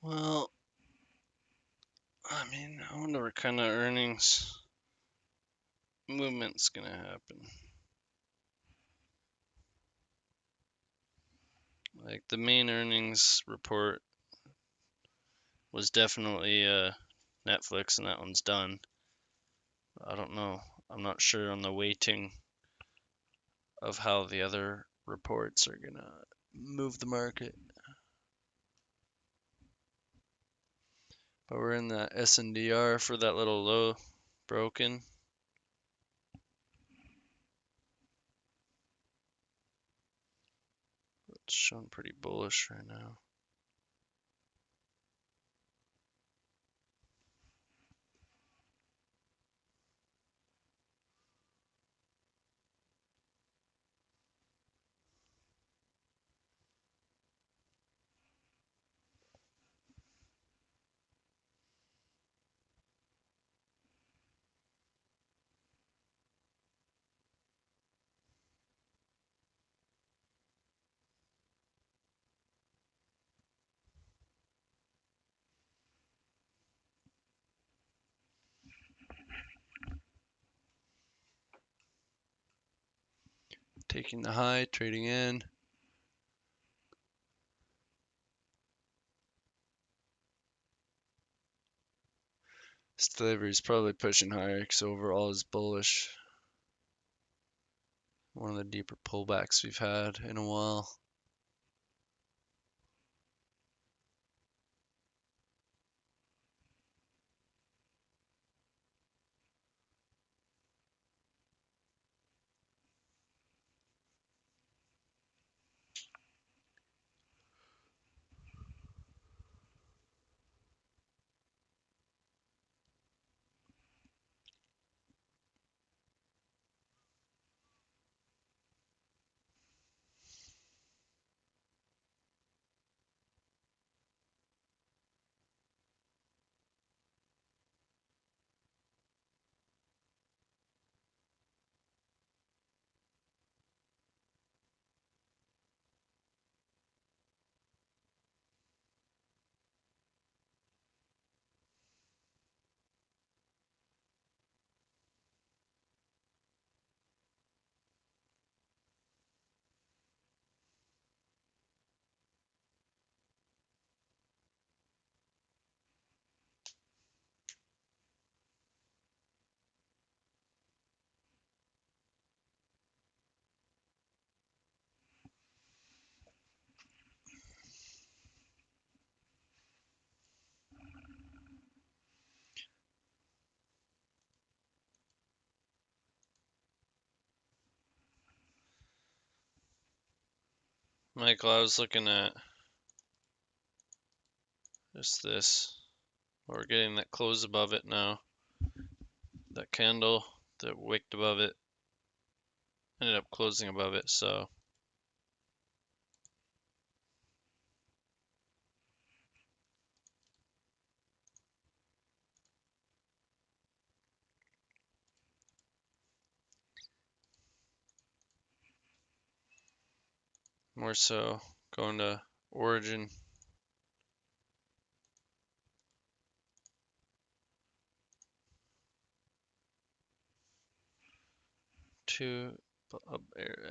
A: Well, I mean, I wonder what kind of earnings movement's gonna happen. Like the main earnings report was definitely Netflix, and that one's done. I don't know. I'm not sure on the weighting of how the other reports are gonna move the market. But we're in the SNDR for that little low broken. It's showing pretty bullish right now. Taking the high, trading in. This delivery is probably pushing higher because overall is bullish. One of the deeper pullbacks we've had in a while. Michael, I was looking at just this. We're getting that close above it now. That candle that wicked above it ended up closing above it, so more so going to origin. Two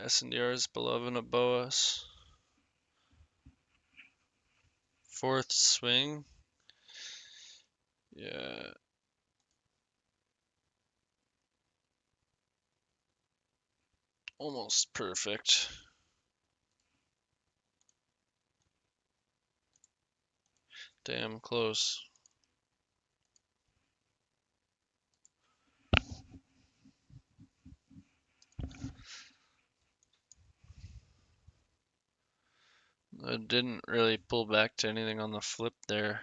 A: SNDRs below and above us. Fourth swing. Yeah. Almost perfect. Damn close. I didn't really pull back to anything on the flip there.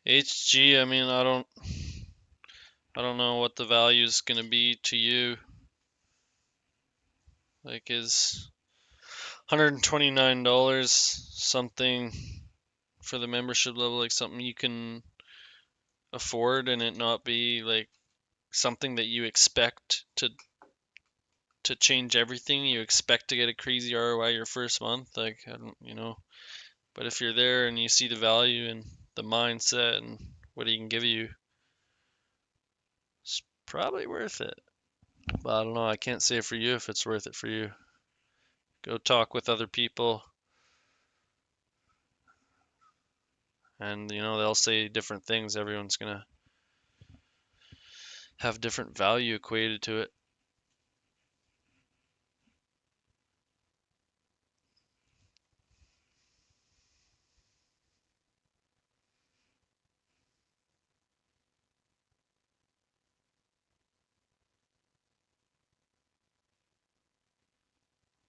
A: HG, I mean, I don't know what the value is going to be to you. Like, is $129 something for the membership level, like something you can afford and it not be like something that you expect to change everything. You expect to get a crazy ROI your first month, like I don't, But if you're there and you see the value and the mindset and what he can give you, it's probably worth it. But I don't know. I can't say for you if it's worth it for you. Go talk with other people, and they'll say different things. Everyone's gonna have different value equated to it.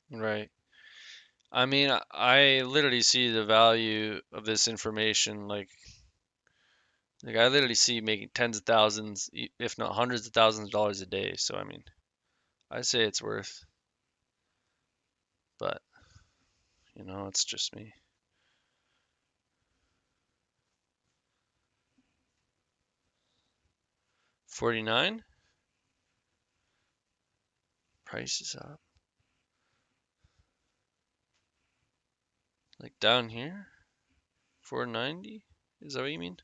A: Right. I mean, I literally see the value of this information. Like I literally see making tens of thousands, if not hundreds of thousands of dollars a day. So I mean, I say it's worth, but it's just me. 49? Price is up. Like down here? 490? Is that what you mean?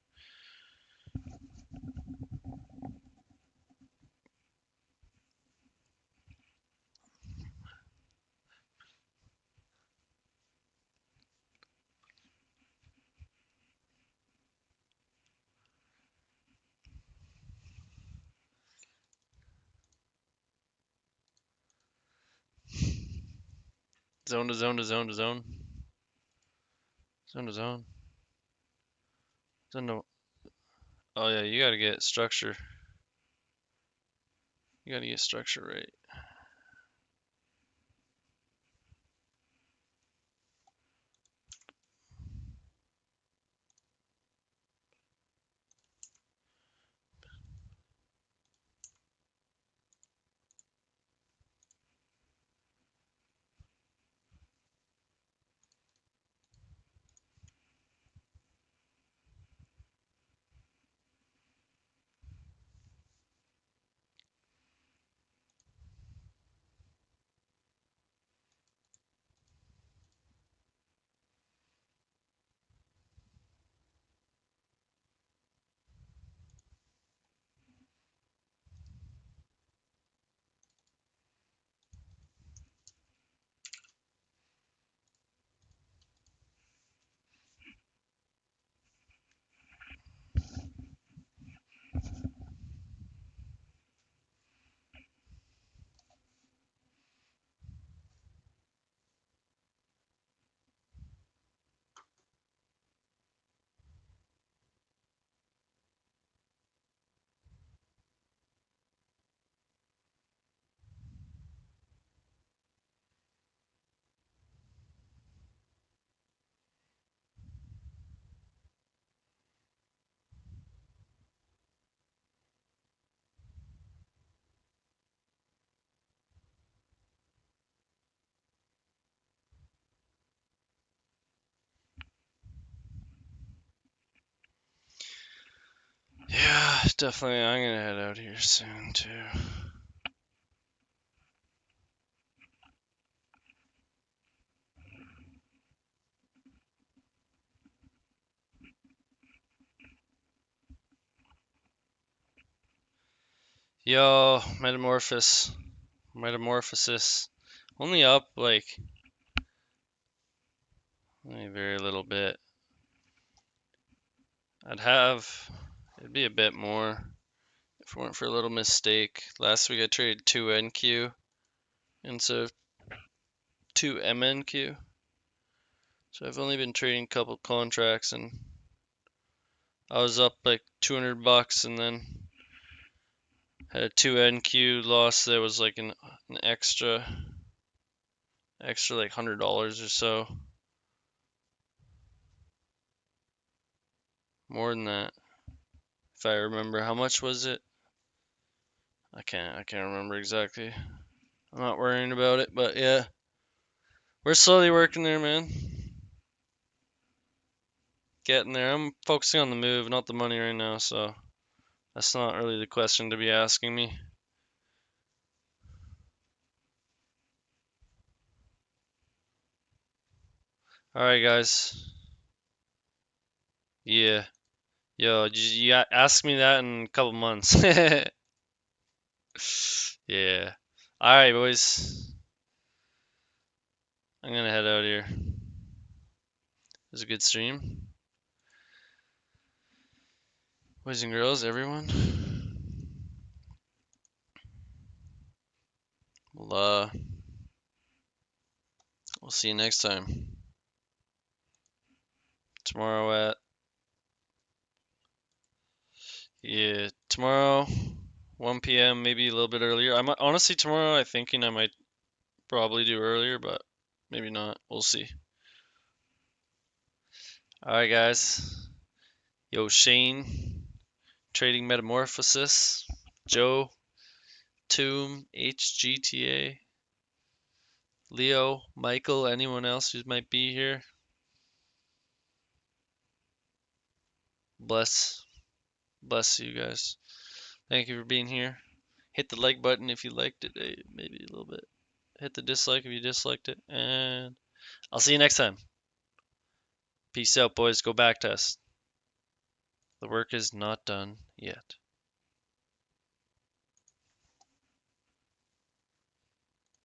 A: Zone to zone to zone to zone. Zone to zone. Zone to... Oh yeah, you gotta get structure. You gotta get structure right. Yeah, definitely. I'm gonna head out here soon too. Yo, metamorphosis. Only up like only a very little bit. It'd be a bit more if it weren't for a little mistake. Last week I traded 2 NQ instead of 2 MNQ. So I've only been trading a couple contracts and I was up like 200 bucks and then had a 2 NQ loss that was like an extra like $100 or so. More than that. If I remember, how much was it? I can't remember exactly. I'm not worrying about it, but yeah. We're slowly working there, man. Getting there. I'm focusing on the move, not the money right now, so that's not really the question to be asking me. Alright, guys. Yeah. Yo, you ask me that in a couple months. Yeah. Alright, boys. I'm gonna head out here. It was a good stream. Boys and girls, everyone. Well, we'll see you next time. Tomorrow at, yeah, tomorrow, 1 p.m., maybe a little bit earlier. Honestly, tomorrow I'm thinking I might probably do earlier, but maybe not. We'll see. Alright, guys. Yo, Shane, Trading Metamorphosis, Joe, Tomb, HGTA, Leo, Michael, anyone else who might be here. Bless. Bless you guys. Thank you for being here. Hit the like button if you liked it, maybe a little bit. Hit the dislike if you disliked it, and I'll see you next time. Peace out, boys. Go back test. The work is not done yet.